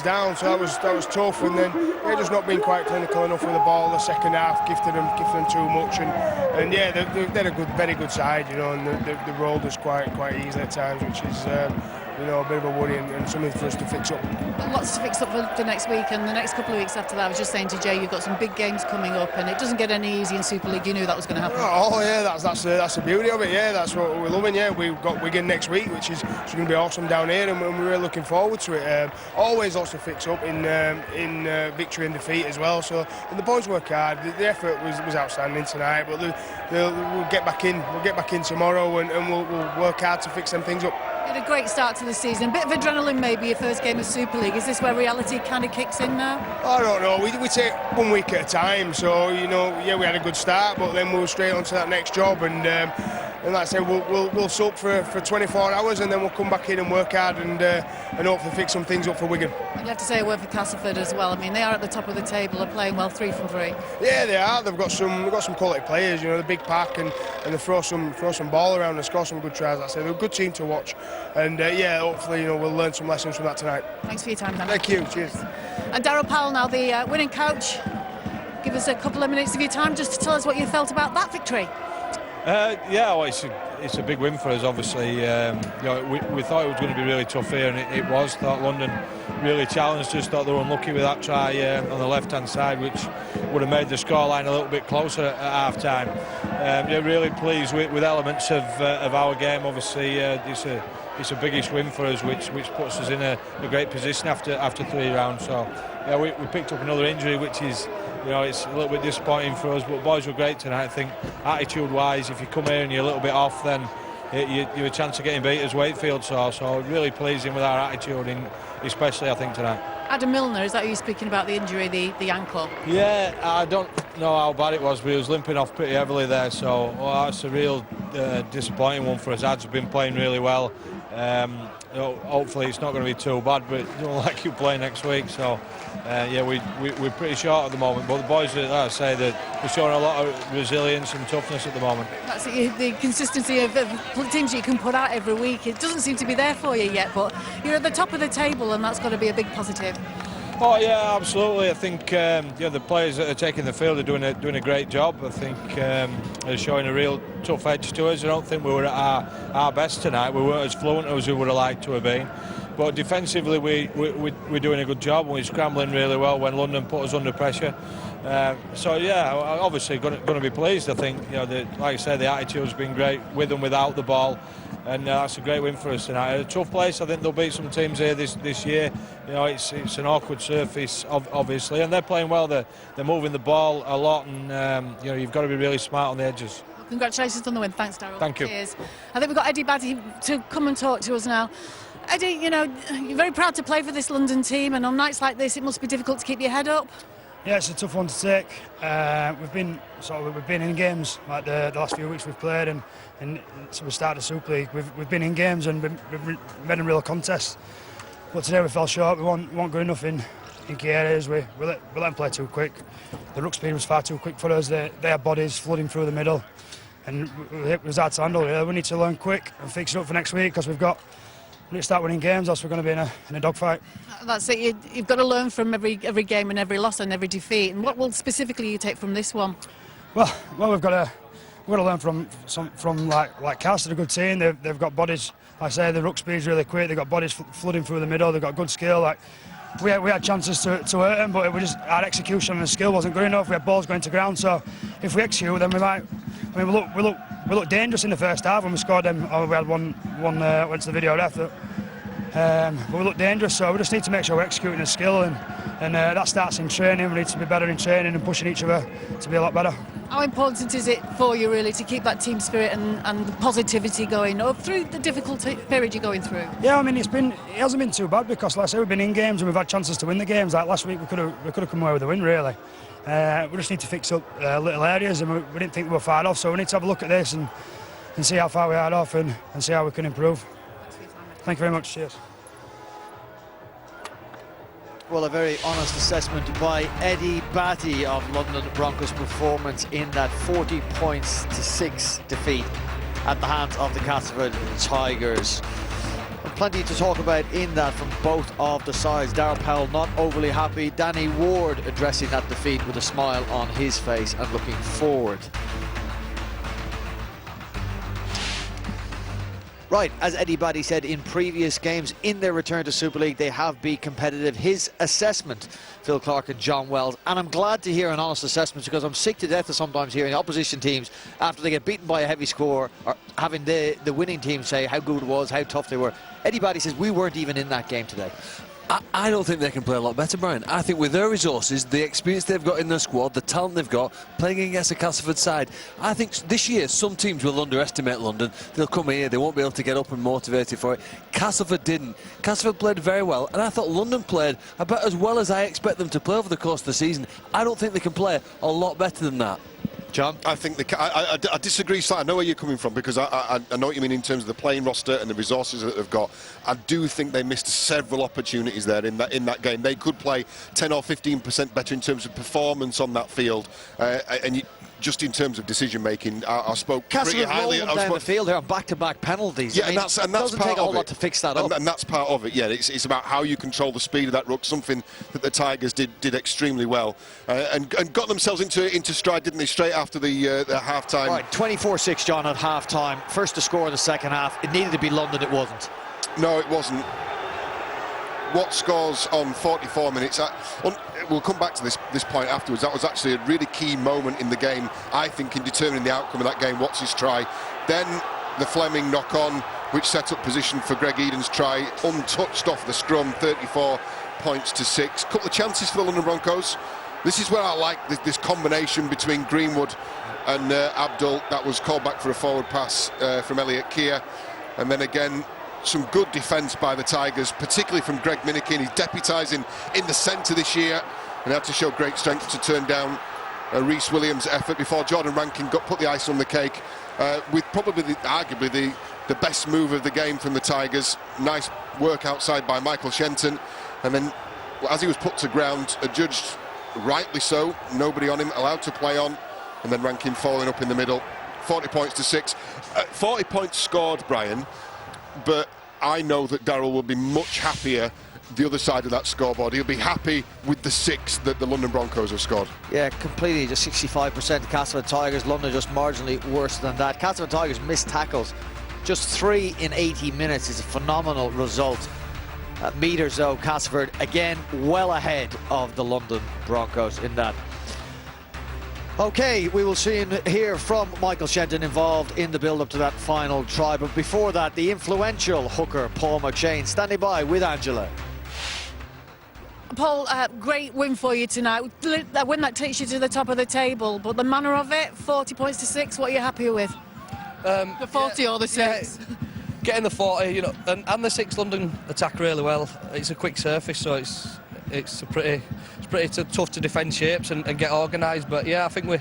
down. So that was tough. And then they're just not being quite clinical enough with the ball. The second half gifted them too much. And yeah, they're a very good side. You know, and they rolled us quite easily at times, which you know, a bit of a worry and something for us to fix up. Lots to fix up for next week and the next couple of weeks after that. I was just saying to Jay, you've got some big games coming up, and it doesn't get any easier in Super League. You knew that was going to happen. Oh yeah, that's the beauty of it. Yeah, that's what we're loving. Yeah, we've got Wigan next week, which is going to be awesome down here, and we're really looking forward to it. Always lots to fix up in victory and defeat as well. So and the boys work hard. The effort was outstanding tonight, but we'll get back in. We'll get back in tomorrow, and we'll work hard to fix them things up. You had a great start to the season. A bit of adrenaline, maybe your first game of Super League. Is this where reality kind of kicks in now? I don't know. We take 1 week at a time. So you know, yeah, we had a good start, but then we'll straight on to that next job, and like I say, we'll soak for 24 hours, and then we'll come back in and work hard and hopefully fix some things up for Wigan. You have to say a word for Castleford as well. I mean, they are at the top of the table. They're playing well, 3 from 3. Yeah, they are. They've got some quality players. You know, the big pack, and they throw some ball around and score some good tries. Like I say, they're a good team to watch, and yeah, hopefully, you know, we'll learn some lessons from that tonight. Thanks for your time, Dan. Thank you. Cheers. And Darryl Powell, now the winning coach. Give us a couple of minutes of your time just to tell us what you felt about that victory. Yeah, well, it's a big win for us, obviously. You know, we thought it was going to be really tough here, and it was. Thought London really challenged us. Thought they were unlucky with that try on the left-hand side, which would have made the scoreline a little bit closer at half-time. Yeah, really pleased with elements of our game. Obviously, it's a biggish win for us, which puts us in a great position after 3 rounds. So, yeah, we picked up another injury, which is, you know, it's a little bit disappointing for us, but boys were great tonight. I think attitude-wise, if you come here and you're a little bit off, then you have a chance of getting beat as Wakefield saw. So really pleasing with our attitude, especially I think tonight. Adam Milner, is that who you're speaking about, the injury, the ankle? Yeah, I don't know how bad it was, but he was limping off pretty heavily there. So that's a real disappointing one for us. Ad's been playing really well. Hopefully it's not going to be too bad, but it don't like you play next week. So yeah, we're pretty short at the moment, but the boys, like I say, that we're showing a lot of resilience and toughness at the moment. That's it, the consistency of teams you can put out every week. It doesn't seem to be there for you yet, but you're at the top of the table, and that's got to be a big positive. Oh yeah, absolutely. I think the players that are taking the field are doing a great job. I think they're showing a real tough edge to us. I don't think we were at our best tonight. We weren't as fluent as we would have liked to have been. But defensively, we're doing a good job, and we're scrambling really well when London put us under pressure. So yeah, obviously going to be pleased. I think, you know, like I say, the attitude's been great with and without the ball, and that's a great win for us tonight. A tough place. I think they'll beat some teams here this year. You know, it's an awkward surface, obviously, and they're playing well. They're moving the ball a lot, and you know, you've got to be really smart on the edges. Congratulations on the win. Thanks, Darryl. Thank you. Cheers. I think we've got Eddie Batty to come and talk to us now. Eddie, you know, you're very proud to play for this London team, and on nights like this, it must be difficult to keep your head up. Yeah, it's a tough one to take. We've been in games like the last few weeks we've played, and so we started the Super League. We've been in games and we've made a real contest. But today we fell short. We weren't good enough in key areas. We let them play too quick. The ruck speed was far too quick for us. They had bodies flooding through the middle, and it was hard to handle. Really. We need to learn quick and fix it up for next week, because we need to start winning games, else we're going to be in a dogfight. That's it. You've got to learn from every game and every loss and every defeat. And what will specifically you take from this one? Well, we've got to learn from like Castle, a good team. They've got bodies. Like I say, the ruck speed's really quick. They've got bodies flooding through the middle. They've got good skill. Like we had chances to hurt them, but our execution and the skill wasn't good enough. We had balls going to ground. So if we execute, then we might. I mean, we looked dangerous in the first half when we scored them. We had one went to the video ref. But we looked dangerous, so we just need to make sure we're executing the skill, and that starts in training. We need to be better in training and pushing each other to be a lot better. How important is it for you, really, to keep that team spirit and the positivity going up through the difficult period you're going through? Yeah, I mean, it hasn't been too bad, because, like I say, we've been in games and we've had chances to win the games. Like last week, we could have come away with a win, really. We just need to fix up little areas, and we didn't think we were far off, so we need to have a look at this and see how far we are off and see how we can improve. Thank you very much. Cheers. Well, a very honest assessment by Eddie Batty of London Broncos' performance in that 40-6 defeat at the hands of the Castleford Tigers. Plenty to talk about in that from both of the sides. Darryl Powell not overly happy. Danny Ward addressing that defeat with a smile on his face and looking forward. Right. Right, as Eddie Batty said in previous games, in their return to Super League, they have been competitive. His assessment, Phil Clark and John Wells, and I'm glad to hear an honest assessment because I'm sick to death of sometimes hearing opposition teams, after they get beaten by a heavy score, or having the winning team say how good it was, how tough they were. Eddie Batty says we weren't even in that game today. I don't think they can play a lot better, Brian. I think with their resources, the experience they've got in their squad, the talent they've got, playing against a Castleford side, I think this year some teams will underestimate London. They'll come here, they won't be able to get up and motivated for it. Castleford didn't. Castleford played very well, and I thought London played about as well as I expect them to play over the course of the season. I don't think they can play a lot better than that. John? I think I disagree slightly. I know where you're coming from because I know what you mean in terms of the playing roster and the resources that they've got. I do think they missed several opportunities there in that game. They could play 10 or 15% better in terms of performance on that field. Just in terms of decision making, I spoke pretty highly. Castleford down the field there on back-to-back penalties. Yeah, I mean, and that's doesn't part take a whole of lot it. to fix that up. And that's part of it. Yeah, it's about how you control the speed of that ruck. Something that the Tigers did extremely well, and got themselves into stride, didn't they? Straight after the half-time. Right, 24-6, John, at half-time. First to score in the second half. It needed to be London. It wasn't. No, it wasn't. What scores on 44 minutes? We'll come back to this point afterwards. That was actually a really key moment in the game, I think, in determining the outcome of that game. What's his try? Then the Fleming knock-on, which set up position for Greg Eden's try, untouched off the scrum, 34 points to 6. Couple of chances for the London Broncos. This is where I like this combination between Greenwood and Abdul. That was called back for a forward pass from Elliot Keir, and then again some good defence by the Tigers, particularly from Greg Minikin. He's deputising in the centre this year and had to show great strength to turn down a Rhys Williams effort before Jordan Rankin put the ice on the cake with probably arguably the best move of the game from the Tigers. Nice work outside by Michael Shenton, and then as he was put to ground, adjudged rightly so, nobody on him, allowed to play on, and then Rankin following up in the middle. 40 points to 6. 40 points scored, Brian, but I know that Darryl will be much happier the other side of that scoreboard. He'll be happy with the 6 that the London Broncos have scored. Yeah, completely. Just 65% Castleford Tigers. London just marginally worse than that. Castleford Tigers missed tackles. Just 3 in 80 minutes is a phenomenal result. Meters, though, Castleford again well ahead of the London Broncos in that. Okay, we will see and hear from Michael Shenton, involved in the build-up to that final try. But before that, the influential hooker Paul McShane standing by with Angela. Paul, great win for you tonight. A win that takes you to the top of the table, but the manner of it, 40 points to 6, what are you happy with? The 40 or the 6? Yeah, getting the 40, you know, and the 6 London attack really well. It's a quick surface, so it's pretty tough to defend shapes and get organised. But yeah, I think we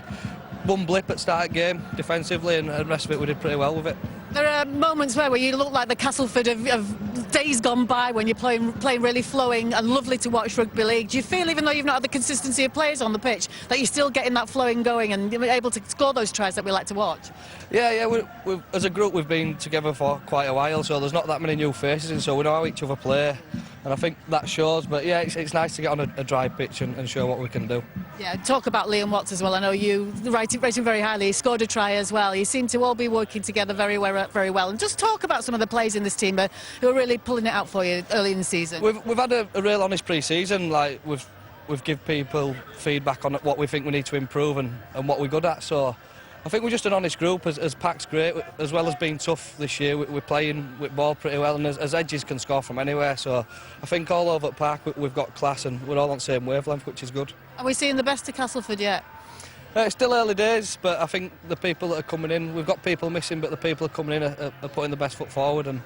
one blip at start game defensively, and the rest of it we did pretty well with it. There are moments where you look like the Castleford of days gone by when you're playing really flowing and lovely to watch rugby league. Do you feel, even though you've not had the consistency of players on the pitch, that you're still getting that flowing going and you're able to score those tries that we like to watch? Yeah, we've as a group we've been together for quite a while, so there's not that many new faces, and so we know how each other play, and I think that shows. But yeah, it's nice to get on a dry pitch and show what we can do. Yeah, talk about Liam Watts as well. I know you rate him very highly. He scored a try as well. You seem to all be working together very well. And just talk about some of the players in this team who are really pulling it out for you early in the season. We've had a real honest pre-season. Like we've give people feedback on what we think we need to improve and what we're good at. So I think we're just an honest group. As Pac's great, as well as being tough this year, we're playing with ball pretty well, and as edges can score from anywhere. So I think all over at Park we've got class, and we're all on the same wavelength, which is good. Are we seeing the best of Castleford yet? It's still early days, but I think the people that are coming in, we've got people missing, but the people that are coming in are putting the best foot forward, and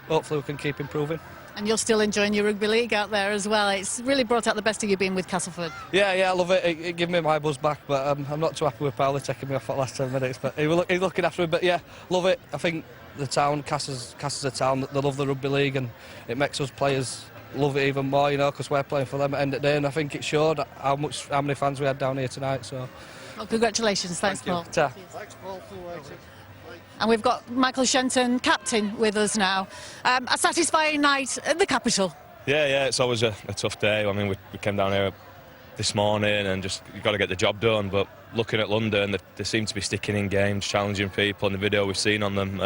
hopefully we can keep improving. And you're still enjoying your rugby league out there as well. It's really brought out the best of you being with Castleford. Yeah, I love it. It gave me my buzz back, but I'm not too happy with Paolo taking me off for the last 10 minutes. But he's looking after me. But yeah, love it. I think the town, Cass is a town that they love the rugby league, and it makes us players love it even more, you know, because we're playing for them at the end of the day. And I think it showed how many fans we had down here tonight. So, well, congratulations. Thanks, Paul. Ta. Thanks, Paul, for waiting. And we've got Michael Shenton, captain, with us now. A satisfying night at the capital. Yeah, it's always a tough day. I mean, we came down here this morning and just you've got to get the job done. But looking at London, they seem to be sticking in games, challenging people. And the video we've seen on them,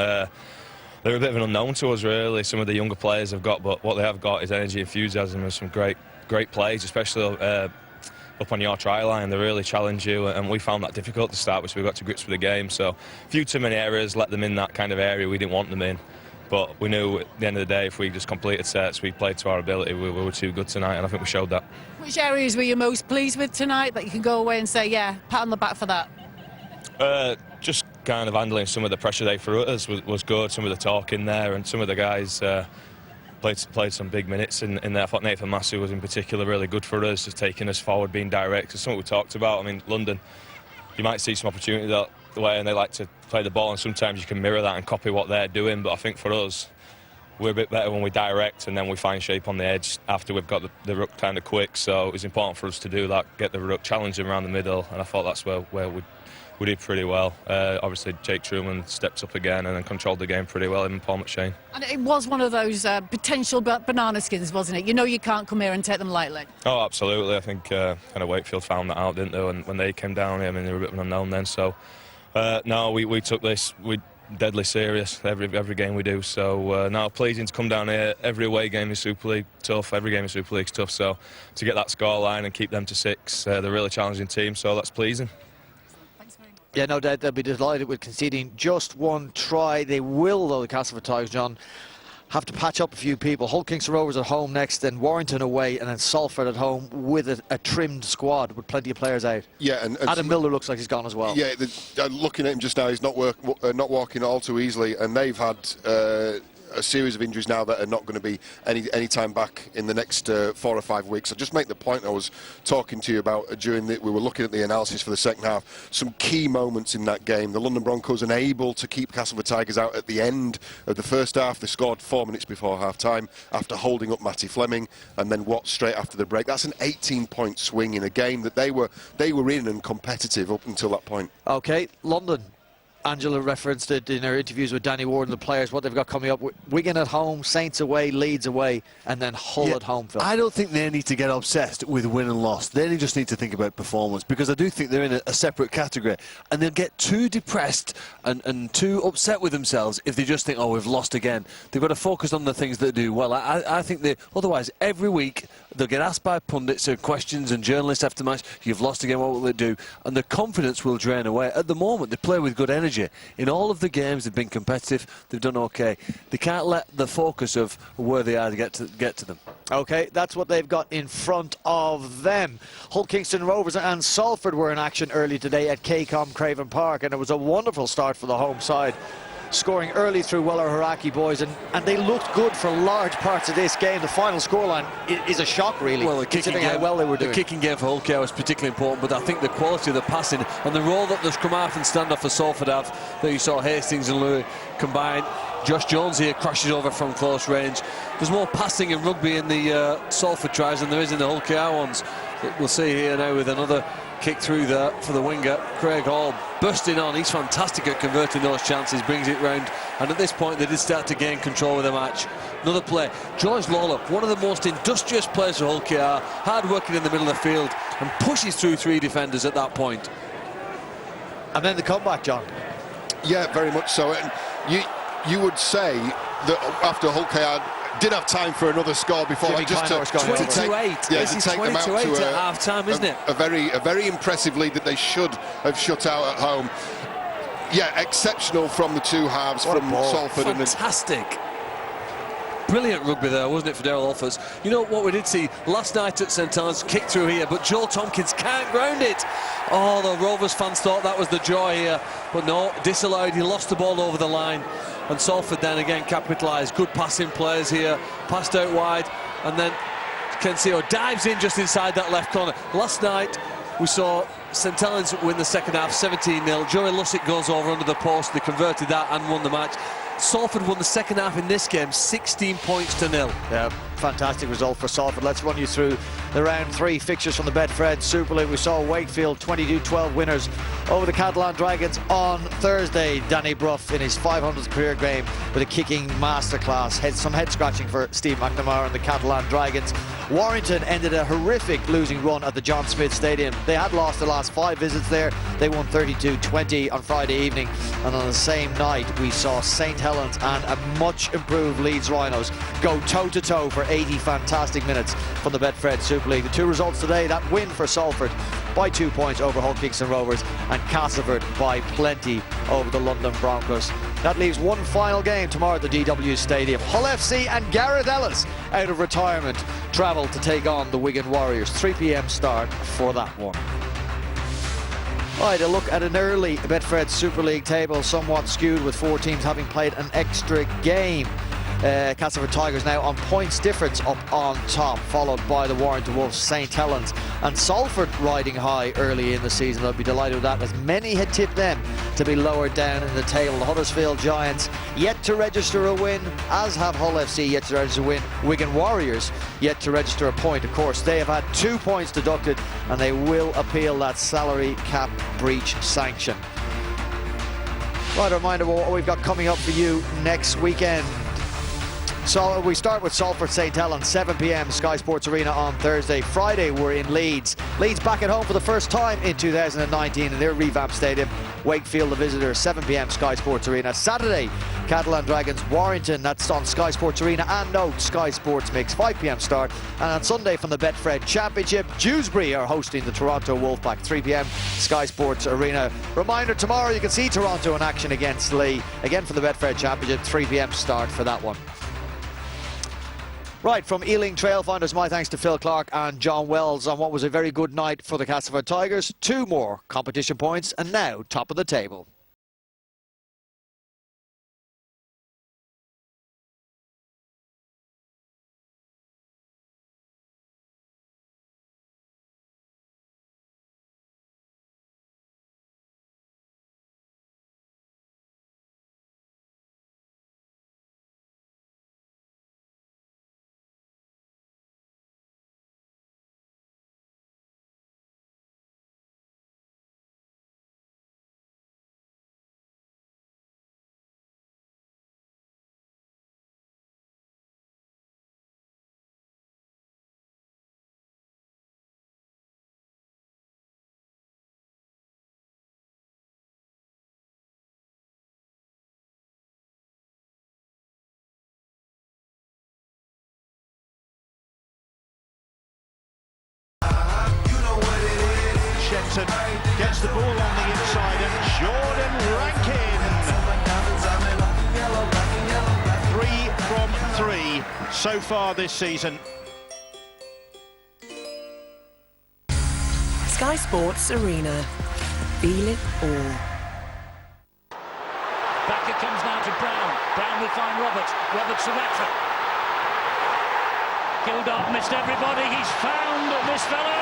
they're a bit of an unknown to us, really. Some of the younger players have got, but what they have got is energy, enthusiasm, and some great plays, especially up on your try line. They really challenge you, and we found that difficult to start with, so we got to grips with the game. So a few too many errors, let them in that kind of area we didn't want them in. But we knew at the end of the day, if we just completed sets, we played to our ability, we were too good tonight, and I think we showed that. Which areas were you most pleased with tonight that you can go away and say, yeah, pat on the back for that? Just kind of handling some of the pressure they threw at us was good. Some of the talk in there, and some of the guys played some big minutes in there. I thought Nathan Massey was in particular really good for us, just taking us forward, being direct. It's something we talked about. I mean, London, you might see some opportunity that the way, and they like to play the ball, and sometimes you can mirror that and copy what they're doing. But I think for us, we're a bit better when we direct, and then we find shape on the edge after we've got the ruck kind of quick. So it was important for us to do that, get the ruck, challenge them around the middle, and I thought that's where we did pretty well. Obviously, Jake Truman stepped up again and then controlled the game pretty well, even Paul McShane. And it was one of those potential banana skins, wasn't it? You know you can't come here and take them lightly. Oh, absolutely. I think kind of Wakefield found that out, didn't they? And when they came down here, I mean, they were a bit of an unknown then. So, no, we took this deadly serious every game we do. So now pleasing to come down here. Every away game in Super League tough. Every game in Super League's tough. So to get that score line and keep them to 6, they're a really challenging team. So that's pleasing. Yeah, no doubt they'll be delighted with conceding just one try. They will, though, the Castleford Tigers, John, have to patch up a few people. Hull Kingston Rovers at home next, then Warrington away, and then Salford at home with a trimmed squad with plenty of players out. Yeah, and Adam Miller looks like he's gone as well. Yeah, looking at him just now, he's not walking all too easily, and they've had a series of injuries now that are not going to be any time back in the next 4 or 5 weeks. So just make the point I was talking to you about during we were looking at the analysis for the second half. Some key moments in that game. The London Broncos unable to keep Castleford Tigers out at the end of the first half. They scored 4 minutes before half-time after holding up Matty Fleming, and then Watt straight after the break. That's an 18-point swing in a game that they were in and competitive up until that point. Okay, London. Angela referenced it in her interviews with Danny Ward and the players, what they've got coming up. Wigan at home, Saints away, Leeds away, and then Hull at home, Phil. I don't think they need to get obsessed with win and loss. They just need to think about performance, because I do think they're in a separate category, and they'll get too depressed and too upset with themselves if they just think, oh, we've lost again. They've got to focus on the things that do well. I think otherwise, every week, they'll get asked by pundits and questions and journalists after match, you've lost again, what will they do? And the confidence will drain away. At the moment, they play with good energy. In all of the games, they've been competitive, they've done okay. They can't let the focus of where they are to get to them. Okay, that's what they've got in front of them. Hull Kingston Rovers and Salford were in action early today at KCOM Craven Park, and it was a wonderful start for the home side, scoring early through Weller Haraki boys, and they looked good for large parts of this game. The final scoreline is a shock, really, well, considering how well they were doing. The kicking game for Hull KR was particularly important, but I think the quality of the passing and the role that the scrum half and stand-off for Salford have, that you saw Hastings and Louis combined. Josh Jones here crashes over from close range. There's more passing in rugby in the Salford tries than there is in the Hull KR ones. We'll see here now with another kick through there for the winger. Craig Hall bursting on. He's fantastic at converting those chances, brings it round, and at this point they did start to gain control of the match. Another play, George Lawler, one of the most industrious players for Hull KR, hard working in the middle of the field, and pushes through 3 defenders at that point. And then the comeback, John. Yeah, very much so. And you would say that after Hull KR did have time for another score before, like, just to 22-8. This is 22-8 at half-time, isn't it? A very impressive lead that they should have shut out at home. Yeah, exceptional from the two halves from Salford. Fantastic. Brilliant rugby there, wasn't it, for Daryl Offers? You know what we did see last night at St Helens, kick through here, but Joel Tompkins can't ground it. Oh, the Rovers fans thought that was the joy here, but no, disallowed. He lost the ball over the line, and Salford then again capitalised. Good passing plays here, passed out wide, and then Kensio dives in just inside that left corner. Last night we saw St Helens win the second half 17-0. Joey Lussick goes over under the post. They converted that and won the match. Salford won the second half in this game 16 points to 0. Yeah, fantastic result for Salford. Let's run you through the round 3 fixtures from the Betfred Super League. We saw Wakefield 22-12 winners over the Catalan Dragons on Thursday. Danny Bruff in his 500th career game with a kicking masterclass. Some head scratching for Steve McNamara and the Catalan Dragons. Warrington ended a horrific losing run at the John Smith Stadium. They had lost the last 5 visits there. They won 32-20 on Friday evening, and on the same night we saw St Helens and a much improved Leeds Rhinos go toe-to-toe for 80 fantastic minutes from the Betfred Super League. The 2 results today: that win for Salford by 2 points over Hull Kingston Rovers, and Castleford by plenty over the London Broncos. That leaves one final game tomorrow at the DW Stadium. Hull FC and Gareth Ellis, out of retirement, travel to take on the Wigan Warriors. 3 p.m. start for that one. Right, a look at an early Betfred Super League table, somewhat skewed with 4 teams having played an extra game. Castleford Tigers now on points difference up on top, followed by the Warrington Wolves, St Helens and Salford riding high early in the season. I'll be delighted with that, as many had tipped them to be lower down in the table. The Huddersfield Giants yet to register a win, as have Hull FC yet to register a win. Wigan Warriors yet to register a point. Of course, they have had 2 points deducted and they will appeal that salary cap breach sanction. Right, a reminder of what we've got coming up for you next weekend. So we start with Salford St Helens, 7 p.m. Sky Sports Arena on Thursday. Friday we're in Leeds. Leeds back at home for the first time in 2019 in their revamped stadium. Wakefield the visitors, 7 p.m. Sky Sports Arena. Saturday, Catalan Dragons Warrington, that's on Sky Sports Arena and Note Sky Sports Mix, 5 p.m. start. And on Sunday from the Betfred Championship, Dewsbury are hosting the Toronto Wolfpack, 3 p.m. Sky Sports Arena. Reminder, tomorrow you can see Toronto in action against Lee, again for the Betfred Championship, 3 p.m. start for that one. Right, from Ealing Trailfinders, my thanks to Phil Clark and John Wells on what was a very good night for the Castleford Tigers. 2 more competition points and now top of the table. Gets the ball on the inside and Jordan Rankin. 3 from 3 so far this season. Sky Sports Arena. Feel it all. Back it comes now to Brown. Brown will find Roberts. Roberts to Ratford. Gildart missed everybody. He's found this fellow.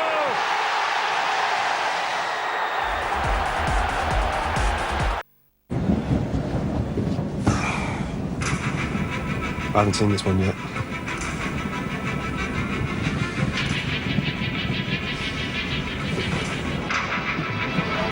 I haven't seen this one yet.